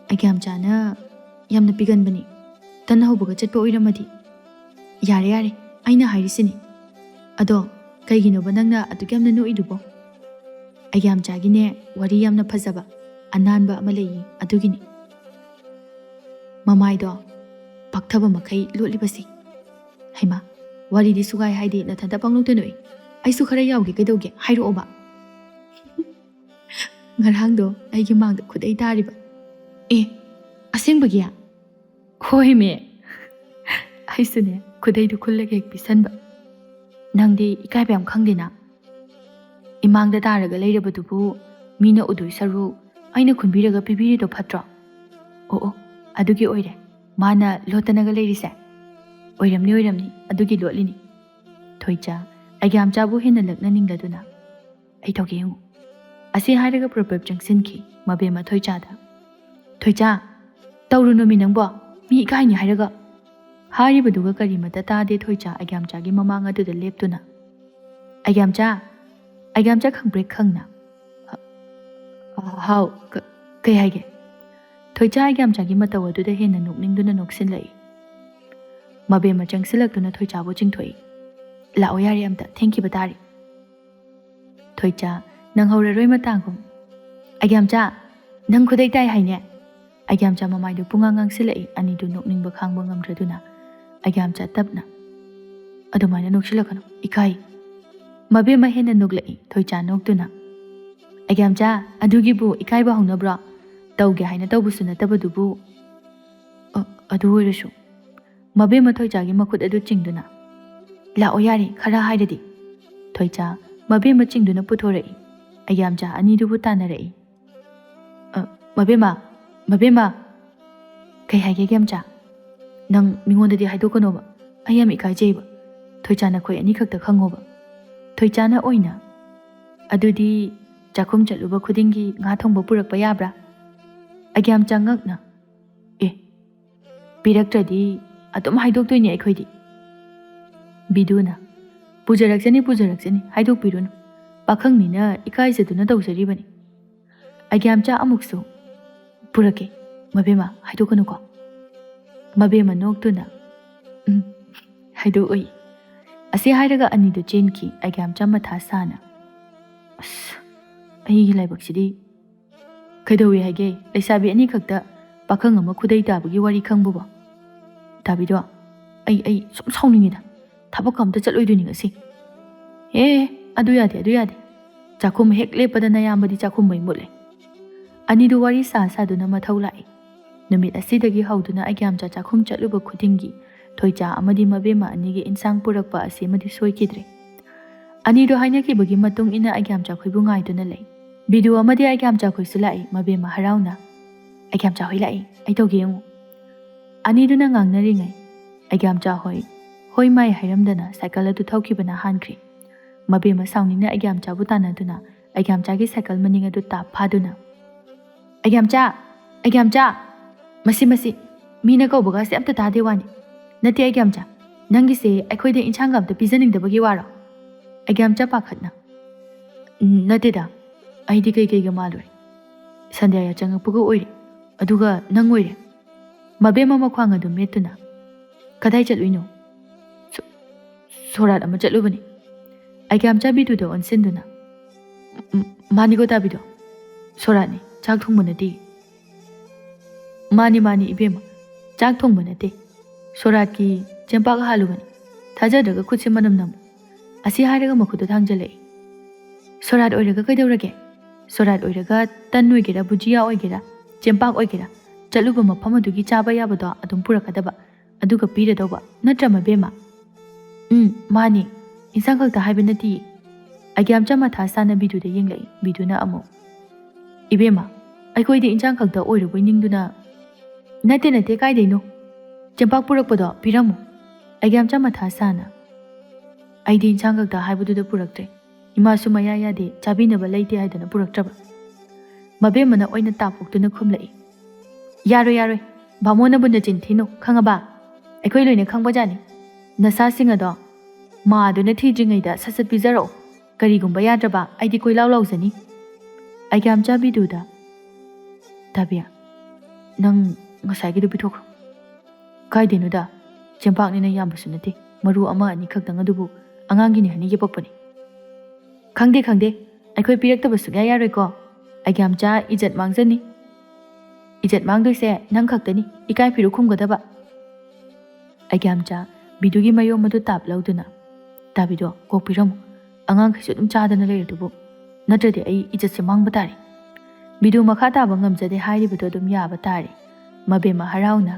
ꯑꯩꯒ꯭ꯌꯥꯝꯆꯥꯅ ꯌꯥꯝꯅ ꯄꯤꯒꯟꯕꯅꯤ ꯇꯟꯅ ꯍꯧꯕꯒ ꯆꯠꯄ ꯑꯣꯏꯔꯝꯃꯗꯤ ꯌꯥꯔꯦ ꯑꯩꯅ ꯍꯥꯏꯔꯤꯁꯤꯅꯤ ꯑꯗꯣ ꯀꯩꯒꯤꯅꯣꯕ ꯅꯪꯅ ꯑꯗꯨꯛ ꯌꯥꯝꯅ ꯅꯣꯛꯏꯗꯨꯕꯣ ꯑꯩꯒ꯭ꯌꯥꯝꯆꯥꯒꯤꯅꯦ ꯋꯥꯔꯤ ꯌꯥꯝꯅ ꯐꯖꯕ ꯑꯅꯥꯟꯕ ꯑꯃ ꯂꯩꯌꯦ ꯑꯗꯨꯒꯤꯅꯤ ꯃꯃꯥꯏꯗꯣ ꯄꯥꯛꯊꯕ ꯃꯈꯩ ꯂꯣꯠꯂꯤꯕꯁꯤ ꯍꯩꯃꯥ ꯋꯥꯔꯤꯗꯤ ꯁꯨꯒꯥꯏ ꯍꯥꯏꯗꯤ ꯅꯊꯟꯇ ꯄꯪꯅꯣꯛꯇ ꯅꯣꯛꯏ ꯑꯩꯁꯨ ꯈꯔ ꯌꯥꯎꯒꯦ ꯀꯩꯗꯧꯒꯦ ꯍꯥꯏꯔꯛꯑꯣꯕ ꯉꯔꯥꯡꯗꯣ ꯑꯩꯒꯤ ꯃꯥꯡꯗ ꯈꯨꯗꯩ ꯇꯥꯔꯤꯕ ꯑꯁꯦꯡꯕꯒꯤ ꯍꯣꯏꯃꯦ ꯑꯩꯁꯨꯅꯦ ꯈꯨꯗꯩꯗꯨ ꯈꯨꯜꯂꯒ ꯍꯦꯛ ꯄꯤꯁꯟꯕ ꯅꯪꯗꯤ ꯏꯀꯥꯏꯕ ꯌꯥꯝ ꯈꯪꯗꯦꯅ ꯏꯃꯥꯡꯗ ꯇꯥꯔꯒ ꯂꯩꯔꯕꯗꯨꯕꯨ ꯃꯤꯅ ꯎꯗꯣꯏ ꯁꯔꯨꯛ ꯑꯩꯅ ꯈꯨꯟꯕꯤꯔꯒ ꯄꯤꯕꯤꯔꯤꯗꯣ ꯐꯠꯇ꯭ꯔꯣ ꯑꯣ ꯑꯗꯨꯒꯤ ꯑꯣꯏꯔꯦ ꯃꯥꯅ ꯂꯣꯠꯇꯅꯒ ꯂꯩꯔꯤꯁꯦ ꯑꯣꯏꯔꯝꯅꯤ ꯑꯗꯨꯒꯤ ꯂꯣꯠꯂꯤꯅꯤ ꯊꯣꯏꯆꯥ ꯑꯩꯒ꯭ꯌꯥꯝꯆꯥꯕꯨ ꯍꯦꯟꯅ ꯂꯛꯅꯅꯤꯡꯂꯗꯨꯅ ꯑꯩ ꯇꯧꯒꯦ ꯌꯦꯡꯉꯨ ꯑꯁꯤ ꯍꯥꯏꯔꯒ ꯄ꯭ꯔꯣꯄꯦꯞ ꯆꯪꯁꯤꯟꯈꯤ ꯃꯕꯦꯝꯃ ꯊꯣꯏꯆꯥꯗ ꯊꯣꯏꯆꯥ ꯇꯧꯔꯨꯅꯨꯃꯤ ꯅꯪꯕꯣ ꯃꯤ ꯏꯀꯥꯏꯅꯤ ꯍꯥꯏꯔꯒ ꯍꯥꯏꯔꯤꯕꯗꯨꯒ ꯀꯔꯤꯃꯇ ꯇꯥꯗꯦ ꯊꯣꯏꯆꯥ ꯑꯩꯒ꯭ꯌꯥꯝꯆꯥꯒꯤ ꯃꯃꯥꯡ ꯑꯗꯨꯗ ꯂꯦꯞꯇꯨꯅ ꯑꯩꯒ꯭ꯌꯥꯝꯆꯥ ꯈꯪꯕ꯭ꯔꯦꯛ ꯈꯪꯅ ꯍꯥꯎ ꯀꯩ ꯍꯥꯏꯒꯦ ꯊꯣꯏꯆꯥ ꯑꯩꯒ꯭ꯌꯥꯝꯆꯥꯒꯤ ꯃꯇꯧ ꯑꯗꯨꯗ ꯍꯦꯟꯅ ꯅꯣꯛꯅꯤꯡꯗꯨꯅ ꯅꯣꯛꯁꯤꯜꯂꯛꯏ ꯃꯕꯦꯝꯃ ꯆꯪꯁꯤꯜꯂꯛꯇꯨꯅ ꯊꯣꯏꯆꯥꯕꯨ ꯆꯤꯡꯊꯣꯛꯏ ꯂꯥꯛꯑꯣ ꯌꯥꯔꯦ ꯑꯝꯇ ꯊꯦꯡꯈꯤꯕ ꯇꯥꯔꯤ ꯊꯣꯏꯆꯥ ꯅꯪꯍꯧꯔꯔꯣꯏ ꯃꯇꯥꯒꯨꯝ ꯑꯩꯒ꯭ꯌꯥꯝꯆꯥ ꯅꯪ ꯈꯨꯗꯩ ꯇꯥꯏ ꯍꯥꯏꯅꯦ ꯑꯩꯒ꯭ꯌꯥꯝꯆꯥ ꯃꯃꯥꯏꯗꯨ ꯄꯨꯡꯉꯥꯡ ꯉꯥꯡꯁꯤꯜꯂꯛꯏ ꯑꯅꯤꯗꯨ ꯅꯣꯛꯅꯤꯡꯕ ꯈꯥꯡꯕ ꯉꯝꯗ꯭ꯔꯗꯨꯅ ꯑꯩꯒ꯭ꯌꯥꯝꯆꯥ ꯇꯞꯅ ꯑꯗꯨꯃꯥꯏꯅ ꯅꯣꯛꯁꯤꯜꯂꯛꯀꯅꯨ ꯏꯀꯥꯏ ꯃꯕꯦꯝꯃ ꯍꯦꯟꯅ ꯅꯣꯛꯂꯛꯏ ꯊꯣꯏꯆꯥ ꯅꯣꯛꯇꯨꯅ ꯑꯩꯒ꯭ꯌꯥꯝꯆꯥ ꯑꯗꯨꯒꯤꯕꯨ ꯏꯀꯥꯏꯕ ꯍꯧꯅꯕ꯭ꯔꯣ ꯇꯧꯒꯦ ꯍꯥꯏꯅ ꯇꯧꯕꯁꯨ ꯅꯠꯇꯕꯗꯨꯕꯨ ꯑꯗꯨ ꯑꯣꯏꯔꯁꯨ ꯃꯕꯦꯝꯃ ꯊꯣꯏꯆꯥꯒꯤ ꯃꯈꯨꯠ ꯑꯗꯨ ꯆꯤꯡꯗꯨꯅ ꯂꯥꯛꯑꯣ ꯌꯥꯔꯦ ꯈꯔ ꯍꯥꯏꯔꯗꯤ ꯊꯣꯏꯆꯥ ꯃꯕꯦꯝꯃ ꯆꯤꯡꯗꯨꯅ ꯄꯨꯊꯣꯔꯛꯏ ꯑꯩꯒ꯭ꯌꯥꯝꯆꯥ ꯑꯅꯤꯗꯨꯕꯨ ꯇꯥꯟꯅꯔꯛꯏ ꯃꯕꯦꯝꯃ ꯀꯩ ꯍꯥꯏꯒꯦ ꯑꯩꯒ꯭ꯌꯥꯝꯆꯥ ꯅꯪ ꯃꯤꯉꯣꯟꯗꯗꯤ ꯍꯥꯏꯗꯣꯛꯀꯅꯣꯕ ꯑꯩ ꯌꯥꯝ ꯏꯀꯥꯏꯖꯩꯕ ꯊꯣꯏꯆꯥ ꯅꯈꯣꯏ ꯑꯅꯤꯈꯛꯇ ꯈꯪꯉꯣꯕ ꯊꯣꯏꯆꯥꯅ ꯑꯣꯏꯅ ꯑꯗꯨꯗꯤ ꯆꯥꯛꯈꯨꯝ ꯆꯠꯂꯨꯕ ꯈꯨꯗꯤꯡꯒꯤ ꯉꯥ ꯊꯣꯡꯕ ꯄꯨꯔꯛꯄ ꯌꯥꯕ꯭ꯔꯥ ꯑꯩꯒ꯭ꯌꯥꯝꯆꯥ ꯉꯛꯅ ꯄꯤꯔꯛꯇ꯭ꯔꯗꯤ ꯑꯗꯨꯝ ꯍꯥꯏꯗꯣꯛꯇꯣꯏꯅꯤ ꯑꯩꯈꯣꯏꯗꯤ ꯕꯤꯗꯨꯅ ꯄꯨꯖꯔꯛꯆꯅꯤ ꯍꯥꯏꯗꯣꯛꯄꯤꯔꯨꯅꯨ ꯄꯥꯈꯪꯅꯤꯅ ꯏꯀꯥꯏꯖꯗꯨꯅ ꯇꯧꯖꯔꯤꯕꯅꯤ ꯑꯩꯒ꯭ꯌꯥꯝꯆꯥ ꯑꯃꯨꯛꯁꯨ ꯄꯨꯔꯛꯀꯦ ꯃꯕꯦꯝꯃ ꯍꯥꯏꯗꯣꯛꯀꯅꯨꯀꯣ ꯃꯕꯦꯝꯃ ꯅꯣꯛꯇꯨꯅ ꯍꯥꯏꯗꯣꯛꯑꯣꯏ ꯑꯁꯤ ꯍꯥꯏꯔꯒ ꯑꯅꯤꯗꯨ ꯆꯦꯟꯈꯤ ꯑꯩꯒ꯭ꯌꯥꯝꯆꯥ ꯃꯊꯥ ꯁꯥꯅ ꯑꯁ ꯑꯩꯒꯤ ꯂꯥꯏꯕꯛꯁꯤꯗꯤ ꯀꯩꯗꯧꯏ ꯍꯥꯏꯒꯦ ꯂꯩꯁꯥꯕꯤ ꯑꯅꯤꯈꯛꯇ ꯄꯥꯈꯪ ꯑꯃ ꯈꯨꯗꯩ ꯇꯥꯕꯒꯤ ꯋꯥꯔꯤ ꯈꯪꯕꯨꯕꯣ ꯇꯥꯕꯤꯗꯣ ꯑꯩ ꯁꯨꯝ ꯁꯥꯎꯅꯤꯡꯉꯤꯗ ꯊꯕꯛ ꯑꯝꯇ ꯆꯠꯂꯣꯏꯗꯣꯏꯅꯤ ꯉꯁꯤ ꯑꯗꯨ ꯌꯥꯗꯦ ꯆꯥꯛꯈꯨꯝ ꯍꯦꯛ ꯂꯦꯞꯄꯗ ꯅꯌꯥꯝꯕꯗꯤ ꯆꯥꯛꯈꯨꯝ ꯃꯩ ꯃꯨꯠꯂꯦ ꯑꯅꯤꯗꯨ ꯋꯥꯔꯤ ꯁꯥꯗꯨꯅ ꯃꯊꯧ ꯂꯥꯛꯏ ꯅꯨꯃꯤꯠ ꯑꯁꯤꯗꯒꯤ ꯍꯧꯗꯨꯅ ꯑꯩꯒ꯭ꯌꯥꯝꯆꯥ ꯆꯥꯛꯈꯨꯝ ꯆꯠꯂꯨꯕ ꯈꯨꯗꯤꯡꯒꯤ ꯊꯣꯏꯆꯥ ꯑꯃꯗꯤ ꯃꯕꯦꯝꯃ ꯑꯅꯤꯒꯤ ꯏꯟꯁꯥꯡ ꯄꯨꯔꯛꯄ ꯑꯁꯤꯃꯗꯤ ꯁꯣꯏꯈꯤꯗ꯭ꯔꯦ ꯑꯅꯤꯗꯨ ꯍꯥꯏꯅꯈꯤꯕꯒꯤ ꯃꯇꯨꯡ ꯏꯟꯅ ꯑꯩꯒ꯭ꯌꯥꯝꯆꯥ ꯈꯣꯏꯕꯨ ꯉꯥꯏꯗꯨꯅ ꯂꯩ ꯕꯤꯗꯨ ꯑꯃꯗꯤ ꯑꯩꯒ꯭ꯌꯥꯝꯆꯥ ꯈꯣꯏꯁꯨ ꯂꯥꯛꯏ ꯃꯕꯦꯝꯃ ꯍꯔꯥꯎꯅ ꯑꯩꯒ꯭ꯌꯥꯝꯆꯥ ꯍꯣꯏ ꯂꯥꯛꯏ ꯑꯩ ꯇꯧꯒꯦ ꯌꯦꯡꯉꯨ ꯑꯅꯤꯗꯨꯅ ꯉꯥꯡꯅꯔꯤꯉꯩ ꯑꯩꯒ꯭ꯌꯥꯝꯆꯥ ꯍꯣꯏ ꯃꯥꯏ ꯍꯥꯏꯔꯝꯗꯅ ꯁꯥꯏꯀꯜ ꯑꯗꯨ ꯊꯧꯈꯤꯕꯅ ꯍꯥꯟꯈ꯭ꯔꯦ ꯃꯕꯦꯝꯃ ꯁꯥꯎꯅꯤꯡꯅ ꯑꯩꯒ꯭ꯌꯥꯝꯆꯥꯕꯨ ꯇꯥꯟꯅꯗꯨꯅ ꯑꯩꯒ꯭ꯌꯥꯝꯆꯥꯒꯤ ꯁꯥꯏꯀꯜ ꯃꯅꯤꯡ ꯑꯗꯨ ꯇꯥꯞ ꯐꯥꯗꯨꯅ ꯑꯩꯒ꯭ꯌꯥꯝꯆꯥ ꯃꯁꯤ ꯃꯤꯅ ꯀꯧꯕꯒꯁꯦ ꯑꯝꯇ ꯇꯥꯗꯦ ꯋꯥꯅꯤ ꯅꯠꯇꯦ ꯑꯩꯒ꯭ꯌꯥꯝꯆꯥ ꯅꯪꯒꯤꯁꯦ ꯑꯩꯈꯣꯏꯗ ꯏꯟꯁꯥꯡꯒ ꯑꯝꯇ ꯄꯤꯖꯅꯤꯡꯗꯕꯒꯤ ꯋꯥꯔꯣ ꯑꯩꯒ꯭ꯌꯥꯝꯆꯥ ꯄꯥꯈꯠꯅ ꯅꯠꯇꯦꯗ ꯑꯩꯗꯤ ꯀꯩꯒ ꯃꯥꯜꯂꯨꯔꯦ ꯁꯟꯗ꯭ꯌꯥ ꯆꯪꯉꯛꯄꯒ ꯑꯣꯏꯔꯦ ꯑꯗꯨꯒ ꯅꯪ ꯑꯣꯏꯔꯦ ꯃꯕꯦꯝꯃ ꯃꯈ꯭ꯋꯥꯡ ꯑꯗꯨ ꯃꯦꯠꯇꯨꯅ ꯀꯗꯥꯏ ꯆꯠꯂꯨꯏꯅꯣ ꯁꯣꯔꯥꯠ ꯑꯃ ꯆꯠꯂꯨꯕꯅꯤ ꯑꯩꯒ꯭ꯌꯥꯝꯆꯥ ꯕꯤꯗꯨꯗ ꯑꯣꯟꯁꯤꯟꯗꯨꯅ ꯃꯥꯅꯤꯀꯣ ꯇꯥꯕꯤꯗꯣ ꯁꯣꯔꯥꯠꯅꯤ ꯆꯥꯛ ꯊꯣꯡꯕ ꯅꯠꯇꯦ ꯃꯥꯅꯤ ꯏꯕꯦꯝꯃ ꯆꯥꯛ ꯊꯣꯡꯕ ꯅꯠꯇꯦ ꯁꯣꯔꯥꯠꯀꯤ ꯆꯦꯡꯄꯥꯛ ꯍꯥꯜꯂꯨꯕꯅꯤ ꯊꯥꯖꯗ꯭ꯔꯒ ꯈꯨꯠꯁꯦ ꯃꯅꯝ ꯅꯝꯃꯨ ꯑꯁꯤ ꯍꯥꯏꯔꯒ ꯃꯈꯨꯠꯇꯣ ꯊꯥꯡꯖꯜꯂꯛꯏ ꯁꯣꯔꯥꯠ ꯑꯣꯏꯔꯒ ꯀꯩꯗꯧꯔꯒꯦ ꯁꯣꯔꯥꯠ ꯑꯣꯏꯔꯒ ꯇꯟ ꯑꯣꯏꯒꯦꯔꯥ ꯕꯨꯖꯤꯌꯥ ꯑꯣꯏꯒꯦꯔꯥ ꯆꯦꯡꯄꯥꯛ ꯑꯣꯏꯒꯦꯔꯥ ꯆꯠꯂꯨꯕ ꯃꯐꯝ ꯑꯗꯨꯒꯤ ꯆꯥꯕ ꯌꯥꯕꯗꯣ ꯑꯗꯨꯝ ꯄꯨꯔꯛꯀꯗꯕ ꯑꯗꯨꯒ ꯄꯤꯔꯗꯧꯕ ꯅꯠꯇ꯭ꯔ ꯃꯕꯦꯝꯃ ꯃꯥꯅꯤ ꯏꯟꯁꯥꯡ ꯈꯛꯇ ꯍꯥꯏꯕ ꯅꯠꯇꯤꯌꯦ ꯑꯩꯒ꯭ꯌꯥꯝꯆꯥ ꯃꯊꯥ ꯁꯥꯅ ꯕꯤꯗꯨꯗ ꯌꯦꯡꯂꯛꯏ ꯕꯤꯗꯨꯅ ꯑꯃꯨꯛ ꯏꯕꯦꯝꯃ ꯑꯩꯈꯣꯏꯗꯤ ꯏꯟꯁꯥꯡ ꯈꯛꯇ ꯑꯣꯏꯔꯨꯕꯣꯏ ꯅꯤꯡꯗꯨꯅ ꯅꯠꯇꯦ ꯀꯥꯏꯗꯩꯅꯣ ꯆꯦꯡꯄꯥꯛ ꯄꯨꯔꯛꯄꯗꯣ ꯄꯤꯔꯝꯃꯨ ꯑꯩꯒ꯭ꯌꯥꯝꯆꯥ ꯃꯊꯥ ꯁꯥꯅ ꯑꯩꯗꯤ ꯏꯟꯁꯥꯡ ꯈꯛꯇ ꯍꯥꯏꯕꯗꯨꯗ ꯄꯨꯔꯛꯇ꯭ꯔꯦ ꯏꯃꯥꯁꯨ ꯃꯌꯥ ꯌꯥꯗꯦ ꯆꯥꯕꯤꯅꯕ ꯂꯩꯇꯦ ꯍꯥꯏꯗꯅ ꯄꯨꯔꯛꯇ꯭ꯔꯕ ꯃꯕꯦꯝꯃꯅ ꯑꯣꯏꯅ ꯇꯥꯞꯄꯣꯛꯇꯨꯅ ꯈꯨꯝꯂꯛꯏ ꯌꯥꯔꯣꯏ ꯕꯥꯃꯣꯟꯅꯕꯨ ꯅꯆꯤꯟ ꯊꯤꯅꯨ ꯈꯪꯉꯕ ꯑꯩꯈꯣꯏ ꯂꯣꯏꯅ ꯈꯪꯕꯖꯥꯠꯅꯤ ꯅꯁꯥꯁꯤꯡ ꯑꯗꯣ ꯃꯥꯗꯨꯅ ꯊꯤꯗ꯭ꯔꯤꯉꯩꯗ ꯁꯠ ꯄꯤꯖꯔꯛꯑꯣ ꯀꯔꯤꯒꯨꯝꯕ ꯌꯥꯗ꯭ꯔꯕ ꯑꯩꯗꯤ ꯀꯣꯏꯂꯥꯎ ꯂꯥꯎꯖꯅꯤ ꯑꯩꯒ꯭ꯌꯥꯝꯆꯥ ꯕꯤꯗꯨꯗ ꯇꯥꯕꯤ ꯅꯪ ꯉꯁꯥꯏꯒꯤꯗꯨ ꯄꯤꯊꯣꯛꯈ꯭ꯔꯣ ꯀꯥꯏꯗꯩꯅꯣꯗ ꯆꯦꯡꯄꯥꯛꯅꯤꯅ ꯌꯥꯝꯕꯁꯨ ꯅꯠꯇꯦ ꯃꯔꯨ ꯑꯃ ꯑꯅꯤ ꯈꯛꯇꯪ ꯑꯗꯨꯕꯨ ꯑꯉꯥꯡꯒꯤꯅꯤ ꯍꯥꯏꯅ ꯌꯦꯞꯄꯛꯄꯅꯤ ꯈꯪꯗꯦ ꯑꯩꯈꯣꯏ ꯄꯤꯔꯛꯇꯕ ꯁꯨꯛꯌꯥ ꯌꯥꯔꯣꯏꯀꯣ ꯑꯩꯒ꯭ꯌꯥꯝꯆꯥ ꯏꯖꯠ ꯃꯥꯡꯖꯅꯤ ꯏꯖꯠ ꯃꯥꯡꯗꯣꯏꯁꯦ ꯅꯪ ꯈꯛꯇꯅꯤ ꯏꯀꯥꯏ ꯐꯤꯔꯨ ꯈꯨꯝꯒꯗꯕ ꯑꯩꯒ꯭ꯌꯥꯝꯆꯥ ꯕꯤꯗꯨꯒꯤ ꯃꯌꯣꯝ ꯑꯗꯨ ꯇꯥꯞ ꯂꯧꯗꯨꯅ ꯇꯥꯕꯤꯗꯣ ꯀꯣꯛꯄꯤꯔꯝꯃꯨ ꯑꯉꯥꯡꯈꯩꯁꯨ ꯑꯗꯨꯝ ꯆꯥꯗꯅ ꯂꯩꯔꯗꯨꯕꯨ ꯅꯠꯇ꯭ꯔꯗꯤ ꯑꯩ ꯏꯖꯠꯁꯦ ꯃꯥꯡꯕ ꯇꯥꯔꯦ ꯕꯤꯗꯨ ꯃꯈꯥ ꯇꯥꯕ ꯉꯝꯖꯗꯦ ꯍꯥꯏꯔꯤꯕꯗꯣ ꯑꯗꯨꯝ ꯌꯥꯕ ꯇꯥꯔꯦ ꯃꯕꯦꯝꯃ ꯍꯔꯥꯎꯅ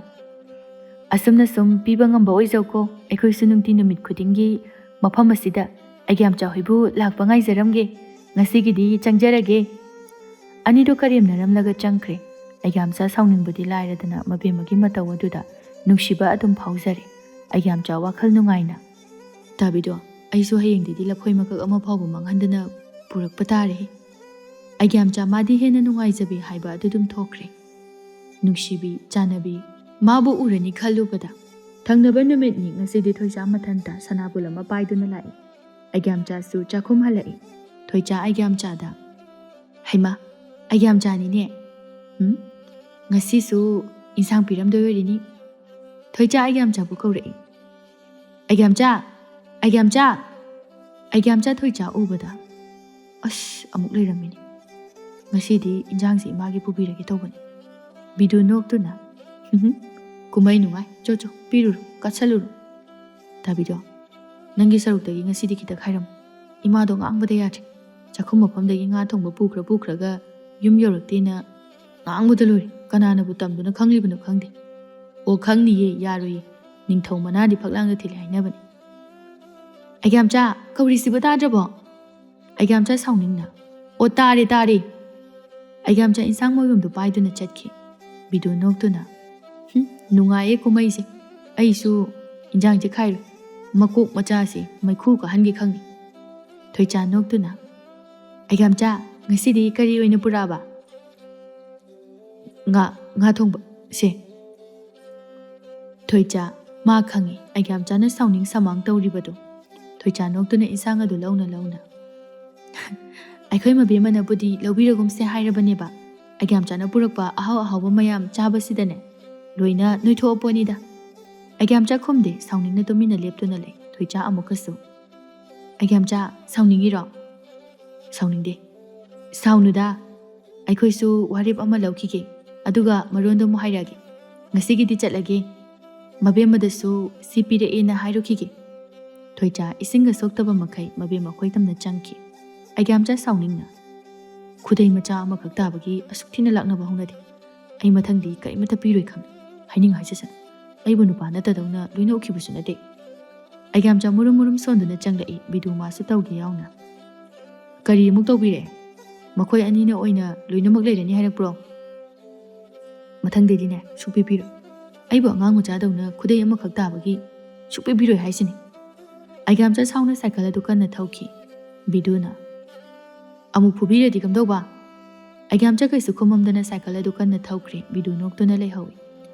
ꯑꯁꯨꯝꯅ ꯁꯨꯝ ꯄꯤꯕ ꯉꯝꯕ ꯑꯣꯏꯖꯧꯀꯣ ꯑꯩꯈꯣꯏꯁꯨ ꯅꯨꯡꯇꯤ ꯅꯨꯃꯤꯠ ꯈꯨꯗꯤꯡꯒꯤ ꯃꯐꯝ ꯑꯁꯤꯗ ꯑꯩꯒ꯭ꯌꯥꯝꯆꯥ ꯍꯣꯏꯕꯨ ꯂꯥꯛꯄ ꯉꯥꯏꯖꯔꯝꯒꯦ ꯉꯁꯤꯒꯤꯗꯤ ꯆꯪꯖꯔꯒꯦ ꯑꯅꯤꯗꯣ ꯀꯔꯦꯝꯅꯔꯝꯂꯒ ꯆꯪꯈ꯭ꯔꯦ ꯑꯩꯒ꯭ꯌꯥꯝꯆꯥ ꯁꯥꯎꯅꯤꯡꯕꯗꯤ ꯂꯥꯏꯔꯗꯅ ꯃꯕꯦꯝꯃꯒꯤ ꯃꯇꯧ ꯑꯗꯨꯗ ꯅꯨꯡꯁꯤꯕ ꯑꯗꯨꯝ ꯐꯥꯎꯖꯔꯦ ꯑꯩꯒ꯭ꯌꯥꯝꯆꯥ ꯋꯥꯈꯜ ꯅꯨꯡꯉꯥꯏꯅ ꯇꯥꯕꯤꯗꯣ ꯑꯩꯁꯨ ꯍꯌꯦꯡꯗꯒꯤ ꯂꯐꯣꯏ ꯃꯀꯛ ꯑꯃ ꯐꯥꯎꯕ ꯃꯥꯡꯍꯟꯗꯅ ꯄꯨꯔꯛꯄ ꯇꯥꯔꯦ ꯑꯩꯒ꯭ꯌꯥꯝꯆꯥ ꯃꯥꯗꯤ ꯍꯦꯟꯅ ꯅꯨꯡꯉꯥꯏꯖꯕꯤ ꯍꯥꯏꯕ ꯑꯗꯨ ꯑꯗꯨꯝ ꯊꯣꯛꯈ꯭ꯔꯦ ꯅꯨꯡꯁꯤꯕꯤ ꯆꯥꯅꯕꯤ ꯃꯥꯕꯨ ꯎꯔꯅꯤ ꯈꯜꯂꯨꯕꯗ ꯊꯪꯅꯕ ꯅꯨꯃꯤꯠꯅꯤ ꯉꯁꯤꯗꯤ ꯊꯣꯏꯆꯥ ꯃꯊꯟꯇ ꯁꯅꯥꯕꯨꯜ ꯑꯃ ꯄꯥꯏꯗꯨꯅ ꯂꯥꯛꯏ ꯑꯩꯒ꯭ꯌꯥꯝꯆꯥꯁꯨ ꯆꯥꯛꯈꯨꯝ ꯍꯜꯂꯛꯏ ꯊꯣꯏꯆꯥ ꯑꯩꯒ꯭ꯌꯥꯝꯆꯥꯗ ꯍꯩꯃꯥ ꯑꯩꯒ꯭ꯌꯥꯝꯆꯥꯅꯤꯅꯦ ꯉꯁꯤꯁꯨ ꯏꯟꯁꯥꯡ ꯄꯤꯔꯝꯗꯣꯏ ꯑꯣꯏꯔꯤꯅꯤ ꯊꯣꯏꯆꯥ ꯑꯩꯒ꯭ꯌꯥꯝꯆꯥꯕꯨ ꯀꯧꯔꯛꯏ ꯑꯩꯒ꯭ꯌꯥꯝꯆꯥ ꯊꯣꯏꯆꯥ ꯎꯕꯗ ꯑꯁ ꯑꯃꯨꯛ ꯂꯩꯔꯝꯃꯤꯅꯤ ꯉꯁꯤꯗꯤ ꯏꯟꯖꯥꯡꯁꯤ ꯏꯃꯥꯒꯤ ꯄꯨꯕꯤꯔꯒꯦ ꯇꯧꯕꯅꯤ ꯕꯤꯗꯨ ꯅꯣꯛꯇꯨꯅ ꯀꯨꯝꯍꯩ ꯅꯨꯡꯉꯥꯏ ꯆꯣ ꯄꯤꯔꯨꯔꯣ ꯀꯠꯁꯜꯂꯨꯔꯣ ꯇꯥꯕꯤꯗꯣ ꯅꯪꯒꯤ ꯁꯔꯨꯛꯇꯒꯤ ꯉꯁꯤꯗꯤ ꯈꯤꯇ ꯈꯥꯏꯔꯝꯃꯨ ꯏꯃꯥꯗꯣ ꯉꯥꯡꯕꯗ ꯌꯥꯗ꯭ꯔꯦ ꯆꯥꯛꯈꯨꯝ ꯃꯐꯝꯗꯒꯤ ꯉꯥ ꯊꯣꯡꯕ ꯄꯨꯈ꯭ꯔꯒ ꯌꯨꯝ ꯌꯧꯔꯛꯇꯦꯅ ꯉꯥꯡꯕꯗ ꯂꯣꯏꯔꯦ ꯀꯅꯥꯅꯕꯨ ꯇꯝꯗꯨꯅ ꯈꯪꯂꯤꯕꯅꯣ ꯈꯪꯗꯦ ꯑꯣ ꯈꯪꯅꯤꯌꯦ ꯌꯥꯔꯣꯏꯌꯦ ꯅꯤꯡꯊꯧ ꯃꯅꯥꯗꯤ ꯐꯛꯂꯥꯡꯗ ꯊꯤꯜꯂꯤ ꯍꯥꯏꯅꯕꯅꯤ ꯑꯩꯒ꯭ꯌꯥꯝꯆꯥ ꯀꯧꯔꯤꯁꯤꯕꯨ ꯇꯥꯗ꯭ꯔꯕꯣ ꯑꯩꯒ꯭ꯌꯥꯝꯆꯥ ꯁꯥꯎꯅꯤꯡꯅ ꯑꯣ ꯇꯥꯔꯦ ꯑꯩꯒ꯭ꯌꯥꯝꯆꯥ ꯏꯟꯁꯥꯡ ꯃꯣꯏꯕꯝꯗꯨ ꯄꯥꯏꯗꯨꯅ ꯆꯠꯈꯤ ꯕꯤꯗꯨ ꯅꯣꯛꯇꯨꯅ ꯅꯨꯡꯉꯥꯏꯌꯦ ꯀꯨꯝꯍꯩꯁꯦ ꯑꯩꯁꯨ ꯏꯟꯖꯥꯡꯁꯦ ꯈꯥꯏꯔꯣꯏ ꯃꯀꯣꯛ ꯃꯆꯥꯁꯦ ꯃꯩꯈꯨ ꯀꯥꯍꯟꯒꯦ ꯈꯪꯅꯤ ꯊꯣꯏꯆꯥ ꯅꯣꯛꯇꯨꯅ ꯑꯩꯒ꯭ꯌꯥꯝꯆꯥ ꯉꯁꯤꯗꯤ ꯀꯔꯤ ꯑꯣꯏꯅ ꯄꯨꯔꯛꯑꯕ ꯉꯥ ꯊꯣꯡꯕ ꯁꯦ ꯊꯣꯏꯆꯥ ꯃꯥ ꯈꯪꯉꯤ ꯑꯩꯒ꯭ꯌꯥꯝꯆꯥꯅ ꯁꯥꯎꯅꯤꯡ ꯁꯥꯃꯥꯡ ꯇꯧꯔꯤꯕꯗꯣ ꯊꯣꯏꯆꯥ ꯅꯣꯛꯇꯨꯅ ꯏꯟꯁꯥꯡ ꯑꯗꯨ ꯂꯧꯅ ꯑꯩꯈꯣꯏ ꯃꯕꯦꯝꯃꯅꯕꯨꯗꯤ ꯂꯧꯕꯤꯔꯒꯨꯝꯁꯦ ꯍꯥꯏꯔꯕꯅꯦꯕ ꯑꯩꯒ꯭ꯌꯥꯝꯆꯥꯅ ꯄꯨꯔꯛꯄ ꯑꯍꯥꯎꯕ ꯃꯌꯥꯝ ꯆꯥꯕꯁꯤꯗꯅꯦ ꯂꯣꯏꯅ ꯅꯣꯏꯊꯣꯛꯑꯄꯣꯠꯅꯤꯗ ꯑꯩꯒ꯭ꯌꯥꯝꯆꯥ ꯈꯨꯝꯗꯦ ꯁꯥꯎꯅꯤꯡꯅ ꯇꯨꯃꯤꯟꯅ ꯂꯦꯞꯇꯨꯅ ꯂꯩ ꯊꯣꯏꯆꯥ ꯑꯃꯨꯛꯀꯁꯨ ꯑꯩꯒ꯭ꯌꯥꯝꯆꯥ ꯁꯥꯎꯅꯤꯡꯉꯤꯔꯣ ꯁꯥꯎꯅꯤꯡꯗꯦ ꯁꯥꯎꯅꯨꯗ ꯑꯩꯈꯣꯏꯁꯨ ꯋꯥꯔꯦꯞ ꯑꯃ ꯂꯧꯈꯤꯒꯦ ꯑꯗꯨꯒ ꯃꯔꯣꯟꯗꯣ ꯑꯃꯨꯛ ꯍꯥꯏꯔꯛꯑꯒꯦ ꯉꯁꯤꯒꯤꯗꯤ ꯆꯠꯂꯒꯦ ꯃꯕꯦꯝꯃꯗꯁꯨ ꯁꯤ ꯄꯤꯔꯛꯑꯦꯅ ꯍꯥꯏꯔꯨꯈꯤꯒꯦ ꯊꯣꯏꯆꯥ ꯏꯁꯤꯡꯒ ꯁꯣꯛꯇꯕ ꯃꯈꯩ ꯃꯕꯦꯝꯃ ꯈꯣꯏꯇꯝꯅ ꯆꯪꯈꯤ ꯑꯩꯒ꯭ꯌꯥꯝꯆꯥ ꯁꯥꯎꯅꯤꯡꯅ ꯈꯨꯗꯩ ꯃꯆꯥ ꯑꯃꯈꯛ ꯇꯥꯕꯒꯤ ꯑꯁꯨꯛ ꯊꯤꯅ ꯂꯥꯛꯅꯕ ꯍꯧꯅꯗꯦ ꯑꯩ ꯃꯊꯪꯗꯤ ꯀꯔꯤꯃꯠꯇ ꯄꯤꯔꯣꯏ ꯈꯪꯉꯤ ꯍꯥꯏꯅꯤꯡ ꯍꯥꯏꯖꯁꯅꯨ ꯑꯩꯕꯨ ꯅꯨꯄꯥ ꯅꯠꯇꯗꯧꯅ ꯂꯣꯏꯅ ꯎꯈꯤꯕꯁꯨ ꯅꯠꯇꯦ ꯑꯩꯒ꯭ꯌꯥꯝꯆꯥ ꯃꯨꯔꯨꯝ ꯁꯣꯟꯗꯨꯅ ꯆꯪꯂꯛꯏ ꯕꯤꯗꯨ ꯃꯥꯁꯨ ꯇꯧꯒꯦ ꯌꯥꯎꯅ ꯀꯔꯤ ꯑꯃꯨꯛ ꯇꯧꯕꯤꯔꯛꯑꯦ ꯃꯈꯣꯏ ꯑꯅꯤꯅ ꯑꯣꯏꯅ ꯂꯣꯏꯅꯃꯛ ꯂꯩꯔꯅꯤ ꯍꯥꯏꯔꯛꯄ꯭ꯔꯣ ꯃꯊꯪꯗꯩꯗꯤꯅꯦ ꯁꯨꯛꯄꯤ ꯄꯤꯔꯣꯏ ꯑꯩꯕꯨ ꯑꯉꯥꯡ ꯃꯆꯥꯗꯧꯅ ꯈꯨꯗꯩ ꯑꯃꯈꯛ ꯇꯥꯕꯒꯤ ꯁꯨꯛꯄꯤ ꯄꯤꯔꯣꯏ ꯍꯥꯏꯁꯤꯅꯤ ꯑꯩꯒ꯭ꯌꯥꯝꯆꯥ ꯁꯥꯎꯅ ꯁꯥꯏꯀꯜ ꯑꯗꯨ ꯀꯟꯅ ꯊꯧꯈꯤ ꯕꯤꯗꯨꯅ ꯑꯃꯨꯛ ꯐꯨꯕꯤꯔꯗꯤ ꯀꯝꯗꯧꯕ ꯑꯩꯒ꯭ꯌꯥꯝꯆꯥ ꯀꯩꯁꯨ ꯈꯨꯝꯃꯝꯗꯅ ꯁꯥꯏꯀꯜ ꯑꯗꯨ ꯀꯟꯅ ꯊꯧꯈ꯭ꯔꯦ ꯕꯤꯗꯨ ꯅꯣꯛꯇꯨꯅ ꯂꯩꯍꯧꯏ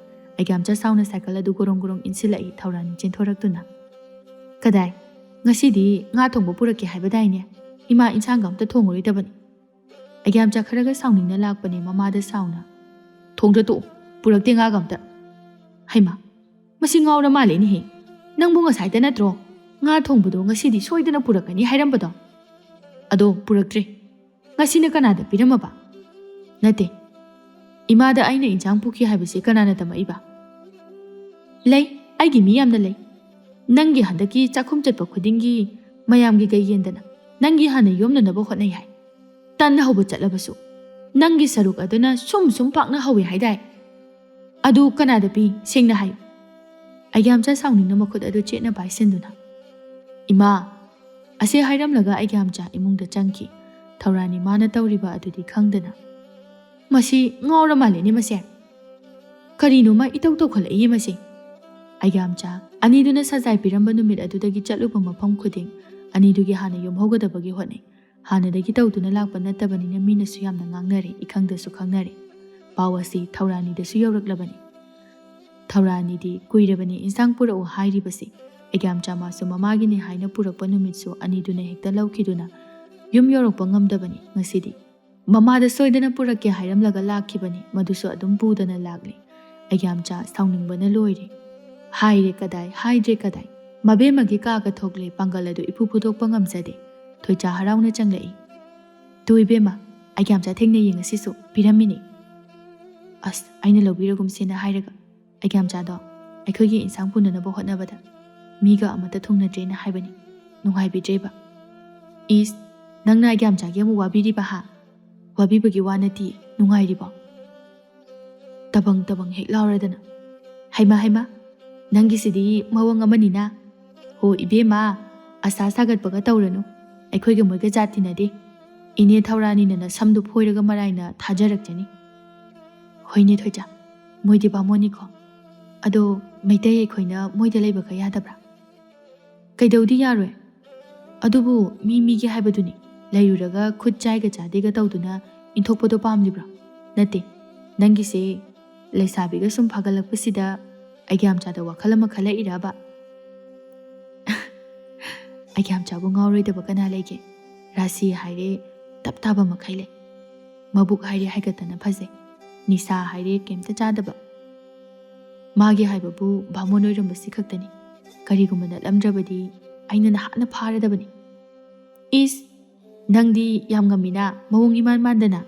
ꯑꯩꯒ꯭ꯌꯥꯝꯆꯥ ꯁꯥꯎꯅ ꯁꯥꯏꯀꯜ ꯑꯗꯨ ꯒꯣꯔꯣꯡ ꯏꯟꯁꯤꯜꯂꯛꯏ ꯊꯧꯔꯥꯅꯤ ꯆꯦꯟꯊꯣꯔꯛꯇꯨꯅ ꯀꯗꯥꯏ ꯉꯁꯤꯗꯤ ꯉꯥ ꯊꯣꯡꯕ ꯄꯨꯔꯛꯀꯦ ꯍꯥꯏꯕꯗꯥꯏꯅꯦ ꯏꯃꯥ ꯏꯟꯁꯥꯡꯒ ꯑꯝꯇ ꯊꯣꯡꯉꯔꯣꯏꯗꯕꯅꯤ ꯑꯩꯒ꯭ꯌꯥꯝꯆꯥ ꯈꯔꯒ ꯁꯥꯎꯅꯤꯡꯅ ꯂꯥꯛꯄꯅꯦ ꯃꯃꯥꯗ ꯁꯥꯎꯅ ꯊꯣꯡꯗ꯭ꯔ ꯇꯣꯛꯎ ꯄꯨꯔꯛꯇꯦ ꯉꯥꯒ ꯑꯝꯇ ꯍꯩꯃꯥ ꯃꯁꯤ ꯉꯥꯎꯔ ꯃꯥꯜꯂꯦꯅꯦꯍꯦ ꯅꯪꯕꯨ ꯉꯁꯥꯏꯗ ꯅꯠꯇ꯭ꯔꯣ ꯉꯥ ꯊꯣꯡꯕꯗꯣ ꯉꯁꯤꯗꯤ ꯁꯣꯏꯗꯅ ꯄꯨꯔꯛꯀꯅꯤ ꯍꯥꯏꯔꯝꯕꯗꯣ ꯑꯗꯣ ꯄꯨꯔꯛꯇ꯭ꯔꯦ ꯉꯁꯤꯅ ꯀꯅꯥꯗ ꯄꯤꯔꯝꯃꯕ? ꯅꯠꯇꯦ, ꯏꯃꯥꯗ ꯑꯩꯅ ꯏꯟꯁꯥꯡ ꯄꯨꯈꯤ ꯍꯥꯏꯕꯁꯤ ꯀꯅꯥꯅ ꯇꯝꯃꯛꯏꯕ? ꯂꯩ, ꯑꯩꯒꯤ ꯃꯤ ꯌꯥꯝꯅ ꯂꯩ. ꯅꯪꯒꯤ ꯍꯟꯗꯛꯀꯤ ꯆꯥꯛꯈꯨꯝ ꯆꯠꯄ ꯈꯨꯗꯤꯡꯒꯤ ꯃꯌꯥꯝꯒꯤ ꯀꯩ ꯌꯦꯟꯗꯅ ꯅꯪꯒꯤ ꯍꯥꯟꯅ ꯌꯣꯝꯅꯅꯕ ꯍꯣꯠꯅꯩ ꯍꯥꯏ. ꯇꯟ ꯍꯧꯕ ꯆꯠꯂꯕꯁꯨ ꯅꯪꯒꯤ ꯁꯔꯨꯛ ꯑꯗꯨꯅ ꯁꯨꯝ ꯄꯥꯛꯅ ꯍꯧꯏ ꯍꯥꯏꯗꯥꯏ. ꯑꯗꯨ ꯀꯅꯥꯗ ꯄꯤ ꯁꯦꯡꯅ ꯍꯥꯏꯌꯨ. ꯑꯩꯒ꯭ꯌꯥꯝꯆꯥ ꯁꯥꯎꯅꯤꯡꯅ ꯃꯈꯨꯠ ꯑꯗꯨ ꯆꯦꯠꯅ ꯄꯥꯏꯁꯤꯟꯗꯨꯅ, ꯏꯃꯥ, ꯑꯁꯤ ꯍꯥꯏꯔꯝꯂꯒ ꯑꯩꯒ꯭ꯌꯥꯝꯆꯥ ꯏꯃꯨꯡꯗ ꯆꯪꯈꯤ. ꯊꯧꯔꯥꯅꯤ ꯃꯥꯅ ꯇꯧꯔꯤꯕ ꯑꯗꯨꯗꯤ ꯈꯪꯗꯅ. ꯃꯁꯤ ꯉꯥꯎꯔ ꯃꯥꯜꯂꯦꯅꯦ ꯃꯁꯦ. ꯀꯔꯤꯅꯣꯃ ꯏꯇꯧ ꯇꯧꯈꯠꯂꯛꯏ ꯃꯁꯤ. ꯑꯩꯒ꯭ꯌꯥꯝꯆꯥ ꯑꯅꯤꯗꯨꯅ ꯁꯖꯥꯏ ꯄꯤꯔꯝꯕ ꯅꯨꯃꯤꯠ ꯑꯗꯨꯗꯒꯤ ꯆꯠꯂꯨꯕ ꯃꯐꯝ ꯈꯨꯗꯤꯡ ꯑꯅꯤꯗꯨꯒꯤ ꯍꯥꯟꯅ ꯌꯣꯝꯍꯧꯒꯗꯕꯒꯤ ꯍꯣꯠꯅꯩ. ꯍꯥꯟꯅꯗꯒꯤ ꯇꯧꯗꯨꯅ ꯂꯥꯛꯄ ꯅꯠꯇꯕꯅꯤꯅ ꯃꯤꯅꯁꯨ ꯌꯥꯝꯅ ꯉꯥꯡꯅꯔꯦ, ꯏꯈꯪꯗꯁꯨ ꯈꯪꯅꯔꯦ. ꯄꯥꯎ ꯑꯁꯤ ꯊꯧꯔꯥꯅꯤꯗꯁꯨ ꯌꯧꯔꯛꯂꯕꯅꯤ. ꯊꯧꯔꯥꯅꯤꯗꯤ ꯀꯨꯏꯔꯕꯅꯤ ꯏꯟꯁꯥꯡ ꯄꯨꯔꯛꯎ ꯍꯥꯏꯔꯤꯕꯁꯤ. ꯑꯩꯒ꯭ꯌꯥꯝꯆꯥ ꯃꯥꯁꯨ ꯃꯃꯥꯒꯤꯅꯤ ꯍꯥꯏꯅ ꯄꯨꯔꯛꯄ ꯅꯨꯃꯤꯠꯁꯨ ꯑꯅꯤꯗꯨꯅ ꯍꯦꯛꯇ ꯂꯧꯈꯤꯗꯨꯅ ꯌꯨꯝ ꯌꯧꯔꯛꯄ ꯉꯝꯗꯕꯅꯤ. ꯉꯁꯤꯗꯤ ꯃꯃꯥꯗ ꯁꯣꯏꯗꯅ ꯄꯨꯔꯛꯀꯦ ꯍꯥꯏꯔꯝꯂꯒ ꯂꯥꯛꯈꯤꯕꯅꯤ, ꯃꯗꯨꯁꯨ ꯑꯗꯨꯝ ꯄꯨꯗꯅ ꯂꯥꯛꯂꯤ. ꯑꯩꯒ꯭ꯌꯥꯝꯆꯥ ꯁꯥꯎꯅꯤꯡꯕꯅ ꯂꯣꯏꯔꯦ. ꯍꯥꯏꯔꯦ ꯀꯗꯥꯏ, ꯍꯥꯏꯗ꯭ꯔꯦ ꯀꯗꯥꯏ. ꯃꯕꯦꯝꯃꯒꯤ ꯀꯥꯒ ꯊꯣꯛꯂꯦ, ꯄꯥꯡꯒꯜ ꯑꯗꯨ ꯏꯐꯨ ꯐꯨꯗꯣꯛꯄ ꯉꯝꯖꯗꯦ. ꯊꯣꯏꯆꯥ ꯍꯔꯥꯎꯅ ꯆꯪꯂꯛꯏ. ꯇꯨ ꯏꯕꯦꯝꯃ, ꯑꯩꯒ꯭ꯌꯥꯝꯆꯥ ꯊꯦꯡꯅꯩꯌꯦ ꯉꯁꯤꯁꯨ, ꯄꯤꯔꯝꯃꯤꯅꯤ. ꯑꯁ, ꯑꯩꯅ ꯂꯧꯕꯤꯔꯒꯨꯝꯁꯦꯅ ꯍꯥꯏꯔꯒ ꯑꯩꯒ꯭ꯌꯥꯝꯆꯥꯗꯣ ꯑꯩꯈꯣꯏꯒꯤ ꯏꯟꯁꯥꯡ ꯄꯨꯅꯅꯕ ꯍꯣꯠꯅꯕꯗ ꯃꯤꯒ ꯑꯃꯠꯇ ꯊꯨꯡꯅꯗ꯭ꯔꯦꯅ ꯍꯥꯏꯕꯅꯤ. ꯅꯨꯡꯉꯥꯏꯕꯤꯗ꯭ꯔꯦꯕ. ꯏꯁ, ꯅꯪꯅ ꯑꯩꯒ꯭ꯌꯥꯝꯆꯥꯒꯤ ꯑꯃꯨꯛ ꯋꯥꯕꯤꯔꯤꯕ ꯍꯥ? ꯋꯥꯕꯤꯕꯒꯤ ꯋꯥ ꯅꯠꯇꯦ, ꯅꯨꯡꯉꯥꯏꯔꯤꯕꯣ? ꯇꯕꯪ ꯍꯦꯛ ꯂꯥꯎꯔꯗꯅ, ꯍꯩꯃꯥ, ꯅꯪꯒꯤꯁꯤꯗꯤ ꯃꯑꯣꯡ ꯑꯃꯅꯤꯅ. ꯍꯣ ꯏꯕꯦꯝꯃ, ꯑꯁꯥ ꯁꯥꯒꯠꯄꯒ ꯇꯧꯔꯅꯨ. ꯑꯩꯈꯣꯏꯒ ꯃꯣꯏꯒ ꯖꯥꯠ ꯇꯤꯟꯅꯗꯦ. ꯏꯅꯦ ꯊꯧꯔꯥꯅꯤꯅ ꯅꯁꯝꯗꯨ ꯐꯣꯏꯔꯒ ꯃꯔꯥꯏꯅ ꯊꯥꯖꯔꯛꯆꯅꯤ. ꯍꯣꯏꯅꯦ ꯊꯣꯏꯆꯥ, ꯃꯣꯏꯗꯤ ꯕꯥꯃꯣꯟꯅꯤꯀꯣ. ꯑꯗꯣ ꯃꯩꯇꯩ ꯑꯩꯈꯣꯏꯅ ꯃꯣꯏꯗ ꯂꯩꯕꯒ ꯌꯥꯗꯕ꯭ꯔꯥ? ꯀꯩꯗꯧꯗꯤ ꯌꯥꯔꯣꯏ. ꯑꯗꯨꯕꯨ ꯃꯤꯒꯤ ꯍꯥꯏꯕꯗꯨꯅꯤ. ꯂꯩꯔꯨꯔꯒ ꯈꯨꯠ ꯆꯥꯏꯒ ꯆꯥꯗꯦꯒ ꯇꯧꯗꯨꯅ ꯏꯟꯊꯣꯛꯄꯗꯣ ꯄꯥꯝꯂꯤꯕ꯭ꯔꯣ? ꯅꯠꯇꯦ, ꯅꯪꯒꯤꯁꯦ ꯂꯩꯁꯥꯕꯤꯒ ꯁꯨꯝ ꯐꯥꯒꯠꯂꯛꯄꯁꯤꯗ ꯑꯩꯒ꯭ꯌꯥꯝꯆꯥꯗ ꯋꯥꯈꯜ ꯑꯃ ꯈꯜꯂꯛꯏꯔꯕ? ꯑꯩꯒ꯭ꯌꯥꯝꯆꯥꯕꯨ ꯉꯥꯎꯔꯣꯏꯗꯕ ꯀꯅꯥ ꯂꯩꯒꯦ? ꯔꯥꯁꯤ ꯍꯥꯏꯔꯦ ꯇꯞ ꯇꯥꯕ ꯃꯈꯩ ꯂꯩ. ꯃꯕꯨꯛ ꯍꯥꯏꯔꯦ ꯍꯥꯏꯒꯠꯇꯅ ꯐꯖꯩ. ꯅꯤꯁꯥ ꯍꯥꯏꯔꯦ ꯀꯩꯝꯇ ꯆꯥꯗꯕ. ꯃꯥꯒꯤ ꯍꯥꯏꯕꯕꯨ ꯕꯥꯃꯣꯟ ꯑꯣꯏꯔꯝꯕꯁꯤ ꯈꯛꯇꯅꯤ. ꯀꯔꯤꯒꯨꯝꯕ ꯅꯠꯂꯝꯗ꯭ꯔꯕꯗꯤ ꯑꯩꯅ ꯅꯍꯥꯟꯅ ꯐꯥꯔꯗꯕꯅꯤ. ꯏꯁ, ꯅꯪꯗꯤ ꯌꯥꯝ ꯉꯝꯃꯤꯅ, ꯃꯑꯣꯡ ꯏꯃꯥꯟ ꯃꯥꯟꯗꯅ.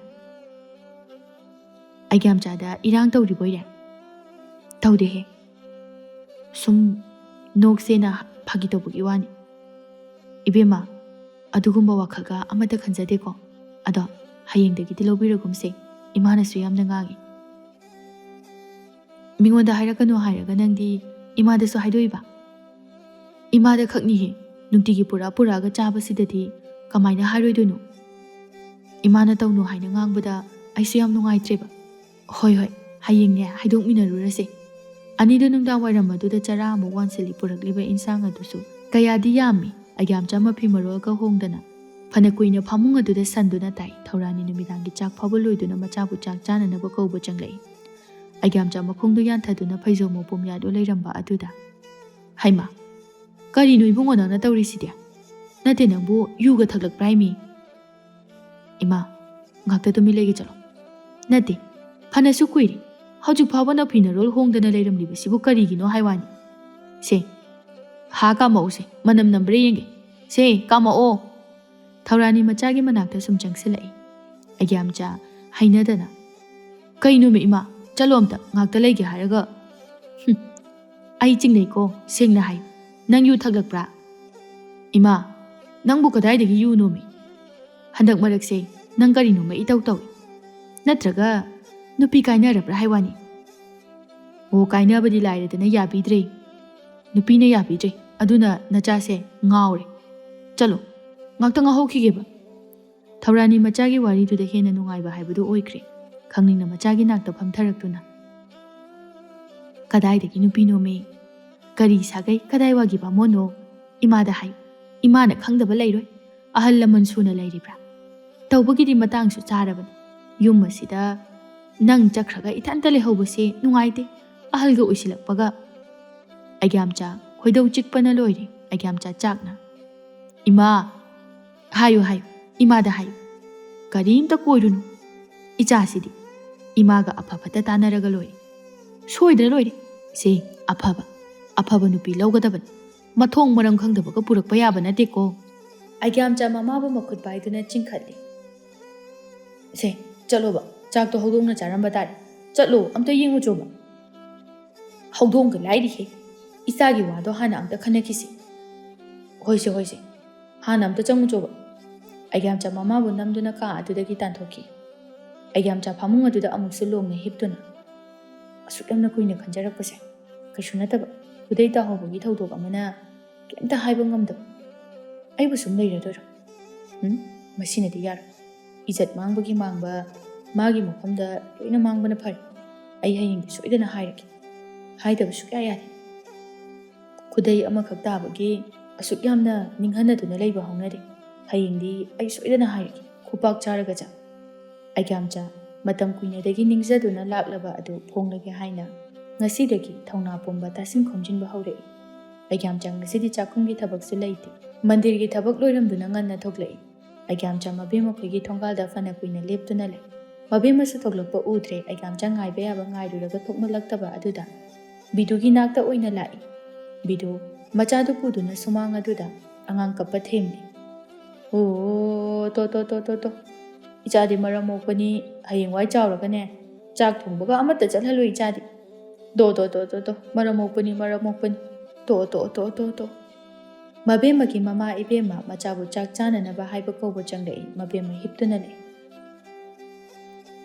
ꯑꯩꯒ꯭ꯌꯥꯝꯆꯥꯗ ꯏꯔꯥꯡ ꯇꯧꯔꯤꯕꯣꯏꯔꯦ? ꯇꯧꯗꯦꯍꯦ, ꯁꯨꯝ ꯅꯣꯛꯁꯦꯅ ꯐꯥꯒꯤ ꯇꯧꯕꯒꯤ ꯋꯥꯅꯤ. ꯏꯕꯦꯝꯃ, ꯑꯗꯨꯒꯨꯝꯕ ꯋꯥꯈꯜꯒ ꯑꯃꯠꯇ ꯈꯟꯖꯗꯦꯀꯣ. ꯑꯗꯣ ꯍꯌꯦꯡꯗꯒꯤꯗꯤ ꯂꯧꯕꯤꯔꯒꯨꯝꯁꯦ, ꯏꯃꯥꯅꯁꯨ ꯌꯥꯝꯅ ꯉꯥꯡꯉꯤ. ꯃꯤꯉꯣꯟꯗ ꯍꯥꯏꯔꯛꯀꯅꯨ ꯍꯥꯏꯔꯒ ꯅꯪꯗꯤ ꯏꯃꯥꯗꯁꯨ ꯍꯥꯏꯗꯣꯛꯏꯕ? ꯏꯃꯥꯗ ꯈꯛꯅꯤꯍꯦ, ꯅꯨꯡꯇꯤꯒꯤ ꯄꯨꯔꯛꯑꯒ ꯆꯥꯕꯁꯤꯗꯗꯤ ꯀꯃꯥꯏꯅ ꯍꯥꯏꯔꯣꯏꯗꯣꯏꯅꯣ? ꯏꯃꯥꯅ ꯇꯧꯅꯨ ꯍꯥꯏꯅ ꯉꯥꯡꯕꯗ ꯑꯩꯁꯨ ꯌꯥꯝ ꯅꯨꯡꯉꯥꯏꯇ꯭ꯔꯦꯕ. ꯍꯣꯏ, ꯍꯌꯦꯡꯅꯦ ꯍꯥꯏꯗꯣꯛꯃꯤꯟꯅꯔꯨꯔꯁꯦ. ꯑꯅꯤꯗꯨ ꯅꯨꯡꯗꯥꯡ ꯋꯥꯏꯔꯝ ꯑꯗꯨꯗ ꯆꯔꯥ ꯑꯃꯨꯛ ꯋꯥꯟꯁꯤꯜꯂꯤ. ꯄꯨꯔꯛꯂꯤꯕ ꯏꯟꯁꯥꯡ ꯑꯗꯨꯁꯨ ꯀꯌꯥꯗꯤ ꯌꯥꯝꯃꯤ. ꯑꯩꯒ꯭ꯌꯥꯝꯆꯥ ꯃꯐꯤ ꯃꯔꯣꯜꯒ ꯍꯣꯡꯗꯅ ꯐꯅ ꯀꯨꯏꯅ ꯐꯃꯨꯡ ꯑꯗꯨꯗ ꯁꯟꯗꯨꯅ ꯇꯥꯏ. ꯊꯧꯔꯥꯅꯤ ꯅꯨꯃꯤꯗꯥꯡꯒꯤ ꯆꯥꯛ ꯐꯥꯎꯕ ꯂꯣꯏꯗꯨꯅ ꯃꯆꯥꯕꯨ ꯆꯥꯛ ꯆꯥꯅꯅꯕ ꯀꯧꯕ ꯆꯪꯂꯛꯏ. ꯑꯩꯒ꯭ꯌꯥꯝꯆꯥ ꯃꯈꯣꯡꯗꯨ ꯌꯥꯟꯊꯗꯨꯅ ꯐꯩꯖꯣꯝ ꯃꯄꯣꯝꯌꯥꯗꯨ ꯂꯩꯔꯝꯕ ꯑꯗꯨꯗ, ꯍꯩꯃꯥ, ꯀꯔꯤꯅꯣ ꯏꯕꯨꯡꯉꯣ ꯅꯪꯅ ꯇꯧꯔꯤꯁꯤꯗꯤ? ꯅꯠꯇꯦ, ꯅꯪꯕꯨ ꯌꯨꯒ ꯊꯛꯂꯛꯄ꯭ꯔꯥ ꯍꯥꯏꯃꯤ? ꯏꯃꯥ, ꯉꯥꯛꯇ ꯇꯨꯃꯤꯟ ꯂꯩꯒꯦ ꯆꯠꯂꯣ. ꯅꯠꯇꯦ, ꯐꯅꯁꯨ ꯀꯨꯏꯔꯦ, ꯍꯧꯖꯤꯛ ꯐꯥꯎꯕ ꯅꯐꯤ ꯅꯔꯣꯜ ꯍꯣꯡꯗꯅ ꯂꯩꯔꯝꯂꯤꯕꯁꯤꯕꯨ ꯀꯔꯤꯒꯤꯅꯣ ꯍꯥꯏꯋꯥꯅꯤ. ꯁꯦ, ꯍꯥ ꯀꯥꯝꯃꯛꯎꯁꯦ, ꯃꯅꯝ ꯅꯝꯕ꯭ꯔꯥ ꯌꯦꯡꯒꯦ. ꯁꯦ, ꯀꯥꯝꯃꯛꯑꯣ. ꯊꯧꯔꯥꯅꯤ ꯃꯆꯥꯒꯤ ꯃꯅꯥꯛꯇ ꯁꯨꯝ ꯆꯪꯁꯤꯜꯂꯛꯏ. ꯑꯩꯒ꯭ꯌꯥꯝꯆꯥ ꯍꯩꯅꯗꯅ, ꯀꯩꯅꯣꯃꯤ ꯏꯃꯥ, ꯆꯠꯂꯣ ꯑꯝꯇ, ꯉꯥꯛꯇ ꯂꯩꯒꯦ ꯍꯥꯏꯔꯒ. ꯑꯩ ꯆꯤꯡꯅꯩꯀꯣ, ꯁꯦꯡꯅ ꯍꯥꯏ. ꯅꯪ ꯌꯨ ꯊꯛꯂꯛꯄ꯭ꯔꯥ? ꯏꯃꯥ, ꯅꯪꯕꯨ ꯀꯗꯥꯏꯗꯒꯤ ꯌꯨꯅꯣꯃꯤ? ꯍꯟꯗꯛ ꯃꯔꯛꯁꯦ ꯅꯪ ꯀꯔꯤꯅꯣꯃ ꯏꯇꯧ ꯇꯧꯏ. ꯅꯠꯇ꯭ꯔꯒ ꯅꯨꯄꯤ ꯀꯥꯏꯅꯔꯕ꯭ꯔꯥ ꯍꯥꯏꯋꯥꯅꯤ? ꯑꯣ, ꯀꯥꯏꯅꯕꯗꯤ ꯂꯥꯏꯔꯗꯅ ꯌꯥꯕꯤꯗ꯭ꯔꯦ. ꯅꯨꯄꯤꯅ ꯌꯥꯕꯤꯗ꯭ꯔꯦ. ꯑꯗꯨꯅ ꯅꯆꯥꯁꯦ ꯉꯥꯎꯔꯦ. ꯆꯠꯂꯣ, ꯉꯥꯛꯇ ꯉꯥꯎꯍꯧꯈꯤꯒꯦꯕ. ꯊꯧꯔꯥꯅꯤ ꯃꯆꯥꯒꯤ ꯋꯥꯔꯤꯗꯨꯗ ꯍꯦꯟꯅ ꯅꯨꯡꯉꯥꯏꯕ ꯍꯥꯏꯕꯗꯨ ꯑꯣꯏꯈ꯭ꯔꯦ. ꯈꯪꯅꯤꯡꯅ ꯃꯆꯥꯒꯤ ꯅꯥꯛꯇ ꯐꯝꯊꯔꯛꯇꯨꯅ, ꯀꯗꯥꯏꯗꯒꯤ ꯅꯨꯄꯤꯅꯣꯃꯤ? ꯀꯔꯤ ꯁꯥꯒꯩ, ꯀꯗꯥꯏ ꯋꯥꯒꯤ ꯕꯥꯃꯣꯟꯅꯣ? ꯏꯃꯥꯗ ꯍꯥꯏꯌꯨ. ꯏꯃꯥꯅ ꯈꯪꯗꯕ ꯂꯩꯔꯣꯏ. ꯑꯍꯜ ꯂꯃꯟ ꯁꯨꯅ ꯂꯩꯔꯤꯕ꯭ꯔꯥ? ꯇꯧꯕꯒꯤꯗꯤ ꯃꯇꯥꯡꯁꯨ ꯆꯥꯔꯕꯅꯤ. ꯌꯨꯝ ꯑꯁꯤꯗ ꯅꯪ ꯆꯠꯈ꯭ꯔꯒ ꯏꯊꯟꯇ ꯂꯩꯍꯧꯕꯁꯦ ꯅꯨꯡꯉꯥꯏꯇꯦ, ꯑꯍꯜꯒ ꯑꯣꯏꯁꯤꯜꯂꯛꯄꯒ. ꯑꯩꯒ꯭ꯌꯥꯝꯆꯥ ꯈꯣꯏꯗꯧ ꯆꯤꯛꯄꯅ ꯂꯣꯏꯔꯦ. ꯑꯩꯒ꯭ꯌꯥꯝꯆꯥ ꯆꯥꯛꯅ, ꯏꯃꯥ, ꯍꯥꯏꯌꯨ, ꯏꯃꯥꯗ ꯍꯥꯏꯌꯨ. ꯀꯔꯤꯝꯇ ꯀꯣꯏꯔꯨꯅꯨ. ꯏꯆꯥꯁꯤꯗꯤ ꯏꯃꯥꯒ ꯑꯐ ꯐꯠꯇ ꯇꯥꯟꯅꯔꯒ ꯂꯣꯏꯔꯦ. ꯁꯣꯏꯗ꯭ꯔ ꯂꯣꯏꯔꯦ. ꯁꯦ, ꯑꯐꯕ ꯅꯨꯄꯤ ꯂꯧꯒꯗꯕꯅꯤ. ꯃꯊꯣꯡ ꯃꯔꯝ ꯈꯪꯗꯕꯒ ꯄꯨꯔꯛꯄ ꯌꯥꯕ ꯅꯠꯇꯦꯀꯣ. ꯑꯩꯒ꯭ꯌꯥꯝꯆꯥ ꯃꯃꯥꯕꯨ ꯃꯈꯨꯠ ꯄꯥꯏꯗꯨꯅ ꯆꯤꯡꯈꯠꯂꯤ. ꯁꯦ ꯆꯠꯂꯣꯕ ꯆꯥꯛꯇꯣ ꯍꯧꯗꯣꯡꯅ ꯆꯥꯔꯝꯕ ꯇꯥꯔꯦ ꯆꯠꯂꯣ ꯑꯝꯇ ꯌꯦꯡꯉꯨꯆꯣꯕ ꯍꯧꯗꯣꯡꯒ ꯂꯥꯏꯔꯤꯍꯦ ꯏꯆꯥꯒꯤ ꯋꯥꯗꯣ ꯍꯥꯟꯅ ꯑꯝꯇ ꯈꯟꯅꯈꯤꯁꯤ ꯍꯣꯏꯁꯦ ꯍꯣꯏꯁꯦ ꯍꯥꯟꯅ ꯑꯝꯇ ꯆꯪꯉꯨꯆꯣꯕ ꯑꯩꯒ꯭ꯌꯥꯝꯆꯥ ꯃꯃꯥꯕꯨ ꯅꯝꯗꯨꯅ ꯀꯥ ꯑꯗꯨꯗꯒꯤ ꯇꯥꯟꯊꯣꯛꯈꯤ ꯑꯩꯒ꯭ꯌꯥꯝꯆꯥ ꯐꯃꯨꯡ ꯑꯗꯨꯗ ꯑꯃꯨꯛꯁꯨ ꯂꯣꯡꯅ ꯍꯤꯞꯇꯨꯅ ꯑꯁꯨꯛ ꯌꯥꯝꯅ ꯀꯨꯏꯅ ꯈꯟꯖꯔꯛꯄꯁꯦ ꯀꯩꯁꯨ ꯅꯠꯇꯕ ꯈꯨꯗꯩ ꯇꯥꯍꯧꯕꯒꯤ ꯊꯧꯗꯣꯛ ꯑꯃꯅ ꯀꯩꯝꯇ ꯍꯥꯏꯕ ꯉꯝꯗꯕ ꯑꯩꯕꯨ ꯁꯨꯝ ꯂꯩꯔꯗꯣꯏꯔꯣ ꯃꯁꯤꯅꯗꯤ ꯌꯥꯔꯣꯏ ꯏꯖꯠ ꯃꯥꯡꯕꯒꯤ ꯃꯥꯡꯕ ꯃꯥꯒꯤ ꯃꯐꯝꯗ ꯂꯣꯏꯅ ꯃꯥꯡꯕꯅ ꯐꯔꯦ ꯑꯩ ꯍꯌꯦꯡꯗꯤ ꯁꯣꯏꯗꯅ ꯍꯥꯏꯔꯒꯦ ꯍꯥꯏꯗꯕ ꯁꯨꯛꯌꯥ ꯌꯥꯗꯦ ꯈꯨꯗꯩ ꯑꯃꯈꯛ ꯇꯥꯕꯒꯤ ꯑꯁꯨꯛ ꯌꯥꯝꯅ ꯅꯤꯡꯍꯟꯅꯗꯨꯅ ꯂꯩꯕ ꯍꯧꯅꯗꯦ ꯍꯌꯦꯡꯗꯤ ꯑꯩ ꯁꯣꯏꯗꯅ ꯍꯥꯏꯔꯒꯦ ꯈꯨꯄꯥꯛ ꯆꯥꯔꯒ ꯆꯥ ꯑꯩꯒ꯭ꯌꯥꯝꯆꯥ ꯃꯇꯝ ꯀꯨꯏꯅꯗꯒꯤ ꯅꯤꯡꯖꯗꯨꯅ ꯂꯥꯛꯂꯕ ꯑꯗꯨ ꯐꯣꯡꯂꯒꯦ ꯍꯥꯏꯅ ꯉꯁꯤꯗꯒꯤ ꯊꯧꯅꯥ ꯄꯨꯝꯕ ꯇꯥꯁꯤꯟ ꯈꯣꯝꯖꯤꯟꯕ ꯍꯧꯔꯛꯏ ꯑꯩꯒ꯭ꯌꯥꯝꯆꯥ ꯉꯁꯤꯗꯤ ꯆꯥꯛꯈꯨꯝꯒꯤ ꯊꯕꯛꯁꯨ ꯂꯩꯇꯦ ꯃꯟꯗꯤꯔꯒꯤ ꯊꯕꯛ ꯂꯣꯏꯔꯝꯗꯨꯅ ꯉꯟꯅ ꯊꯣꯛꯂꯛꯏ ꯑꯩꯒ꯭ꯌꯥꯝꯆꯥ ꯃꯕꯦꯝ ꯃꯈꯣꯏꯒꯤ ꯊꯣꯡꯒꯥꯜꯗ ꯐꯅ ꯀꯨꯏꯅ ꯂꯦꯞꯇꯨꯅ ꯂꯩ ꯃꯕꯦꯝꯃꯁꯨ ꯊꯣꯛꯂꯛꯄ ꯎꯗ꯭ꯔꯦ ꯑꯩꯒ꯭ꯌꯥꯝꯆꯥ ꯉꯥꯏꯕ ꯌꯥꯕ ꯉꯥꯏꯔꯨꯔꯒ ꯊꯣꯛꯃꯜꯂꯛꯇꯕ ꯑꯗꯨꯗ ꯕꯤꯗꯨꯒꯤ ꯅꯥꯛꯇ ꯑꯣꯏꯅ ꯂꯥꯛꯏ ꯕꯤꯗꯨ ꯃꯆꯥꯗꯨ ꯄꯨꯗꯨꯅ ꯁꯨꯃꯥꯡ ꯑꯗꯨꯗ ꯑꯉꯥꯡ ꯀꯞꯄ ꯊꯦꯝꯂꯤ ꯑꯣ ꯇꯣ ꯏꯆꯥꯗꯤ ꯃꯔꯝ ꯃꯣꯛꯄꯅꯤ ꯍꯌꯦꯡꯋꯥꯏ ꯆꯥꯎꯔꯒꯅꯦ ꯆꯥꯛ ꯊꯣꯡꯕꯒ ꯑꯃꯠꯇ ꯆꯠꯍꯜꯂꯣꯏ ꯏꯆꯥꯗꯤ ꯇꯣ ꯃꯔꯝ ꯃꯣꯛꯄꯅꯤ ꯇꯣ ꯃꯕꯦꯝꯃꯒꯤ ꯃꯃꯥ ꯏꯕꯦꯝꯃ ꯃꯆꯥꯕꯨ ꯆꯥꯛ ꯆꯥꯅꯅꯕ ꯍꯥꯏꯕ ꯀꯧꯕ ꯆꯪꯂꯛꯏ ꯃꯕꯦꯝꯃ ꯍꯤꯞꯇꯨꯅ ꯂꯩ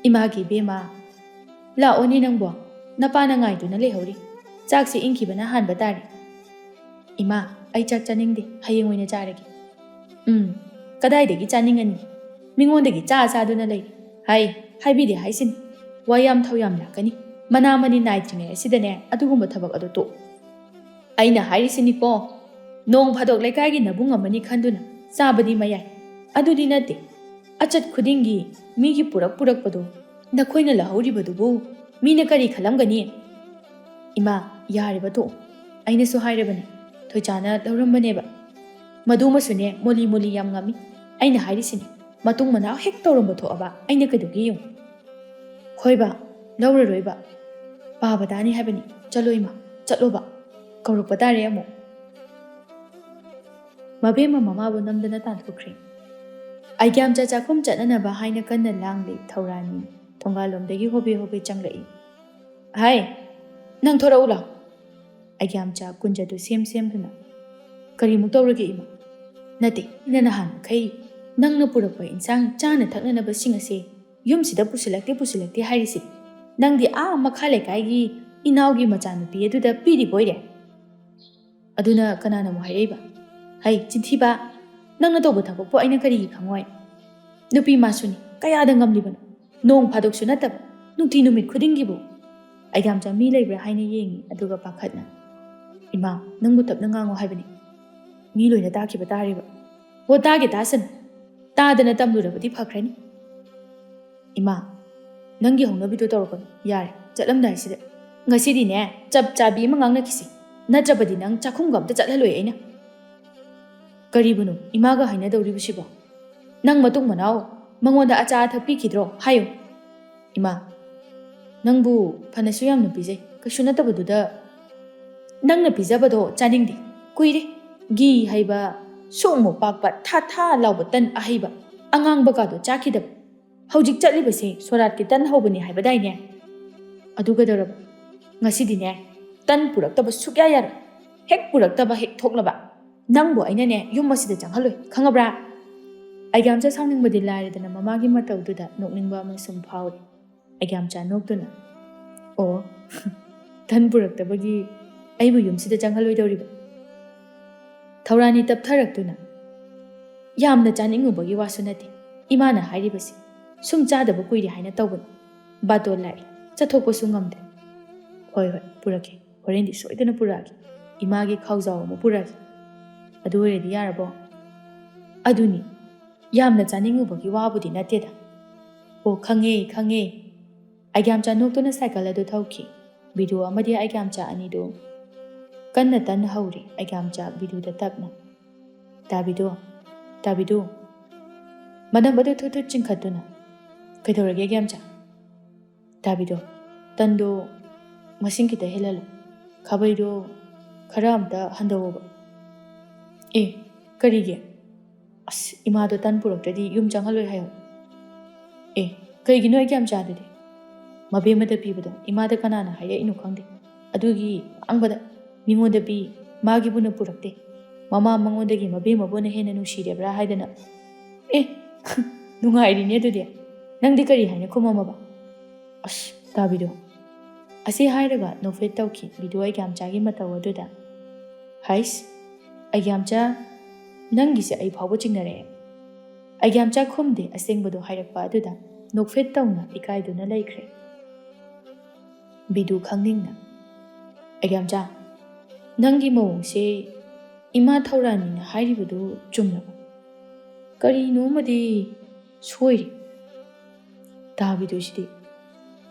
ꯏꯃꯥꯒꯤ ꯏꯕꯦꯝꯃ ꯂꯥꯛꯑꯣꯅꯦ ꯅꯪꯕꯣ ꯅꯄꯥꯅ ꯉꯥꯏꯗꯨꯅ ꯂꯩꯍꯧꯔꯤ ꯆꯥꯛꯁꯦ ꯏꯪꯈꯤꯕꯅ ꯍꯥꯟꯕ ꯇꯥꯔꯦ ꯏꯃꯥ ꯑꯩ ꯆꯥꯛ ꯆꯥꯅꯤꯡꯗꯦ ꯍꯌꯦꯡ ꯑꯣꯏꯅ ꯆꯥꯔꯒꯦ ꯀꯗꯥꯏꯗꯒꯤ ꯆꯥꯅꯤꯡꯉꯅꯤ ꯃꯤꯉꯣꯟꯗꯒꯤ ꯆꯥꯗꯨꯅ ꯂꯩꯔꯤ ꯍꯥꯏꯕꯤꯗꯦ ꯍꯥꯏꯁꯤꯅꯤ ꯋꯥ ꯌꯥꯝ ꯊꯧ ꯌꯥꯝ ꯂꯥꯛꯀꯅꯤ ꯃꯅꯥ ꯃꯅꯤ ꯅꯥꯏꯗ꯭ꯔꯤꯉꯩ ꯑꯁꯤꯗꯅꯦ ꯑꯗꯨꯒꯨꯝꯕ ꯊꯕꯛ ꯑꯗꯨ ꯇꯣꯛ ꯑꯩꯅ ꯍꯥꯏꯔꯤꯁꯤꯅꯤꯀꯣ ꯅꯣꯡ ꯐꯥꯗꯣꯛ ꯂꯩꯀꯥꯏꯒꯤ ꯅꯕꯨꯡ ꯑꯃꯅꯤ ꯈꯟꯗꯨꯅ ꯆꯥꯕꯗꯤ ꯃꯌꯥꯏ ꯑꯗꯨꯗꯤ ꯅꯠꯇꯦ ꯑꯆꯠ ꯈꯨꯗꯤꯡꯒꯤ ꯃꯤꯒꯤ ꯄꯨꯔꯛꯄꯗꯣ ꯅꯈꯣꯏꯅ ꯂꯧꯍꯧꯔꯤꯕꯗꯨꯕꯨ ꯃꯤꯅ ꯀꯔꯤ ꯈꯜꯂꯝꯒꯅꯤ ꯏꯃꯥ ꯌꯥꯔꯦꯕ ꯇꯣꯛꯑꯣ ꯑꯩꯅꯁꯨ ꯍꯥꯏꯔꯕꯅꯤ ꯊꯣꯏꯆꯥꯅ ꯂꯧꯔꯝꯕꯅꯦꯕ ꯃꯗꯨꯃꯁꯨꯅꯦ ꯃꯣꯂꯤ ꯌꯥꯝ ꯉꯝꯃꯤ ꯑꯩꯅ ꯍꯥꯏꯔꯤꯁꯤꯅꯤ ꯃꯇꯨꯡ ꯃꯅꯥꯎ ꯍꯦꯛ ꯇꯧꯔꯝꯕ ꯊꯣꯛꯑꯕ ꯑꯩꯅ ꯀꯩꯗꯧꯒꯦ ꯌꯦꯡꯉꯨ ꯍꯣꯏꯕ ꯂꯧꯔꯔꯣꯏꯕ ꯄꯥꯕ ꯇꯥꯅꯤ ꯍꯥꯏꯕꯅꯤ ꯆꯠꯂꯣ ꯏꯃꯥ ꯆꯠꯂꯣꯕ ꯀꯧꯔꯛꯄ ꯇꯥꯔꯦ ꯑꯃꯨꯛ ꯃꯕꯦꯝꯃ ꯃꯃꯥꯕꯨ ꯅꯝꯗꯅ ꯇꯥꯟꯊꯣꯛꯈ꯭ꯔꯦ ꯑꯩꯒ꯭ꯌꯥꯝꯆꯥ ꯆꯥꯛꯈꯨꯝ ꯆꯠꯅꯅꯕ ꯍꯥꯏꯅ ꯀꯟꯅ ꯂꯥꯡꯂꯤ ꯊꯧꯔꯥꯅꯤ ꯊꯣꯡꯒꯥꯜꯂꯣꯝꯗꯒꯤ ꯍꯣꯕꯦ ꯆꯪꯂꯛꯏ ꯅꯪ ꯊꯣꯔꯛꯎ ꯂꯥꯎ ꯑꯩꯒ꯭ꯌꯥꯝꯆꯥ ꯀꯨꯟꯖꯗꯨ ꯁꯦꯝꯗꯨꯅ ꯀꯔꯤꯃꯨꯛ ꯇꯧꯔꯒꯦ ꯏꯃꯥ ꯅꯠꯇꯦ ꯏꯅ ꯅꯍꯥꯟ ꯃꯈꯩ ꯅꯪꯅ ꯄꯨꯔꯛꯄ ꯏꯟꯁꯥꯡ ꯆꯥꯅ ꯊꯛꯅꯅꯕꯁꯤꯡ ꯑꯁꯦ ꯌꯨꯝꯁꯤꯗ ꯄꯨꯁꯤꯜꯂꯛꯇꯦ ꯍꯥꯏꯔꯤꯁꯤ ꯅꯪꯗꯤ ꯃꯈꯥ ꯂꯩꯀꯥꯏꯒꯤ ꯏꯅꯥꯎꯒꯤ ꯃꯆꯥꯅꯨꯄꯤ ꯑꯗꯨꯗ ꯄꯤꯔꯤꯕꯣꯏꯔꯦ ꯑꯗꯨꯅ ꯀꯅꯥꯅ ꯑꯃꯨꯛ ꯍꯥꯏꯔꯛꯏꯕ ꯆꯤꯟꯊꯤꯕ ꯅꯪꯅ ꯇꯧꯕ ꯊꯕꯛꯄꯨ ꯑꯩꯅ ꯀꯔꯤꯒꯤ ꯈꯪꯉꯣꯏ ꯅꯨꯄꯤ ꯃꯥꯁꯨꯅꯤ ꯀꯌꯥꯗ ꯉꯝꯂꯤꯕꯅꯣ ꯅꯣꯡ ꯐꯥꯗꯣꯛꯁꯨ ꯅꯠꯇꯕ ꯅꯨꯡꯇꯤ ꯅꯨꯃꯤꯠ ꯈꯨꯗꯤꯡꯒꯤꯕꯨ ꯑꯩꯒ꯭ꯌꯥꯝꯆꯥ ꯃꯤ ꯂꯩꯕ꯭ꯔꯥ ꯍꯥꯏꯅ ꯌꯦꯡꯉꯤ ꯑꯗꯨꯒ ꯄꯥꯈꯠꯅ ꯏꯃꯥ ꯅꯪꯕꯨ ꯇꯞꯅ ꯉꯥꯡꯉꯣ ꯍꯥꯏꯕꯅꯤ ꯃꯤ ꯂꯣꯏꯅ ꯇꯥꯈꯤꯕ ꯇꯥꯔꯤꯕ ꯇꯥꯒꯦ ꯇꯥꯁꯅꯨ ꯇꯥꯗꯅ ꯇꯝꯂꯨꯔꯕꯗꯤ ꯐꯈ꯭ꯔꯅꯤ ꯏꯃꯥ ꯅꯪꯒꯤ ꯍꯧꯅꯕꯤꯗꯣ ꯇꯧꯔꯛꯀꯅꯨ ꯌꯥꯔꯦ ꯆꯠꯂꯝꯗꯥꯏꯁꯤꯗ ꯉꯁꯤꯗꯤꯅꯦ ꯆꯞ ꯆꯥꯕꯤ ꯑꯃ ꯉꯥꯡꯅꯈꯤꯁꯤ ꯅꯠꯇ꯭ꯔꯕꯗꯤ ꯅꯪ ꯆꯥꯛꯈꯨꯝꯒ ꯑꯝꯇ ꯆꯠꯍꯜꯂꯣꯏ ꯑꯩꯅ ꯀꯔꯤꯕꯨꯅꯣ ꯏꯃꯥꯒ ꯍꯥꯏꯅꯗꯧꯔꯤꯕꯁꯤꯕꯣ ꯅꯪ ꯃꯇꯨꯡ ꯃꯅꯥꯎ ꯃꯉꯣꯟꯗ ꯑꯆꯥ ꯑꯊꯛ ꯄꯤꯈꯤꯗ꯭ꯔో ꯍꯥꯏꯌꯨ ꯏꯃꯥ ꯅꯪꯕꯨ ꯐꯅꯁꯨ ꯌꯥꯝꯅ ꯄꯤꯖꯩ ꯀꯩꯁꯨ ꯅꯠꯇꯕꯗꯨꯗ ꯅꯪꯅ ꯄꯤꯖꯕꯗꯣ ꯆꯥꯅꯤꯡꯗꯦ ꯀꯨꯏꯔꯦ ꯘꯤ ꯍꯩꯕ ꯁꯣꯛꯃꯨꯛ ꯄꯥꯛꯄ ꯊꯥ ꯂꯥꯎꯕ ꯇꯟ ꯑꯍꯩꯕ ꯑꯉꯥꯡꯕꯀꯥꯗꯣ ꯆꯥꯈꯤꯗꯕ ꯍꯧꯖꯤꯛ ꯆꯠꯂꯤꯕꯁꯦ ꯁꯣꯔꯥꯠꯀꯤ ꯇꯟ ꯍꯧꯕꯅꯤ ꯍꯥꯏꯕꯗꯥꯏꯅꯦ ꯑꯗꯨ ꯀꯩꯗꯧꯔꯕ ꯉꯁꯤꯗꯤꯅꯦ ꯇꯟ ꯄꯨꯔꯛꯇꯕ ꯁꯨꯛꯌꯥ ꯌꯥꯔꯣꯏ ꯍꯦꯛ ꯄꯨꯔꯛꯇꯕ ꯍꯦꯛ ꯊꯣꯛꯂꯕ ꯅꯪꯕꯨ ꯑꯩꯅꯅꯦ ꯌꯨꯝ ꯑꯁꯤꯗ ꯆꯪꯍꯜꯂꯣꯏ ꯈꯪꯉꯕ꯭ꯔꯥ ꯑꯩꯒ꯭ꯌꯥꯝꯆꯥ ꯁꯥꯎꯅꯤꯡꯕꯗꯤ ꯂꯥꯏꯔꯗꯅ ꯃꯃꯥꯒꯤ ꯃꯇꯧꯗꯨꯗ ꯅꯣꯛꯅꯤꯡꯕ ꯑꯃ ꯁꯨꯝ ꯐꯥꯎꯔꯤ ꯑꯩꯒ꯭ꯌꯥꯝꯆꯥ ꯅꯣꯛꯇꯨꯅ ꯑꯣ ꯇꯟ ꯄꯨꯔꯛꯇꯕꯒꯤ ꯑꯩꯕු ꯌꯨꯝꯁꯤꯗ ꯆꯪꯍꯜꯂꯣꯏꯗꯧꯔꯤꯕ ꯊꯧꯔꯥꯅꯤ ꯇꯞꯊꯔꯛꯇꯨꯅ ꯌꯥꯝꯅ ꯆꯥꯅꯤꯡꯉꯨꯕꯒꯤ ꯋꯥꯁꯨ ꯅꯠꯇꯦ ꯏꯃꯥꯅ ꯍꯥꯏꯔꯤꯕꯁꯤ ꯁꯨꯝ ꯆꯥꯗꯕ ꯀꯨꯏꯔꯦ ꯍꯥꯏꯅ ꯇꯧꯕꯅꯤ ꯕꯥꯇꯣꯟ ꯂꯥꯛꯏ ꯆꯠꯊꯣꯛꯄꯁꯨ ꯉꯝꯗ꯭ꯔꯦ ꯍꯣꯏ ꯄꯨꯔꯛꯀꯦ ꯍꯣꯔꯦꯟꯗꯤ ꯁꯣꯏꯗꯅ ꯄꯨꯔꯛꯑꯒꯦ ꯏꯃꯥꯒꯤ ꯈꯥꯎꯖꯥꯎ ꯑꯃ ꯄꯨꯔꯛꯑꯒꯦ ꯑꯗꯨ ꯑꯣꯏꯔꯗꯤ ꯌꯥꯔꯕꯣ ꯑꯗꯨꯅꯤ ꯌꯥꯝꯅ ꯆꯥꯅꯤꯡꯉꯨꯕꯒꯤ ꯋꯥꯕꯨꯗꯤ ꯅꯠꯇꯦꯗ ꯑꯣ ꯈꯪꯉꯦ ꯑꯩꯒ꯭ꯌꯥꯝꯆꯥ ꯅꯣꯛꯇꯨꯅ ꯁꯥꯏꯀꯜ ꯑꯗꯨ ꯊꯧꯈꯤ ꯕꯤꯗꯨ ꯑꯃꯗꯤ ꯑꯩꯒ꯭ꯌꯥꯝꯆꯥ ꯑꯅꯤꯗꯨ ꯀꯟꯅ ꯇꯟ ꯍꯧꯔꯤ ꯑꯩꯒ꯭ꯌꯥꯝꯆꯥ ꯕꯤꯗꯨꯗ ꯇꯞꯅ ꯇꯥꯕꯤꯗꯨ ꯃꯅꯝ ꯑꯗꯨ ꯊꯨꯠ ꯆꯤꯡꯈꯠꯇꯨꯅ ꯀꯩꯗꯧꯔꯒꯦ ꯑꯩꯒ꯭ꯌꯥꯝꯆꯥ ꯇꯥꯕꯤꯗꯣ ꯇꯟꯗꯣ ꯃꯁꯤꯡ ꯈꯤꯇ ꯍꯦꯜꯍꯜꯂꯨ ꯈꯥꯕꯩꯗꯣ ꯈꯔ ꯑꯝꯇ ꯍꯟꯗꯧꯕ ꯀꯔꯤꯒꯤ ꯏꯃꯥꯗꯣ ꯇꯟ ꯄꯨꯔꯛꯇ꯭ꯔꯗꯤ ꯌꯨꯝ ꯆꯪꯍꯜꯂꯣꯏ ꯍꯥꯏꯌꯣ ꯑꯦ ꯀꯩꯒꯤꯅꯣ ꯑꯩꯒ꯭ꯌꯥꯝꯆꯥꯗꯨꯗꯤ ꯃꯕꯦꯝꯃꯗ ꯄꯤꯕꯗꯣ ꯏꯃꯥꯗ ꯀꯅꯥꯅ ꯍꯥꯏꯔꯛꯏꯅꯣ ꯈꯪꯗꯦ ꯑꯗꯨꯒꯤ ꯑꯉꯥꯡꯕꯗ ꯃꯤꯉꯣꯟꯗ ꯄꯤ ꯃꯥꯒꯤꯕꯨꯅ ꯄꯨꯔꯛꯇꯦ ꯃꯃꯥ ꯃꯉꯣꯟꯗꯒꯤ ꯃꯕꯦꯝꯃꯕꯨꯅ ꯍꯦꯟꯅ ꯅꯨꯡꯁꯤꯔꯕ꯭ꯔꯥ ꯍꯥꯏꯗꯅ ꯑꯦ ꯅꯨꯡꯉꯥꯏꯔꯤꯅꯦ ꯑꯗꯨꯗꯤ ꯅꯪꯗꯤ ꯀꯔꯤ ꯍꯥꯏꯅ ꯈꯨꯝꯃꯝꯃꯕ ꯑꯁ ꯇꯥꯕꯤꯗꯣ ꯑꯁꯤ ꯍꯥꯏꯔꯒ ꯅꯣꯛꯐꯦꯠ ꯇꯧꯈꯤ ꯕꯤꯗꯨ ꯑꯩꯒ꯭ꯌꯥꯝꯆꯥꯒꯤ ꯃꯇꯧ ꯑꯗꯨꯗ ꯍꯩꯁ ꯑꯩꯒ꯭ꯌꯥꯝꯆꯥ ꯅꯪꯒꯤꯁꯦ ꯑꯩ ꯐꯥꯎꯕ ꯆꯤꯡꯅꯔꯛꯑꯦ ꯑꯩꯒ꯭ꯌꯥꯝꯆꯥ ꯈꯨꯝꯗꯦ ꯑꯁꯦꯡꯕꯗꯣ ꯍꯥꯏꯔꯛꯄ ꯑꯗꯨꯗ ꯅꯣꯛꯐꯦꯠ ꯇꯧꯅ ꯏꯀꯥꯏꯗꯨꯅ ꯂꯩꯈ꯭ꯔꯦ ꯕꯤꯗꯨ ꯈꯪꯅꯤꯡꯅ ꯑꯩꯒ꯭ꯌꯥꯝꯆꯥ ꯅꯪꯒꯤ ꯃꯑꯣꯡꯁꯦ ꯏꯃꯥ ꯊꯧꯔꯥꯅꯤꯅ ꯍꯥꯏꯔꯤꯕꯗꯨ ꯆꯨꯝꯂꯕ ꯀꯔꯤꯅꯣꯃꯗꯤ ꯁꯣꯏꯔꯤ ꯇꯥꯕꯤꯗꯨꯁꯤꯗꯤ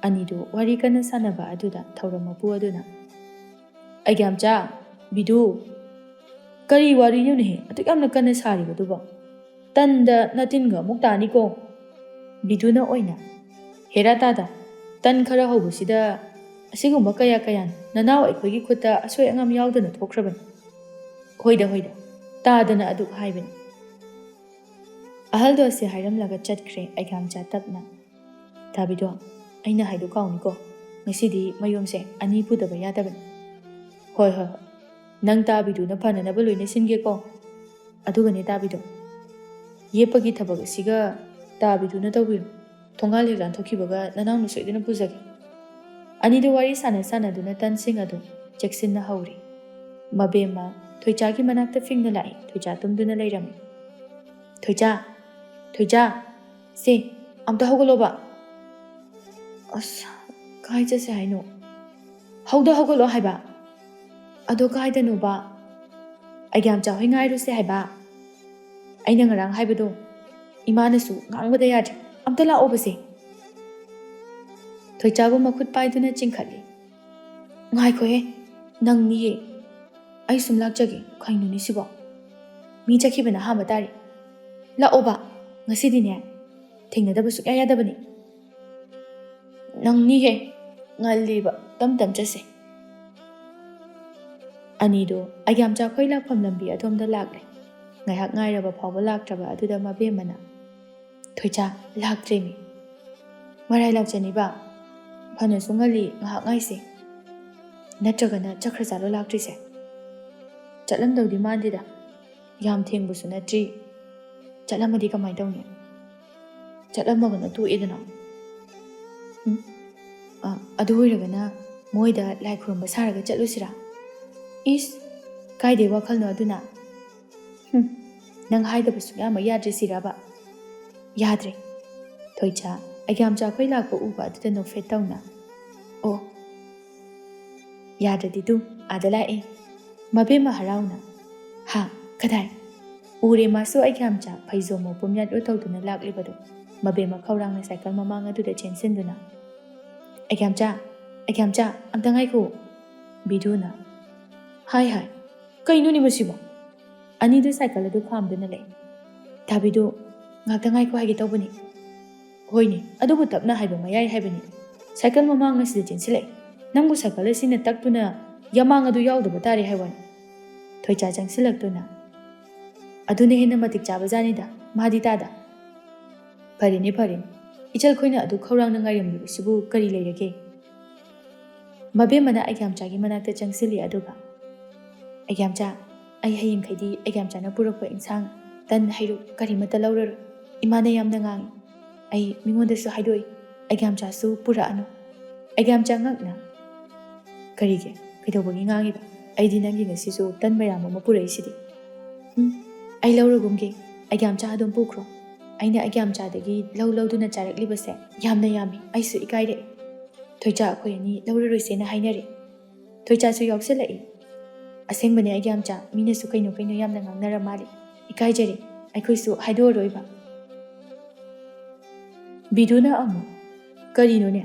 ꯑꯅꯤꯗꯨ ꯋꯥꯔꯤ ꯀꯟꯅ ꯁꯥꯟꯅꯕ ꯑꯗꯨꯗ ꯊꯧꯔꯝ ꯃꯄꯨ ꯑꯗꯨꯅ ꯑꯩꯒ꯭ꯌꯥꯝꯆꯥ ꯕꯤꯗꯨ ꯀꯔꯤ ꯋꯥꯔꯤꯅꯣꯅꯦꯍꯦ ꯑꯗꯨꯛ ꯌꯥꯝꯅ ꯀꯟꯅ ꯁꯥꯔꯤꯕꯗꯨꯕꯣ ꯇꯟꯗ ꯅꯇꯤꯟꯒ ꯑꯃꯨꯛ ꯇꯥꯅꯤꯀꯣ ꯕꯤꯗꯨꯅ ꯑꯣꯏꯅ ꯍꯦꯔꯥ ꯇꯥꯗ ꯇꯟ ꯈꯔ ꯍꯧꯕꯁꯤꯗ ꯑꯁꯤꯒꯨꯝꯕ ꯀꯌꯥ ꯀꯌꯥꯅ ꯅꯅꯥꯎ ꯑꯩꯈꯣꯏꯒꯤ ꯈꯨꯠꯇ ꯑꯁꯣꯏ ꯑꯉꯥꯝ ꯌꯥꯎꯗꯅ ꯊꯣꯛꯈ꯭ꯔꯕꯅꯤ ꯍꯣꯏꯗ ꯇꯥꯗꯅ ꯑꯗꯨꯛ ꯍꯥꯏꯕꯅꯤ ꯑꯍꯜꯗꯣ ꯑꯁꯤ ꯍꯥꯏꯔꯝꯂꯒ ꯆꯠꯈ꯭ꯔꯦ ꯑꯩꯒ꯭ꯌꯥꯝꯆꯥ ꯇꯞꯅ ꯇꯥꯕꯤꯗꯣ ꯑꯩꯅ ꯍꯥꯏꯗꯣ ꯀꯥꯎꯅꯤꯀꯣ ꯉꯁꯤꯗꯤ ꯃꯌꯨꯝꯁꯦ ꯑꯅꯤ ꯄꯨꯗꯕ ꯌꯥꯗꯕꯅꯤ ꯍꯣꯏ ꯅꯪ ꯇꯥꯕꯤꯗꯨꯅ ꯐꯅꯅꯕ ꯂꯣꯏꯅ ꯁꯤꯟꯒꯦꯀꯣ ꯑꯗꯨꯒꯅꯦ ꯇꯥꯕꯤꯗꯣ ꯌꯦꯞꯄꯒꯤ ꯊꯕꯛ ꯑꯁꯤꯒ ꯇꯥꯕꯤꯗꯨꯅ ꯇꯧꯕꯤꯔꯣ ꯊꯣꯡꯒꯥꯜ ꯍꯦꯛ ꯂꯥꯟꯊꯣꯛꯈꯤꯕꯒ ꯅꯅꯥꯎꯅ ꯁꯣꯏꯗꯅ ꯄꯨꯖꯒꯦ ꯑꯅꯤꯗꯨ ꯋꯥꯔꯤ ꯁꯥꯟꯅꯗꯨꯅ ꯇꯟꯁꯤꯡ ꯑꯗꯨ ꯆꯦꯛꯁꯤꯟꯅ ꯍꯧꯔꯤ ꯃꯕꯦꯝꯃ ꯊꯣꯏꯆꯥꯒꯤ ꯃꯅꯥꯛꯇ ꯐꯤꯡꯅ ꯂꯥꯛꯏ ꯊꯣꯏꯆꯥ ꯇꯨꯝꯗꯨꯅ ꯂꯩꯔꯝꯃꯤ ꯊꯣꯏꯆꯥ ꯁꯦ ꯑꯝꯇ ꯍꯧꯒꯠꯂꯣꯕ ꯑꯁ ꯀꯥꯏ ꯆꯠꯁꯦ ꯍꯥꯏꯅꯣ ꯍꯧꯒꯠꯂꯣ ꯍꯥꯏꯕ ꯑꯗꯣ ꯀꯥꯏꯗꯅꯣꯕ ꯑꯩꯒ꯭ꯌꯥꯝꯆꯥ ꯍꯣꯏ ꯉꯥꯏꯔꯨꯁꯦ ꯍꯥꯏꯕ ꯑꯩꯅ ꯉꯔꯥꯡ ꯍꯥꯏꯕꯗꯣ ꯏꯃꯥꯅꯁꯨ ꯉꯥꯡꯕꯗ ꯌꯥꯗ꯭ꯔꯦ ꯑꯝꯇ ꯂꯥꯛꯑꯣꯕꯁꯦ ꯊꯣꯏꯆꯥꯕꯨ ꯃꯈꯨꯠ ꯄꯥꯏꯗꯨꯅ ꯆꯤꯡꯈꯠꯂꯤ ꯉꯥꯏꯈꯣꯍꯦ ꯅꯪꯅꯤꯌꯦ ꯑꯩ ꯁꯨꯝ ꯂꯥꯛꯆꯒꯦ ꯀꯩꯅꯣꯅꯦ ꯁꯤꯕꯣ ꯃꯤ ꯆꯠꯈꯤꯕꯅ ꯑꯍꯥꯟꯕ ꯇꯥꯔꯤ ꯂꯥꯛꯑꯣꯕ ꯉꯁꯤꯗꯤꯅꯦ ꯊꯦꯡꯅꯗꯕ ꯁꯨꯛꯌꯥ ꯌꯥꯗꯕꯅꯤ ꯅꯪꯅꯤꯍꯦ ꯉꯜꯂꯤꯕ ꯇꯝ ꯆꯠꯁꯦ ꯑꯅꯤꯗꯣ ꯑꯩꯒ꯭ꯌꯥꯝꯆꯥ ꯈꯣꯏ ꯂꯥꯛꯐꯝ ꯂꯝꯕꯤ ꯑꯗꯣꯝꯗ ꯂꯥꯛꯂꯦ ꯉꯥꯏꯍꯥꯛ ꯉꯥꯏꯔꯕ ꯐꯥꯎꯕ ꯂꯥꯛꯇ꯭ꯔꯕ ꯑꯗꯨꯗ ꯃꯕꯦꯝꯃꯅ ꯊꯣꯏꯆꯥ ꯂꯥꯛꯇ꯭ꯔꯦꯃꯤ ꯃꯔꯥꯏ ꯂꯥꯛꯆꯅꯤꯕ ꯐꯅꯁꯨ ꯉꯜꯂꯤ ꯉꯥꯏꯍꯥꯛ ꯉꯥꯏꯁꯦ ꯅꯠꯇ꯭ꯔꯒꯅ ꯆꯠꯈ꯭ꯔꯖꯥꯠꯂꯣ ꯂꯥꯛꯇ꯭ꯔꯤꯁꯦ ꯆꯠꯂꯝꯗꯧꯗꯤ ꯃꯥꯟꯗꯦꯗ ꯌꯥꯝ ꯊꯦꯡꯕꯁꯨ ꯅꯠꯇ꯭ꯔꯤ ꯆꯠꯂꯝꯃꯗꯤ ꯀꯃꯥꯏꯅ ꯇꯧꯅꯤ ꯆꯠꯂꯝꯃꯒꯅ ꯇꯣꯛꯑꯦꯗꯅ ꯑꯗꯨ ꯑꯣꯏꯔꯒꯅ ꯃꯣꯏꯗ ꯂꯥꯏ ꯈꯨꯔꯨꯝꯕ ꯁꯥꯔꯒ ꯆꯠꯂꯨꯁꯤꯔꯥ ꯏꯁ ꯀꯥꯏꯗꯩ ꯋꯥꯈꯜꯅꯣ ꯑꯗꯨꯅ ꯅꯪ ꯍꯥꯏꯗꯕ ꯁꯨꯛꯌꯥꯃꯛ ꯌꯥꯗ꯭ꯔꯤꯁꯤꯔꯕ ꯌꯥꯗ꯭ꯔꯦ ꯊꯣꯏꯆꯥ ꯑꯩꯒ꯭ꯌꯥꯝꯆꯥ ꯈꯣꯏ ꯂꯥꯛꯄ ꯎꯕ ꯑꯗꯨꯗ ꯅꯣꯛꯐꯦꯠ ꯇꯧꯅ ꯑꯣ ꯌꯥꯗ꯭ꯔꯗꯤ ꯇꯨ ꯑꯥꯗ ꯂꯥꯛꯑꯦ ꯃꯕꯦꯝꯃ ꯍꯔꯥꯎꯅ ꯍꯥ ꯀꯗꯥꯏ ꯎꯔꯦ ꯃꯥꯁꯨ ꯑꯩꯒ꯭ꯌꯥꯝꯆꯥ ꯐꯩꯖꯣꯝ ꯄꯨꯝꯌꯥꯠ ꯇꯧꯗꯨꯅ ꯂꯥꯛꯂꯤꯕꯗꯣ ꯃꯕꯦꯝꯃ ꯈꯧꯔꯥꯡꯅ ꯁꯥꯏꯀꯜ ꯃꯃꯥꯡ ꯑꯗꯨꯗ ꯆꯦꯟꯁꯤꯟꯗꯨꯅ ꯑꯩꯒ꯭ꯌꯥꯝꯆꯥ ꯑꯝꯇ ꯉꯥꯏꯈꯣ ꯕꯤꯗꯨꯅ ꯍꯥꯏ ꯀꯩꯅꯣꯅꯦ ꯃꯁꯤꯕꯣ ꯑꯅꯤꯗꯨ ꯁꯥꯏꯀꯜ ꯑꯗꯨ ꯈꯥꯝꯗꯨꯅ ꯂꯩ ꯊꯥꯕꯤꯗꯨ ꯉꯥꯛꯇ ꯉꯥꯏꯈꯣ ꯍꯥꯏꯒꯦ ꯇꯧꯕꯅꯤ ꯍꯣꯏꯅꯦ ꯑꯗꯨꯕꯨ ꯇꯞꯅ ꯍꯥꯏꯕ ꯃꯌꯥꯏ ꯍꯥꯏꯕꯅꯤ ꯁꯥꯏꯀꯜ ꯃꯃꯥꯡ ꯑꯁꯤꯗ ꯆꯦꯟꯁꯤꯜꯂꯛꯏ ꯅꯪꯕꯨ ꯁꯥꯏꯀꯜ ꯑꯁꯤꯅ ꯇꯛꯇꯨꯅ ꯌꯥꯃꯥꯡ ꯑꯗꯨ ꯌꯥꯎꯗꯕ ꯇꯥꯔꯦ ꯍꯥꯏꯕꯅꯤ ꯊꯣꯏꯆꯥ ꯆꯪꯁꯤꯜꯂꯛꯇꯨꯅ ꯑꯗꯨꯅ ꯍꯦꯟꯅ ꯃꯇꯤꯛ ꯆꯥꯕꯖꯥꯅꯤꯗ ꯃꯥꯗꯤ ꯇꯥꯗ ꯐꯔꯦꯅꯦ ꯏꯆꯜ ꯈꯣꯏꯅ ꯑꯗꯨ ꯈꯧꯔꯥꯡꯅ ꯉꯥꯏꯔꯝꯂꯤꯕꯁꯤꯕꯨ ꯀꯔꯤ ꯂꯩꯔꯒꯦ ꯃꯕꯦꯝꯃꯅ ꯑꯩꯒ꯭ꯌꯥꯝꯆꯥꯒꯤ ꯃꯅꯥꯛꯇ ꯆꯪꯁꯤꯜꯂꯤ ꯑꯗꯨꯒ ꯑꯩꯒ꯭ꯌꯥꯝꯆꯥ ꯑꯩ ꯍꯌꯦꯡꯈꯩꯗꯤ ꯑꯩꯒ꯭ꯌꯥꯝꯆꯥꯅ ꯄꯨꯔꯛꯄ ꯏꯟꯁꯥꯡ ꯇꯟ ꯍꯩꯔꯨꯛ ꯀꯔꯤꯃꯠꯇ ꯂꯧꯔꯔꯣꯏ ꯏꯃꯥꯅ ꯌꯥꯝꯅ ꯉꯥꯡꯉꯤ ꯑꯩ ꯃꯤꯉꯣꯟꯗꯁꯨ ꯍꯥꯏꯗꯣꯛꯏ ꯑꯩꯒ꯭ꯌꯥꯝꯆꯥꯁꯨ ꯄꯨꯔꯛꯑꯅꯨ ꯑꯩꯒ꯭ꯌꯥꯝꯆꯥ ꯉꯛꯅ ꯀꯔꯤꯒꯤ ꯀꯩꯗꯧꯕꯒꯤ ꯉꯥꯡꯉꯤꯕ ꯑꯩꯗꯤ ꯅꯪꯒꯤ ꯉꯁꯤꯁꯨ ꯇꯟ ꯃꯌꯥꯝ ꯑꯃ ꯄꯨꯔꯛꯏꯁꯤꯗꯤ ꯑꯩ ꯂꯧꯔꯒꯨꯝꯒꯦ ꯑꯩꯒ꯭ꯌꯥꯝꯆꯥ ꯑꯗꯨꯝ ꯄꯨꯈ꯭ꯔꯣ ꯑꯩꯅ ꯑꯩꯒ꯭ꯌꯥꯝꯆꯥꯗꯒꯤ ꯂꯧꯗꯨꯅ ꯆꯥꯔꯛꯂꯤꯕꯁꯦ ꯌꯥꯝꯅ ꯌꯥꯝꯃꯤ ꯑꯩꯁꯨ ꯏꯀꯥꯏꯔꯛꯏ ꯊꯣꯏꯆꯥ ꯑꯩꯈꯣꯏ ꯑꯅꯤ ꯂꯧꯔꯔꯣꯏꯁꯦꯅ ꯍꯥꯏꯅꯔꯤ ꯊꯣꯏꯆꯥꯁꯨ ꯌꯥꯎꯁꯜꯂꯛꯏ ꯑꯁꯦꯡꯕꯅꯦ ꯑꯩꯒ꯭ꯌꯥꯝꯆꯥ ꯃꯤꯅꯁꯨ ꯀꯩꯅꯣ ꯌꯥꯝꯅ ꯉꯥꯡꯅꯔ ꯃꯥꯜꯂꯤ ꯏꯀꯥꯏꯖꯔꯦ ꯑꯩꯈꯣꯏꯁꯨ ꯍꯥꯏꯗꯣꯛꯑꯔꯣꯏꯕ ꯕꯤꯗꯨꯅ ꯑꯃꯨꯛ ꯀꯔꯤꯅꯣꯅꯦ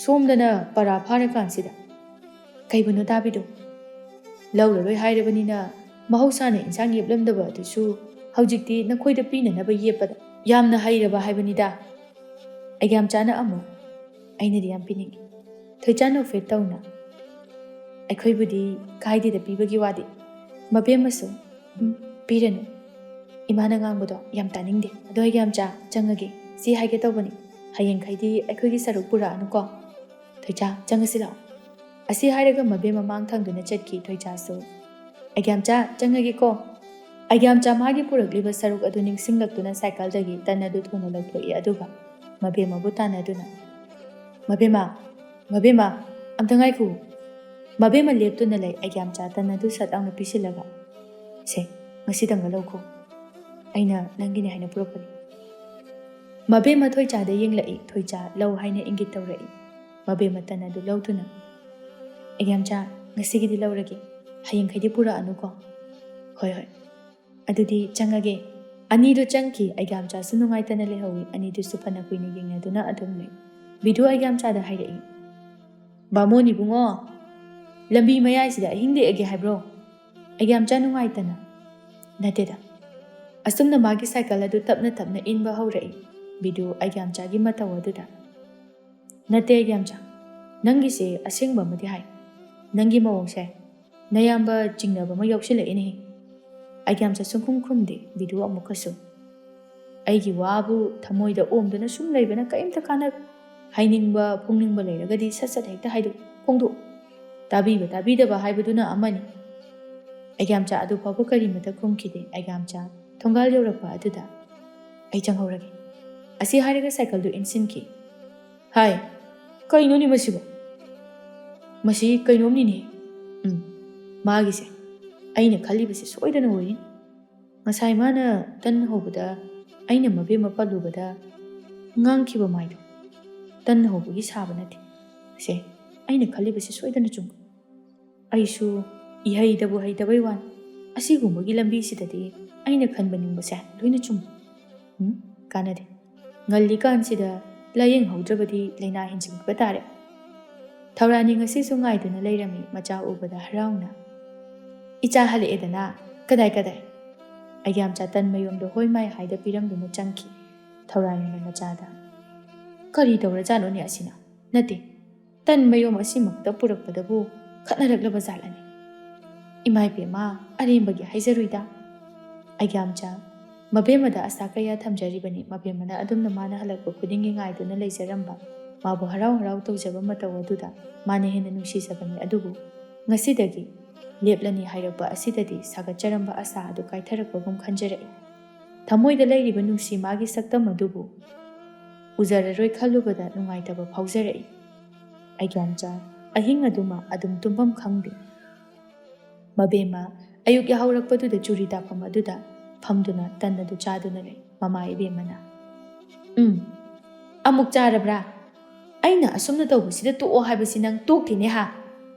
ꯁꯣꯝꯗꯅ ꯄꯔꯥ ꯐꯥꯔꯀꯥꯟꯁꯤꯗ ꯀꯩꯕꯨꯅꯣ ꯇꯥꯕꯤꯗꯨ ꯂꯧꯔꯔꯣꯏ ꯍꯥꯏꯔꯕꯅꯤꯅ ꯃꯍꯧꯁꯥꯅ ꯏꯟꯁꯥꯡ ꯌꯦꯞꯂꯝꯗꯕ ꯑꯗꯨꯁꯨ ꯍꯧꯖꯤꯛꯇꯤ ꯅꯈꯣꯏꯗ ꯄꯤꯅꯅꯕ ꯌꯦꯞꯄꯗ ꯌꯥꯝꯅ ꯍꯩꯔꯕ ꯍꯥꯏꯕꯅꯤꯗ ꯑꯩꯒ꯭ꯌꯥꯝꯆꯥꯅ ꯑꯃꯨꯛ ꯑꯩꯅꯗꯤ ꯌꯥꯝ ꯄꯤꯅꯤꯡꯉꯤ ꯊꯣꯏꯆꯥ ꯅꯣꯛꯐꯦꯠ ꯇꯧꯅ ꯑꯩꯈꯣꯏꯕꯨꯗꯤ ꯀꯥꯏꯗꯦꯗ ꯄꯤꯕꯒꯤ ꯋꯥꯗꯤ ꯃꯕꯦꯝꯃꯁꯨ ꯄꯤꯔꯅꯨ ꯏꯃꯥꯅ ꯉꯥꯡꯕꯗꯣ ꯌꯥꯝ ꯇꯥꯅꯤꯡꯗꯦ ꯑꯗꯣ ꯑꯩꯒ꯭ꯌꯥꯝꯆꯥ ꯆꯪꯉꯒꯦ ꯁꯤ ꯍꯥꯏꯒꯦ ꯇꯧꯕꯅꯤ ꯍꯌꯦꯡꯈꯩꯗꯤ ꯑꯩꯈꯣꯏꯒꯤ ꯁꯔꯨꯛ ꯄꯨꯔꯛꯑꯅꯨꯀꯣ ꯊꯣꯏꯆꯥ ꯆꯪꯉꯁꯤ ꯂꯥꯛꯑꯣ ꯑꯁꯤ ꯍꯥꯏꯔꯒ ꯃꯕꯦꯝ ꯃꯃꯥꯡ ꯊꯪꯗꯨꯅ ꯆꯠꯈꯤ ꯊꯣꯏꯆꯥꯁꯨ ꯑꯩꯒ꯭ꯌꯥꯝꯆꯥ ꯆꯪꯉꯒꯦꯀꯣ ꯑꯩꯒ꯭ꯌꯥꯝꯆꯥ ꯃꯥꯒꯤ ꯄꯨꯔꯛꯂꯤꯕ ꯁꯔꯨꯛ ꯑꯗꯨ ꯅꯤꯡꯁꯤꯡꯂꯛꯇꯨꯅ ꯁꯥꯏꯀꯜꯗꯒꯤ ꯇꯟ ꯑꯗꯨ ꯊꯨꯅ ꯂꯧꯊꯣꯛꯏ ꯑꯗꯨꯒ ꯃꯕꯦꯝꯃꯕꯨ ꯇꯥꯟꯅꯗꯨꯅ ꯃꯕꯦꯝꯃ ꯑꯝꯇ ꯉꯥꯏꯈꯣ ꯃꯕꯦꯝꯃ ꯂꯦꯞꯇꯨꯅ ꯂꯩ ꯑꯩꯒ꯭ꯌꯥꯝꯆꯥ ꯇꯟ ꯑꯗꯨ ꯁꯠ ꯂꯥꯎꯅ ꯄꯤꯁꯤꯜꯂꯒ ꯁꯦ ꯉꯁꯤꯗꯪꯒ ꯂꯧꯈꯣ ꯑꯩꯅ ꯅꯪꯒꯤꯅꯦ ꯍꯥꯏꯅ ꯄꯨꯔꯛꯄꯅꯤ ꯃꯕꯦꯝꯃ ꯊꯣꯏꯆꯥꯗ ꯌꯦꯡꯂꯛꯏ ꯊꯣꯏꯆꯥ ꯂꯧ ꯍꯥꯏꯅ ꯏꯪꯒꯤꯠ ꯇꯧꯔꯛꯏ ꯃꯕꯦꯝꯃ ꯇꯟ ꯑꯗꯨ ꯂꯧꯗꯨꯅ ꯑꯩꯒ꯭ꯌꯥꯝꯆꯥ ꯉꯁꯤꯒꯤꯗꯤ ꯂꯧꯔꯒꯦ ꯍꯌꯦꯡꯈꯩꯗꯤ ꯄꯨꯔꯛꯑꯅꯨꯀꯣ ꯍꯣꯏ ꯑꯗꯨꯗꯤ ꯆꯪꯉꯒꯦ ꯑꯅꯤꯗꯨ ꯆꯪꯈꯤ ꯑꯩꯒ꯭ꯌꯥꯝꯆꯥꯁꯨ ꯅꯨꯡꯉꯥꯏꯇꯅ ꯂꯩꯍꯧꯏ ꯑꯅꯤꯗꯨꯁꯨ ꯐꯅ ꯀꯨꯏꯅ ꯌꯦꯡꯅꯗꯨꯅ ꯑꯗꯨꯝ ꯂꯩ ꯕꯤꯗꯨ ꯑꯩꯒ꯭ꯌꯥꯝꯆꯥꯗ ꯍꯥꯏꯔꯛꯏ ꯕꯥꯃꯣꯟ ꯏꯕꯨꯡꯉꯣ ꯂꯝꯕꯤ ꯃꯌꯥꯏꯁꯤꯗ ꯑꯍꯤꯡ ꯂꯦꯛꯑꯒꯦ ꯍꯥꯏꯕ꯭ꯔꯣ ꯑꯩꯒ꯭ꯌꯥꯝꯆꯥ ꯅꯨꯡꯉꯥꯏꯇꯅ ꯅꯠꯇꯦꯗ ꯑꯁꯨꯝꯅ ꯃꯥꯒꯤ ꯁꯥꯏꯀꯜ ꯑꯗꯨ ꯇꯞꯅ ꯇꯞꯅ ꯏꯟꯕ ꯍꯧꯔꯛꯏ ꯕꯤꯗꯨ ꯑꯩꯒ꯭ꯌꯥꯝꯆꯥꯒꯤ ꯃꯇꯧ ꯑꯗꯨꯗ ꯅꯠꯇꯦ ꯑꯩꯒ꯭ꯌꯥꯝꯆꯥ ꯅꯪꯒꯤꯁꯦ ꯑꯁꯦꯡꯕ ꯑꯃꯗꯤ ꯍꯥꯏ ꯅꯪꯒꯤ ꯃꯑꯣꯡꯁꯦ ꯅꯌꯥꯝꯕ ꯆꯤꯡꯅꯕ ꯑꯃ ꯌꯥꯎꯁꯤꯜꯂꯛꯏꯅꯦ ꯑꯩꯒ꯭ꯌꯥꯝꯆꯥ ꯁꯨꯡꯈꯨꯝ ꯈꯨꯝꯗꯦ ꯕꯤꯗꯨ ꯑꯃꯨꯛꯀꯁꯨ ꯑꯩꯒꯤ ꯋꯥꯕꯨ ꯊꯃꯣꯏꯗ ꯑꯣꯝꯗꯨꯅ ꯁꯨꯝ ꯂꯩꯕꯅ ꯀꯔꯤꯝꯇ ꯀꯥꯟꯅꯔꯣꯏ ꯍꯥꯏꯅꯤꯡꯕ ꯐꯣꯡꯅꯤꯡꯕ ꯂꯩꯔꯒꯗꯤ ꯁꯠ ꯁꯠ ꯍꯦꯛꯇ ꯐꯣꯡꯗꯣꯛꯎ ꯇꯥꯕꯤꯕ ꯇꯥꯕꯤꯗꯕ ꯍꯥꯏꯕꯗꯨꯅ ꯑꯃꯅꯤ ꯑꯩꯒ꯭ꯌꯥꯝꯆꯥ ꯑꯗꯨ ꯐꯥꯎꯕ ꯀꯔꯤꯃꯇ ꯈꯨꯝꯈꯤꯗꯦ ꯑꯩꯒ꯭ꯌꯥꯝꯆꯥ ꯊꯣꯡꯒꯥꯜ ꯌꯧꯔꯛꯄ ꯑꯗꯨꯗ ꯑꯩ ꯆꯪꯍꯧꯔꯒꯦ ꯑꯁꯤ ꯍꯥꯏꯔꯒ ꯁꯥꯏꯀꯜꯗꯨ ꯏꯟꯁꯤꯟꯈꯤ ꯍꯥꯏ ꯀꯩꯅꯣꯅꯦ ꯃꯁꯤꯕꯣ ꯃꯁꯤ ꯀꯩꯅꯣꯝꯅꯤꯅꯦ ꯃꯥꯒꯤꯁꯦ ꯑꯩꯅ ꯈꯜꯂꯤꯕꯁꯦ ꯁꯣꯏꯗꯅ ꯑꯣꯏꯅꯤ ꯉꯁꯥꯏ ꯃꯥꯅ ꯇꯟ ꯍꯧꯕꯗ ꯑꯩꯅ ꯃꯕꯦꯝꯃ ꯄꯜꯂꯨꯕꯗ ꯉꯥꯡꯈꯤꯕ ꯃꯥꯏꯗꯣ ꯇꯟ ꯍꯧꯕꯒꯤ ꯁꯥꯕ ꯅꯠꯇꯦ ꯁꯦ ꯑꯩꯅ ꯈꯜꯂꯤꯕꯁꯦ ꯁꯣꯏꯗꯅ ꯆꯨꯝ ꯑꯩꯁꯨ ꯏꯍꯩꯗꯕꯨ ꯍꯩꯇꯕꯩ ꯋꯥꯅꯤ ꯑꯁꯤꯒꯨꯝꯕꯒꯤ ꯂꯝꯕꯤꯁꯤꯗꯗꯤ ꯑꯩꯅ ꯈꯟꯕꯅꯤꯡꯕꯁꯦ ꯂꯣꯏꯅ ꯆꯨꯝ ꯀꯥꯟꯅꯗꯦ ꯉꯜꯂꯤꯀꯥꯟꯁꯤꯗ ꯂꯥꯏꯌꯦꯡꯍꯧꯗ꯭ꯔꯕꯗꯤ ꯂꯩꯅꯥ ꯍꯦꯟꯖꯤꯟꯕ ꯇꯥꯔꯦ ꯊꯧꯔꯥꯅꯤ ꯉꯁꯤꯁꯨ ꯉꯥꯏꯗꯨꯅ ꯂꯩꯔꯝꯃꯤ ꯃꯆꯥ ꯎꯕꯗ ꯍꯔꯥꯎꯅ ꯏꯆꯥ ꯍꯜꯂꯛꯑꯦꯗꯅ ꯀꯗꯥꯏ ꯑꯩꯒ꯭ꯌꯥꯝꯆꯥ ꯇꯟ ꯃꯌꯨꯝꯗꯣ ꯍꯣꯏ ꯃꯥꯏ ꯍꯥꯏꯗ ꯄꯤꯔꯝꯗꯨꯅ ꯆꯪꯈꯤ ꯊꯧꯔꯥꯅꯤꯅ ꯃꯆꯥꯗ ꯀꯔꯤ ꯇꯧꯔꯖꯥꯠꯅꯣꯅꯦ ꯑꯁꯤꯅ ꯅꯠꯇꯦ ꯇꯟ ꯃꯌꯨꯝ ꯑꯁꯤꯃꯛꯇ ꯄꯨꯔꯛꯄꯗꯕꯨ ꯈꯠꯅꯔꯛꯂꯕ ꯖꯥꯠꯂꯅꯤ ꯏꯃꯥꯏꯄꯦꯝꯃ ꯑꯔꯦꯝꯕꯒꯤ ꯍꯥꯏꯖꯔꯨꯏꯗ ꯑꯩꯒ꯭ꯌꯥꯝꯆꯥ ꯃꯕꯦꯝꯃꯗ ꯑꯁꯥ ꯀꯌꯥ ꯊꯝꯖꯔꯤꯕꯅꯤ ꯃꯕꯦꯝꯃꯅ ꯑꯗꯨꯝꯅ ꯃꯥꯅ ꯍꯜꯂꯛꯄ ꯈꯨꯗꯤꯡꯒꯤ ꯉꯥꯏꯗꯨꯅ ꯂꯩꯖꯔꯝꯕ ꯃꯥꯕꯨ ꯍꯔꯥꯎ ꯍꯔꯥꯎ ꯇꯧꯖꯕ ꯃꯇꯧ ꯑꯗꯨꯗ ꯃꯥꯅ ꯍꯦꯟꯅ ꯅꯨꯡꯁꯤꯖꯕꯅꯤ ꯑꯗꯨꯕꯨ ꯉꯁꯤꯗꯒꯤ ꯂꯦꯞꯂꯅꯤ ꯍꯥꯏꯔꯛꯄ ꯑꯁꯤꯗꯗꯤ ꯁꯥꯒꯠꯆꯔꯝꯕ ꯑꯁꯥ ꯑꯗꯨ ꯀꯥꯏꯊꯔꯛꯄꯒꯨꯝ ꯈꯟꯖꯔꯛꯏ ꯊꯃꯣꯏꯗ ꯂꯩꯔꯤꯕ ꯅꯨꯡꯁꯤ ꯃꯥꯒꯤ ꯁꯛꯇꯝ ꯑꯗꯨꯕꯨ ꯎꯖꯔꯔꯣꯏ ꯈꯜꯂꯨꯕꯗ ꯅꯨꯡꯉꯥꯏꯇꯕ ꯐꯥꯎꯖꯔꯛꯏ ꯑꯩꯒ꯭ꯌꯥꯝꯆꯥ ꯑꯍꯤꯡ ꯑꯗꯨꯃ ꯑꯗꯨꯝ ꯇꯨꯝꯐꯝ ꯈꯪꯗꯦ ꯃꯕꯦꯝꯃ ꯑꯌꯨꯛ ꯌꯥꯍꯧꯔꯛꯄꯗꯨꯗ ꯆꯨꯔꯤ ꯇꯥꯐꯝ ꯑꯗꯨꯗ ꯐꯝꯗꯨꯅ ꯇꯟ ꯑꯗꯨ ꯆꯥꯗꯨꯅ ꯂꯩ ꯃꯃꯥ ꯏꯕꯦꯝꯃꯅ ꯑꯃꯨꯛ ꯆꯥꯔꯕ꯭ꯔꯥ ꯑꯩꯅ ꯑꯁꯨꯝꯅ ꯇꯧꯕꯁꯤꯗ ꯇꯣꯛꯑꯣ ꯍꯥꯏꯕꯁꯤ ꯅꯪ ꯇꯣꯛꯇꯦꯅꯦ ꯍꯥ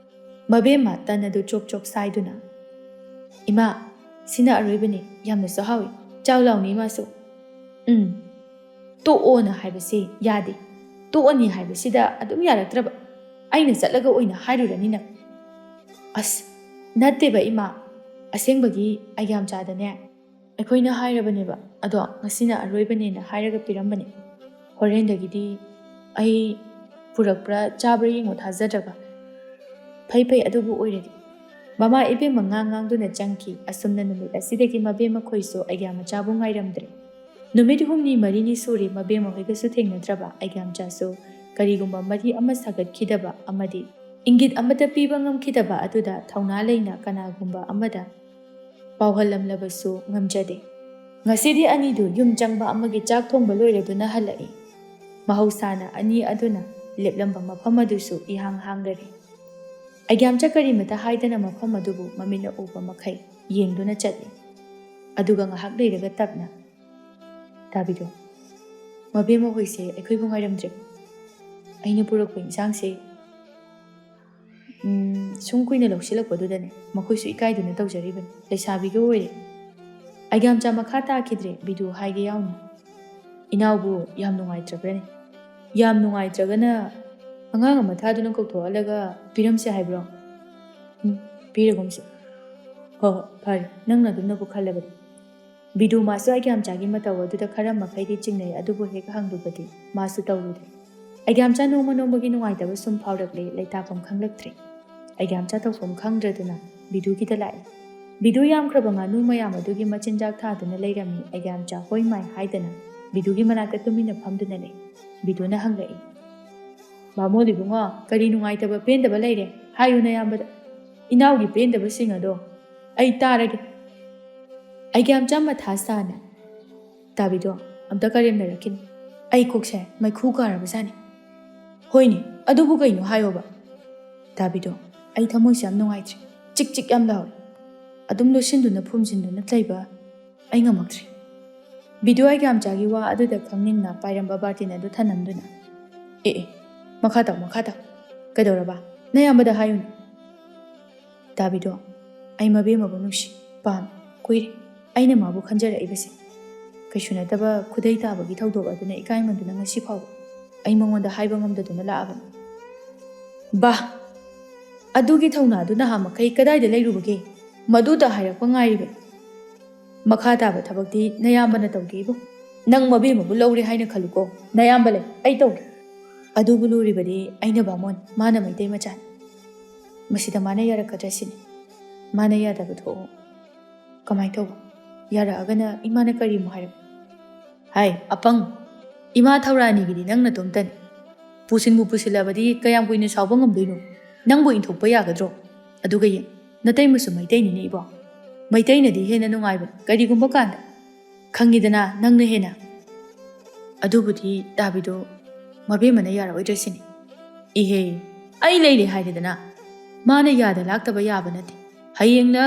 ꯃꯕꯦꯝꯃ ꯇꯟ ꯑꯗꯨ ꯆꯣꯞ ꯆꯣꯞ ꯁꯥꯏꯗꯨꯅ ꯏꯃꯥ ꯁꯤꯅ ꯑꯔꯣꯏꯕꯅꯤ ꯌꯥꯝꯅꯁꯨ ꯍꯥꯎꯏ ꯆꯥꯎ ꯂꯥꯎꯅꯤ ꯏꯃꯥꯁꯨ ꯇꯣꯛꯑꯣꯅ ꯍꯥꯏꯕꯁꯤ ꯌꯥꯗꯦ ꯇꯣꯛꯑꯅꯤ ꯍꯥꯏꯕꯁꯤꯗ ꯑꯗꯨꯝ ꯌꯥꯔꯛꯇ꯭ꯔꯕ ꯑꯩꯅ ꯆꯠꯂꯒ ꯑꯣꯏꯅ ꯍꯥꯏꯔꯨꯔꯅꯤ ꯅꯪ ꯑꯁ ꯅꯠꯇꯦꯕ ꯏꯃꯥ ꯑꯁꯦꯡꯕꯒꯤ ꯑꯩꯒ꯭ꯌꯥꯝꯆꯥꯗꯅꯦ ꯑꯩꯈꯣꯏꯅ ꯍꯥꯏꯔꯕꯅꯦꯕ ꯑꯗꯣ ꯉꯁꯤꯅ ꯑꯔꯣꯏꯕꯅꯦꯅ ꯍꯥꯏꯔꯒ ꯄꯤꯔꯝꯕꯅꯦ ꯍꯣꯔꯦꯟꯗꯒꯤꯗꯤ ꯑꯩ ꯄꯨꯔꯛꯄ꯭ꯔꯥ ꯆꯥꯕ꯭ꯔꯥ ꯌꯦꯡꯉꯣ ꯊꯥꯖꯗ꯭ꯔꯕ ꯐꯩ ꯑꯗꯨꯕꯨ ꯑꯣꯏꯔꯗꯤ ꯃꯃꯥ ꯏꯕꯦꯝꯃ ꯉꯥꯡꯗꯨꯅ ꯆꯪꯈꯤ ꯑꯁꯨꯝꯅ ꯅꯨꯃꯤꯠ ꯑꯁꯤꯗꯒꯤ ꯃꯕꯦꯝꯃ ꯈꯣꯏꯁꯨ ꯑꯩꯒ꯭ꯌꯥꯃꯆꯥꯕꯨ ꯉꯥꯏꯔꯝꯗ꯭ꯔꯦ ꯅꯨꯃꯤꯠ 6-4 ꯁꯨꯔꯦ ꯃꯕꯦꯝꯃ ꯍꯣꯏꯒꯁꯨ ꯊꯦꯡꯅꯗ꯭ꯔꯕ ꯑꯩꯒ꯭ꯌꯥꯃꯆꯥꯁꯨ ꯀꯔꯤꯒꯨꯝꯕ ꯃꯔꯤ ꯑꯃ ꯁꯥꯒꯠꯈꯤꯗꯕ ꯑꯃꯗꯤ ꯏꯪꯒꯤꯠ ꯑꯃꯠꯇ ꯄꯤꯕ ꯉꯝꯈꯤꯗꯕ ꯑꯗꯨꯗ ꯊꯧꯅꯥ ꯂꯩꯅ ꯀꯅꯥꯒꯨꯝꯕ ꯑꯃꯗ ꯄꯥꯎꯍꯜꯂꯝꯂꯕꯁꯨ ꯉꯝꯖꯗꯦ ꯉꯁꯤꯗꯤ ꯑꯅꯤꯗꯨ ꯌꯨꯝ ꯆꯪꯕ ꯑꯃꯒꯤ ꯆꯥꯛ ꯊꯣꯡꯕ ꯂꯣꯏꯔꯗꯨꯅ ꯍꯜꯂꯛꯏ ꯃꯍꯧꯁꯥꯅ ꯑꯅꯤ ꯑꯗꯨꯅ ꯂꯦꯞꯂꯝꯕ ꯃꯐꯝ ꯑꯗꯨꯁꯨ ꯏꯍꯥꯡ ꯍꯥꯡꯗꯔꯦ ꯑꯩꯒ꯭ꯌꯥꯝꯆꯥ ꯀꯔꯤꯃꯇ ꯍꯥꯏꯗꯅ ꯃꯐꯝ ꯑꯗꯨꯕꯨ ꯃꯃꯤꯠꯅ ꯎꯕ ꯃꯈꯩ ꯌꯦꯡꯗꯨꯅ ꯆꯠꯂꯤ ꯑꯗꯨꯒ ꯉꯥꯏꯍꯥꯛ ꯂꯩꯔꯒ ꯇꯞꯅ ꯇꯥꯕꯤꯔꯣ ꯃꯕꯦꯝꯃ ꯍꯣꯏꯁꯦ ꯑꯩꯈꯣꯏꯕꯨ ꯉꯥꯏꯔꯝꯗ꯭ꯔꯦ ꯑꯩꯅ ꯄꯨꯔꯛꯄ ꯏꯟꯁꯥꯡꯁꯦ ꯁꯨꯝ ꯀꯨꯏꯅ ꯂꯧꯁꯤꯜꯂꯛꯄꯗꯨꯗꯅꯦ ꯃꯈꯣꯏꯁꯨ ꯏꯀꯥꯏꯗꯨꯅ ꯇꯧꯖꯔꯤꯕꯅꯤ ꯂꯩꯁꯥꯕꯤꯒ ꯑꯣꯏꯔꯦ ꯑꯩꯒ꯭ꯌꯥꯝꯆꯥ ꯃꯈꯥ ꯇꯥꯈꯤꯗ꯭ꯔꯦ ꯕꯤꯗꯨ ꯍꯥꯏꯒꯦ ꯌꯥꯎꯅ ꯏꯅꯥꯎꯕꯨ ꯌꯥꯝ ꯅꯨꯡꯉꯥꯏꯇ꯭ꯔꯕ꯭ꯔꯅꯦ ꯌꯥꯝ ꯅꯨꯡꯉꯥꯏꯇ꯭ꯔꯒꯅ ꯑꯉꯥꯡ ꯑꯃ ꯊꯥꯗꯨꯅ ꯀꯧꯊꯣꯛꯍꯜꯂꯒ ꯄꯤꯔꯝꯁꯦ ꯍꯥꯏꯕ꯭ꯔꯣ ꯄꯤꯔꯒꯨꯝꯁꯦ ꯍꯣꯏ ꯐꯔꯦ ꯅꯪꯅ ꯑꯗꯨꯝꯅꯕꯨ ꯈꯜꯂꯕꯗꯤ ꯕꯤꯗꯨ ꯃꯥꯁꯨ ꯑꯩꯒ꯭ꯌꯥꯝꯆꯥꯒꯤ ꯃꯇꯧ ꯑꯗꯨꯗ ꯈꯔ ꯃꯈꯩꯗꯤ ꯆꯤꯡꯅꯩ ꯑꯗꯨꯕꯨ ꯍꯦꯛ ꯍꯪꯂꯨꯕꯗꯤ ꯃꯥꯁꯨ ꯇꯧꯔꯨꯗꯦ ꯑꯩꯒ꯭ꯌꯥꯝꯆꯥ ꯅꯣꯡꯃꯒꯤ ꯅꯨꯡꯉꯥꯏꯇꯕ ꯁꯨꯝ ꯐꯥꯎꯔꯛꯂꯦ ꯂꯩꯇꯥꯐꯝ ꯈꯪꯂꯛꯇ꯭ꯔꯦ ꯑꯩꯒ꯭ꯌꯥꯝꯆꯥ ꯇꯧꯐꯝ ꯈꯪꯗ꯭ꯔꯗꯨꯅ ꯕꯤꯗꯨꯒꯤꯗ ꯂꯥꯛꯏ ꯕꯤꯗꯨ ꯌꯥꯝꯈ꯭ꯔꯕ ꯉꯥꯅꯨ ꯃꯌꯥꯝ ꯑꯗꯨꯒꯤ ꯃꯆꯤꯟꯖꯥꯛ ꯊꯥꯗꯨꯅ ꯂꯩꯔꯝꯃꯤ ꯑꯩꯒ꯭ꯌꯥꯝꯆꯥ ꯍꯣꯏ ꯃꯥꯏ ꯍꯥꯏꯗꯅ ꯕꯤꯗꯨꯒꯤ ꯃꯅꯥꯛꯇ ꯇꯨꯃꯤꯟꯅ ꯐꯝꯗꯨꯅ ꯂꯩ꯫ ꯕꯤꯗꯨꯅ ꯍꯪꯂꯛꯏ, ꯕꯥꯃꯣꯟ ꯏꯕꯨꯡꯉꯣ, ꯀꯔꯤ ꯅꯨꯡꯉꯥꯏꯇꯕ ꯄꯦꯟꯗꯕ ꯂꯩꯔꯦ? ꯍꯥꯏꯌꯨ ꯅꯌꯥꯝꯕꯗ꯫ ꯏꯅꯥꯎꯒꯤ ꯄꯦꯟꯗꯕꯁꯤꯡ ꯑꯗꯣ ꯑꯩ ꯇꯥꯔꯒꯦ꯫ ꯑꯩꯒ꯭ꯌꯥꯝꯆꯥ ꯃꯊꯥ ꯁꯥꯅ, ꯇꯥꯕꯤꯗꯣ ꯑꯝꯇ ꯀꯔꯦꯝꯅꯔꯛꯈꯤꯅꯤ꯫ ꯑꯩ ꯀꯣꯛꯁꯦ ꯃꯩꯈꯨ ꯀꯥꯔꯕꯖꯥꯠꯅꯤ꯫ ꯍꯣꯏꯅꯦ, ꯑꯗꯨꯕꯨ ꯀꯩꯅꯣ ꯍꯥꯏꯌꯣꯕ꯫ ꯇꯥꯕꯤꯗꯣ, ꯑꯩ ꯊꯃꯣꯏꯁꯦ ꯌꯥꯝ ꯅꯨꯡꯉꯥꯏꯇ꯭ꯔꯤ꯫ ꯆꯤꯛ ꯆꯤꯛ ꯌꯥꯝ ꯂꯥꯎꯔꯦ꯫ ꯑꯗꯨꯝ ꯂꯣꯠꯁꯤꯟꯗꯨꯅ ꯐꯨꯝꯖꯤꯟꯗꯨꯅ ꯂꯩꯕ ꯑꯩ ꯉꯝꯃꯛꯇ꯭ꯔꯤ꯫ ꯕꯤꯗꯨ ꯑꯩꯒ꯭ꯌꯥꯝꯆꯥꯒꯤ ꯋꯥ ꯑꯗꯨꯗ ꯈꯪꯅꯤꯡꯅ ꯄꯥꯏꯔꯝꯕ ꯕꯥꯔꯇꯤꯟ ꯑꯗꯨ ꯊꯅꯝꯗꯨꯅ, ꯑꯦ ꯃꯈꯥ ꯇꯥꯎ ꯃꯈꯥ ꯇꯥꯎ꯫ ꯀꯩꯗꯧꯔꯕ? ꯅꯌꯥꯝꯕꯗ ꯍꯥꯏꯌꯨꯅꯦ꯫ ꯇꯥꯕꯤꯗꯣ, ꯑꯩ ꯃꯕꯦꯝꯃꯕꯨ ꯅꯨꯡꯁꯤ, ꯄꯥꯝꯃꯤ, ꯀꯨꯏꯔꯦ ꯑꯩꯅ ꯃꯥꯕꯨ ꯈꯟꯖꯔꯛꯏꯕꯁꯦ꯫ ꯀꯩꯁꯨ ꯅꯠꯇꯕ ꯈꯨꯗꯩ ꯇꯥꯕꯒꯤ ꯊꯧꯗꯣꯛ ꯑꯗꯨꯅ ꯏꯀꯥꯏꯃꯟꯗꯨꯅ ꯉꯁꯤ ꯐꯥꯎꯕ ꯑꯩ ꯃꯉꯣꯟꯗ ꯍꯥꯏꯕ ꯉꯝꯗꯗꯨꯅ ꯂꯥꯛꯑꯕꯅꯤ꯫ ꯕꯥ, ꯑꯗꯨꯒꯤ ꯊꯧꯅꯥꯗꯨ ꯅꯍꯥꯃꯈꯩ ꯀꯗꯥꯏꯗ ꯂꯩꯔꯨꯕꯒꯦ? ꯃꯗꯨꯗ ꯍꯥꯏꯔꯛꯄ ꯉꯥꯏꯔꯤꯕꯅꯤ꯫ ꯃꯈꯥ ꯇꯥꯕ ꯊꯕꯛꯇꯤ ꯅꯌꯥꯝꯕꯅ ꯇꯧꯒꯦꯕꯨ꯫ ꯅꯪ ꯃꯕꯦꯝꯃꯕꯨ ꯂꯧꯔꯦ ꯍꯥꯏꯅ ꯈꯜꯂꯨꯀꯣ, ꯅꯌꯥꯝꯕ ꯂꯩ, ꯑꯩ ꯇꯧꯒꯦ꯫ ꯑꯗꯨꯕꯨ ꯂꯨꯔꯤꯕꯗꯤ ꯑꯩꯅ ꯕꯥꯃꯣꯟ, ꯃꯥꯅ ꯃꯩꯇꯩ ꯃꯆꯥꯅꯤ꯫ ꯃꯁꯤꯗ ꯃꯥꯅ ꯌꯥꯔꯛꯀꯗ꯭ꯔꯥ ꯁꯤꯅꯤ꯫ ꯃꯥꯅ ꯌꯥꯗꯕ ꯊꯣꯛꯑꯣ ꯀꯃꯥꯏꯅ ꯇꯧꯕ? ꯌꯥꯔꯛꯑꯒꯅ ꯏꯃꯥꯅ ꯀꯔꯤꯃꯨꯛ ꯍꯥꯏꯔꯛ? ꯍꯥꯏ ꯑꯄꯪ, ꯏꯃꯥ ꯊꯧꯔꯥꯅꯤꯒꯤꯗꯤ ꯅꯪ ꯅꯇꯣꯝꯇꯅꯤ꯫ ꯄꯨꯁꯤꯟꯕꯨ ꯄꯨꯁꯤꯜꯂꯕꯗꯤ ꯀꯌꯥꯝ ꯀꯨꯏꯅ ꯁꯥꯎꯕ ꯉꯝꯗꯣꯏꯅꯣ? ꯅꯪꯕꯨ ꯏꯟꯊꯣꯛꯄ ꯌꯥꯒꯗ꯭ꯔꯣ? ꯑꯗꯨꯒ ꯌꯦꯡ, ꯅꯇꯩꯃꯁꯨ ꯃꯩꯇꯩꯅꯤꯅꯦ ꯏꯕꯣ꯫ ꯃꯩꯇꯩꯅꯗꯤ ꯍꯦꯟꯅ ꯅꯨꯡꯉꯥꯏꯕꯅꯤ ꯀꯔꯤꯒꯨꯝꯕ ꯀꯥꯟꯗ, ꯈꯪꯉꯤꯗꯅ ꯅꯪꯅ ꯍꯦꯟꯅ꯫ ꯑꯗꯨꯕꯨꯗꯤ ꯇꯥꯕꯤꯗꯣ, ꯃꯕꯦꯝꯃꯅ ꯌꯥꯔꯛꯑꯣꯏꯗ꯭ꯔꯥ ꯁꯤꯅꯤ꯫ ꯏꯍꯦ, ꯑꯩ ꯂꯩꯔꯦ ꯍꯥꯏꯔꯦꯗꯅ꯫ ꯃꯥꯅ ꯌꯥꯗ ꯂꯥꯛꯇꯕ ꯌꯥꯕ ꯅꯠꯇꯦ꯫ ꯍꯌꯦꯡꯅ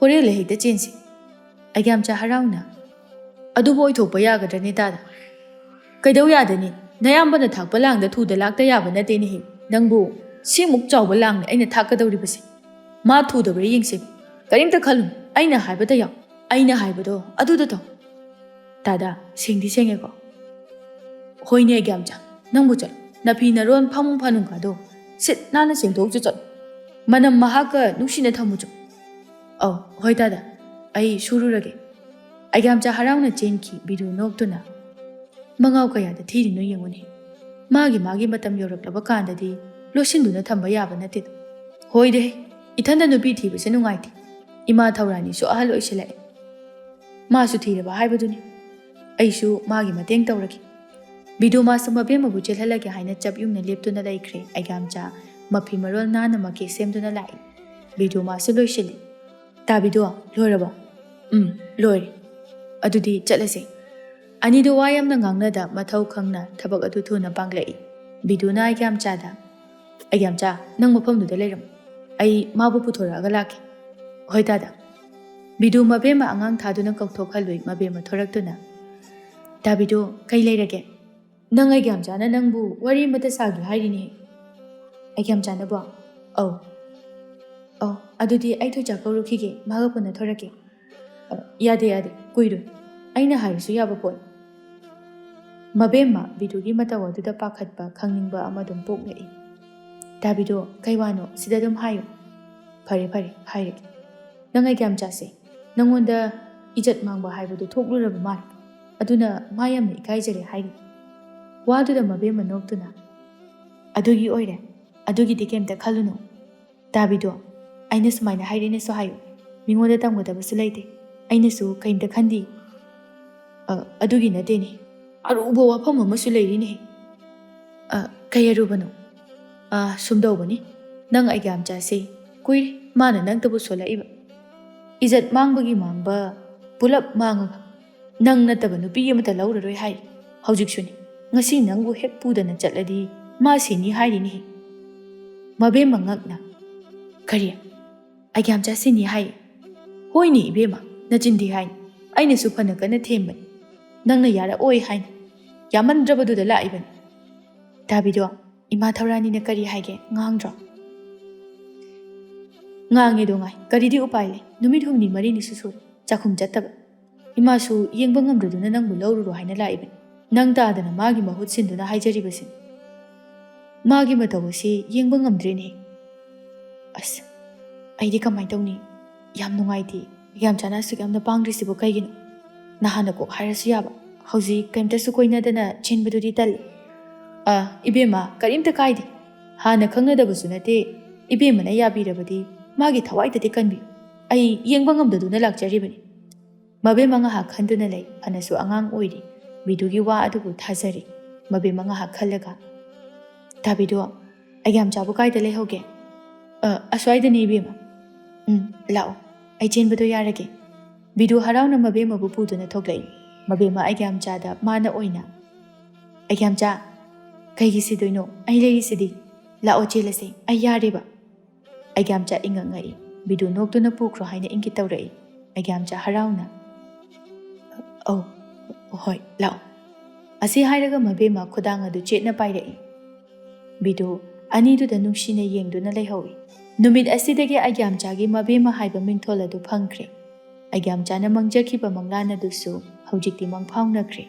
ꯍꯣꯔꯦꯟꯂ ꯍꯦꯛꯇ ꯆꯦꯟꯁꯤ꯫ ꯑꯩꯒ꯭ꯌꯥꯝꯆꯥ ꯍꯔꯥꯎꯅ, ꯑꯗꯨꯕꯨ ꯑꯣꯏꯊꯣꯛꯄ ꯌꯥꯒꯗ꯭ꯔꯅꯦ ꯇꯥꯗ? ꯀꯩꯗꯧ ꯌꯥꯗꯅꯤ? ꯅꯌꯥꯝꯕꯅ ꯊꯥꯛꯄ ꯂꯥꯡꯗ ꯊꯨꯗ ꯂꯥꯛꯇ ꯌꯥꯕ ꯅꯠꯇꯦꯅꯦꯍꯦ ꯅꯪꯕꯨ꯫ ꯁꯤꯃꯨꯛ ꯆꯥꯎꯕ ꯂꯥꯡꯅꯦ ꯑꯩꯅ ꯊꯥꯛꯀꯗꯧꯔꯤꯕꯁꯦ꯫ ꯃꯥ ꯊꯨꯗꯕ꯭ꯔꯥ ꯌꯦꯡꯁꯤ꯫ ꯀꯔꯤꯝꯇ ꯈꯜꯂꯨ, ꯑꯩꯅ ꯍꯥꯏꯕꯗ ꯌꯥꯎ꯫ ꯑꯩꯅ ꯍꯥꯏꯕꯗꯣ ꯑꯗꯨꯗ ꯇꯧ꯫ ꯇꯥꯗ, ꯁꯦꯡꯗꯤ ꯁꯦꯡꯉꯦꯀꯣ? ꯍꯣꯏꯅꯦ ꯑꯩꯒ꯭ꯌꯥꯝꯆꯥ, ꯅꯪꯕꯨ ꯆꯠꯂꯨ꯫ ꯅꯐꯤ ꯅꯔꯣꯟ ꯐꯃꯨꯡ ꯐꯥꯅꯨꯡꯒꯥꯗꯣ ꯁꯤꯠ ꯅꯥꯟꯅ ꯁꯦꯡꯗꯣꯛꯆꯨ ꯆꯠꯂꯨ꯫ ꯃꯅꯝ ꯃꯍꯥꯛꯀ ꯅꯨꯡꯁꯤꯅ ꯊꯝꯃꯨꯆꯣ꯫ ꯑꯧ ꯍꯣꯏ ꯇꯥꯗ, ꯑꯩ ꯁꯨꯔꯨꯔꯒꯦ꯫ ꯑꯩꯒ꯭ꯌꯥꯝꯆꯥ ꯍꯔꯥꯎꯅ ꯆꯦꯟꯈꯤ꯫ ꯕꯤꯗꯨ ꯅꯣꯛꯇꯨꯅ, ꯃꯉꯥꯎ ꯀꯌꯥꯗ ꯊꯤꯔꯤꯅꯣ ꯌꯦꯡꯉꯨꯅꯦ꯫ ꯃꯥꯒꯤ ꯃꯇꯝ ꯌꯧꯔꯛꯂꯕ ꯀꯥꯟꯗꯗꯤ ꯂꯣꯠꯁꯤꯟꯗꯨꯅ ꯊꯝꯕ ꯌꯥꯕ ꯅꯠꯇꯦꯗ꯫ ꯍꯣꯏꯗꯦ, ꯏꯊꯟꯗ ꯅꯨꯄꯤ ꯊꯤꯕꯁꯦ ꯅꯨꯡꯉꯥꯏꯇꯦ꯫ ꯏꯃꯥ ꯊꯧꯔꯥꯅꯤꯁꯨ ꯑꯍꯜ ꯑꯣꯏꯁꯤꯜꯂꯛꯑꯦ꯫ ꯃꯥꯁꯨ ꯊꯤꯔꯕ ꯍꯥꯏꯕꯗꯨꯅꯤ꯫ ꯑꯩꯁꯨ ꯃꯥꯒꯤ ꯃꯇꯦꯡ ꯇꯧꯔꯒꯦ꯫ ꯕꯤꯗꯨ ꯃꯥꯁꯨ ꯃꯕꯦꯝꯃꯕꯨ ꯆꯦꯜꯍꯜꯂꯒꯦ ꯍꯥꯏꯅ ꯆꯞ ꯌꯨꯡꯅ ꯂꯦꯞꯇꯨꯅ ꯂꯩꯈ꯭ꯔꯦ꯫ ꯑꯩꯒ꯭ꯌꯥꯝꯆꯥ ꯃꯐꯤ ꯃꯔꯣꯜ ꯅꯥꯟꯅ ꯃꯀꯦ ꯁꯦꯝꯗꯨꯅ ꯂꯥꯛꯏ꯫ ꯕꯤꯗꯨ ꯃꯥꯁꯨ ꯂꯣꯏꯁꯤꯜꯂꯤ꯫ ꯇꯥꯕꯤꯗꯣ, ꯂꯣꯏꯔꯕꯣ? ꯂꯣꯏꯔꯦ꯫ ꯑꯗꯨꯗꯤ ꯆꯠꯂꯁꯦ꯫ ꯑꯅꯤꯗꯨ ꯋꯥ ꯌꯥꯝꯅ ꯉꯥꯡꯅꯗ ꯃꯊꯧ ꯈꯪꯅ ꯊꯕꯛ ꯑꯗꯨ ꯊꯨꯅ ꯄꯥꯡꯂꯛꯏ꯫ ꯕꯤꯗꯨꯅ ꯑꯩꯒ꯭ꯌꯥꯝꯆꯥꯗ, ꯑꯩꯒ꯭ꯌꯥꯝꯆꯥ, ꯅꯪ ꯃꯐꯝꯗꯨꯗ ꯂꯩꯔꯝꯃꯨ, ꯑꯩ ꯃꯥꯕꯨ ꯄꯨꯊꯣꯔꯛꯑꯒ ꯂꯥꯛꯀꯦ꯫ ꯍꯣꯏ ꯇꯥꯗ꯫ ꯕꯤꯗꯨ ꯃꯕꯦꯝꯃ ꯑꯉꯥꯡ ꯊꯥꯗꯨꯅ ꯀꯧꯊꯣꯛꯍꯜꯂꯨꯏ꯫ ꯃꯕꯦꯝꯃ ꯊꯣꯔꯛꯇꯨꯅ, ꯇꯥꯕꯤꯗꯣ, ꯀꯩ ꯂꯩꯔꯒꯦ? ꯅꯪ ꯑꯩꯒ꯭ꯌꯥꯝꯆꯥꯅ ꯅꯪꯕꯨ ꯋꯥꯔꯤ ꯑꯃꯇ ꯁꯥꯒꯦ ꯍꯥꯏꯔꯤꯅꯦ꯫ ꯑꯩꯒ꯭ꯌꯥꯝꯆꯥꯅꯕꯣ? ꯑꯧ ꯑꯗꯨꯗꯤ ꯑꯩ ꯊꯣꯏꯆꯥ ꯀꯧꯔꯨꯈꯤꯒꯦ, ꯃꯥꯒ ꯄꯨꯟꯅ ꯊꯣꯔꯛꯀꯦ꯫ ꯌꯥꯗꯦ ꯀꯨꯏꯔꯣꯏ, ꯑꯩꯅ ꯍꯥꯏꯔꯁꯨ ꯌꯥꯕ ꯄꯣꯠ꯫ ꯃꯕꯦꯝꯃ ꯕꯤꯗꯨꯒꯤ ꯃꯇꯧ ꯑꯗꯨꯗ ꯄꯥꯈꯠꯄ ꯈꯪꯅꯤꯡꯕ ꯑꯃꯗꯨꯝ ꯄꯣꯛꯂꯛꯏ꯫ ꯇꯥꯕꯤꯗꯣ, ꯀꯩ ꯋꯥꯅꯣ ꯁꯤꯗ ꯑꯗꯨꯝ ꯍꯥꯏꯌꯨ꯫ ꯐꯔꯦ ꯍꯥꯏꯔꯒꯦ꯫ ꯅꯪ ꯑꯩꯒ꯭ꯌꯥꯝꯆꯥꯁꯦ, ꯅꯪꯉꯣꯟꯗ ꯏꯖꯠ ꯃꯥꯡꯕ ꯍꯥꯏꯕꯗꯨ ꯊꯣꯛꯂꯨꯔꯕ ꯃꯥꯜꯂꯦ꯫ ꯑꯗꯨꯅ ꯃꯥ ꯌꯥꯝꯅ ꯏꯀꯥꯏꯖꯔꯦ ꯍꯥꯏꯔꯤ꯫ ꯋꯥꯗꯨꯗ ꯃꯕꯦꯝꯃ ꯅꯣꯛꯇꯨꯅ, ꯑꯗꯨꯒꯤ ꯑꯣꯏꯔꯦ, ꯑꯗꯨꯒꯤꯗꯤ ꯀꯩꯝꯇ ꯈꯜꯂꯨꯅꯨ꯫ ꯇꯥꯕꯤꯗꯣ, ꯑꯩꯅ ꯁꯨꯃꯥꯏꯅ ꯍꯥꯏꯔꯦꯅꯁꯨ ꯍꯥꯏꯌꯨ, ꯃꯤꯉꯣꯟꯗ ꯇꯝꯒꯗꯕꯁꯨ ꯂꯩꯇꯦ, ꯑꯩꯅꯁꯨ ꯀꯩꯝꯇ ꯈꯟꯗꯤ꯫ ꯑꯗꯨꯒꯤ ꯅꯠꯇꯦꯅꯦ, ꯑꯔꯨꯕ ꯋꯥꯐꯝ ꯑꯃꯁꯨ ꯂꯩꯔꯤꯅꯦ꯫ ꯀꯩ ꯑꯔꯨꯕꯅꯣ? ꯁꯨꯝꯗꯧꯕꯅꯤ, ꯅꯪ ꯑꯩꯒ꯭ꯌꯥꯝꯆꯥꯁꯦ ꯀꯨꯏꯔꯦ ꯃꯥꯅ ꯅꯪꯇꯕꯨ ꯁꯣꯜꯂꯛꯏꯕ꯫ ꯏꯖꯠ ꯃꯥꯡꯕꯒꯤ ꯃꯥꯡꯕ ꯄꯨꯂꯞ ꯃꯥꯡꯉꯒ ꯅꯪ ꯅꯠꯇꯕ ꯅꯨꯄꯤ ꯑꯃꯇ ꯂꯧꯔꯔꯣꯏ ꯍꯥꯏ꯫ ꯍꯧꯖꯤꯛꯁꯨꯅꯤ, ꯉꯁꯤ ꯅꯪꯕꯨ ꯍꯦꯛ ꯄꯨꯗꯅ ꯆꯠꯂꯗꯤ ꯃꯥ ꯁꯤꯅꯤ ꯍꯥꯏꯔꯤꯅꯦ꯫ ꯃꯕꯦꯝꯃ ꯉꯛꯅ, ꯀꯔꯤ? ꯑꯩꯒ꯭ꯌꯥꯝꯆꯥ ꯁꯤꯅꯤ ꯍꯥꯏ? ꯍꯣꯏꯅꯦ ꯏꯕꯦꯝꯃ, ꯅꯆꯤꯟꯊꯤ ꯍꯥꯏꯅꯤ꯫ ꯑꯩꯅꯁꯨ ꯐꯅ ꯀꯟꯅ ꯊꯦꯝꯕꯅꯤ, ꯅꯪꯅ ꯌꯥꯔꯛꯑꯣꯏ ꯍꯥꯏꯅ꯫ ꯌꯥꯃꯟꯗ꯭ꯔꯕꯗꯨꯗ ꯂꯥꯛꯏꯕꯅꯤ꯫ ꯇꯥꯕꯤꯗꯣ, ꯏꯃꯥ ꯊꯧꯔꯥꯅꯤꯅ ꯀꯔꯤ ꯍꯥꯏꯒꯦ, ꯉꯥꯡꯗ꯭ꯔꯣ? ꯉꯥꯡꯉꯦꯗꯣ ꯉꯥꯏ, ꯀꯔꯤꯗꯤ ꯎꯄꯥꯏ ꯂꯩ꯫ ꯅꯨꯃꯤꯠ 6 4 ꯁꯨꯔꯦ ꯆꯥꯛꯈꯨꯝ ꯆꯠꯇꯕ꯫ ꯏꯃꯥꯁꯨ ꯌꯦꯡꯕ ꯉꯝꯗ꯭ꯔꯗꯨꯅ ꯅꯪꯕꯨ ꯂꯧꯔꯨꯔꯣ ꯍꯥꯏꯅ ꯂꯥꯛꯏꯕꯅꯤ꯫ ꯅꯪ ꯇꯥꯗꯅ ꯃꯥꯒꯤ ꯃꯍꯨꯠ ꯁꯤꯟꯗꯨꯅ ꯍꯥꯏꯖꯔꯤꯕꯁꯤꯅꯤ꯫ ꯃꯥꯒꯤ ꯃꯇꯧ ꯑꯁꯤ ꯌꯦꯡꯕ ꯉꯝꯗ꯭ꯔꯦꯅꯦ꯫ ꯑꯁ, ꯑꯩꯗꯤ ꯀꯃꯥꯏꯅ ꯇꯧꯅꯤ? ꯌꯥꯝ ꯅꯨꯡꯉꯥꯏꯇꯦ꯫ ꯌꯥꯝꯆꯥꯅ ꯑꯁꯨꯛ ꯌꯥꯝꯅ ꯄꯥꯡꯗ꯭ꯔꯤꯁꯤꯕꯨ ꯀꯩꯒꯤꯅꯣ? ꯅꯍꯥꯟꯅ ꯀꯣꯛ ꯍꯥꯏꯔꯁꯨ ꯌꯥꯕ꯫ ꯍꯧꯖꯤꯛ ꯀꯩꯝꯇꯁꯨ ꯀꯣꯏꯅꯗꯅ ꯆꯦꯟꯕꯗꯨꯗꯤ ꯇꯜꯂꯤ꯫ ꯏꯕꯦꯝꯃ, ꯀꯔꯤꯝꯇ ꯀꯥꯏꯗꯦ꯫ ꯍꯥꯟꯅ ꯈꯪꯅꯗꯕꯁꯨ ꯅꯠꯇꯦ꯫ ꯏꯕꯦꯝꯃꯅ ꯌꯥꯕꯤꯔꯕꯗꯤ ꯃꯥꯒꯤ ꯊꯋꯥꯏꯗꯗꯤ ꯀꯟꯕꯤꯌꯨ꯫ ꯑꯩ ꯌꯦꯡꯕ ꯉꯝꯗꯗꯨꯅ ꯂꯥꯛꯆꯔꯤꯕꯅꯤ꯫ ꯃꯕꯦꯝꯃ ꯉꯥꯏꯍꯥꯛ ꯈꯟꯗꯨꯅ ꯂꯩ꯫ ꯐꯅꯁꯨ ꯑꯉꯥꯡ ꯑꯣꯏꯔꯤ꯫ ꯕꯤꯗꯨꯒꯤ ꯋꯥ ꯑꯗꯨꯕꯨ ꯊꯥꯖꯔꯤ꯫ ꯃꯕꯦꯝꯃ ꯉꯥꯏꯍꯥꯛ ꯈꯜꯂꯒ, ꯇꯥꯕꯤꯗꯣ, ꯑꯩꯒ꯭ꯌꯥꯝꯆꯥꯕꯨ ꯀꯥꯏꯗ ꯂꯩꯍꯧꯒꯦ? ꯑꯁ꯭ꯋꯥꯏꯗꯅꯤ ꯏꯕꯦꯝꯃ꯫ ꯂꯥꯛꯑꯣ, ꯑꯩ ꯆꯦꯟꯕꯗꯣ ꯌꯥꯔꯒꯦ꯫ ꯕꯤꯗꯨ ꯍꯔꯥꯎꯅ ꯃꯕꯦꯝꯃꯕꯨ ꯄꯨꯗꯨꯅ ꯊꯣꯛꯂꯛꯏ꯫ ꯃꯕꯦꯝꯃ ꯑꯩꯒ꯭ꯌꯥꯝꯆꯥꯗ ꯃꯥꯅ ꯑꯣꯏꯅ, ꯑꯩꯒ꯭ꯌꯥꯝꯆꯥ, ꯀꯩꯒꯤ ꯁꯤꯗꯣꯏꯅꯣ? ꯑꯩ ꯂꯩꯔꯤꯁꯤꯗꯤ꯫ ꯂꯥꯛꯑꯣ ꯆꯦꯜꯂꯁꯦ, ꯑꯩ ꯌꯥꯔꯦꯕ꯫ ꯑꯩꯒ꯭ꯌꯥꯝꯆꯥ ꯏꯉꯛ ꯉꯛꯏ꯫ ꯕꯤꯗꯨ ꯅꯣꯛꯇꯨꯅ ꯄꯨꯈ꯭ꯔꯣ ꯍꯥꯏꯅ ꯏꯪꯒꯤꯠ ꯇꯧꯔꯛꯏ꯫ ꯑꯩꯒ꯭ꯌꯥꯝꯆꯥ ꯍꯔꯥꯎꯅ, ꯑꯧ, ꯍꯣꯏ, ꯂꯥꯛꯑꯣ꯫ ꯑꯁꯤ ꯍꯥꯏꯔꯒ ꯃꯕꯦꯝꯃ ꯈꯨꯗꯥꯡ ꯑꯗꯨ ꯆꯦꯠꯅ ꯄꯥꯏꯔꯛꯏ꯫ ꯕꯤꯗꯨ ꯑꯅꯤꯗꯨꯗ ꯅꯨꯡꯁꯤꯅ ꯌꯦꯡꯗꯨꯅ ꯂꯩꯍꯧꯏ꯫ ꯅꯨꯃꯤꯠ ꯑꯁꯤꯗꯒꯤ ꯑꯩꯒ꯭ꯌꯥꯝꯆꯥꯒꯤ ꯃꯕꯦꯝꯃ ꯍꯥꯏꯕ ꯃꯤꯡꯊꯣꯜ ꯑꯗꯨ ꯐꯪꯈ꯭ꯔꯦ꯫ ꯑꯩꯒ꯭ꯌꯥꯝꯆꯥꯅ ꯃꯪꯖꯈꯤꯕ ꯃꯪꯂꯥꯟ ꯑꯗꯨꯁꯨ ꯍꯧꯖꯤꯛꯇꯤ ꯃꯪꯐꯥꯎꯅꯈ꯭ꯔꯦ꯫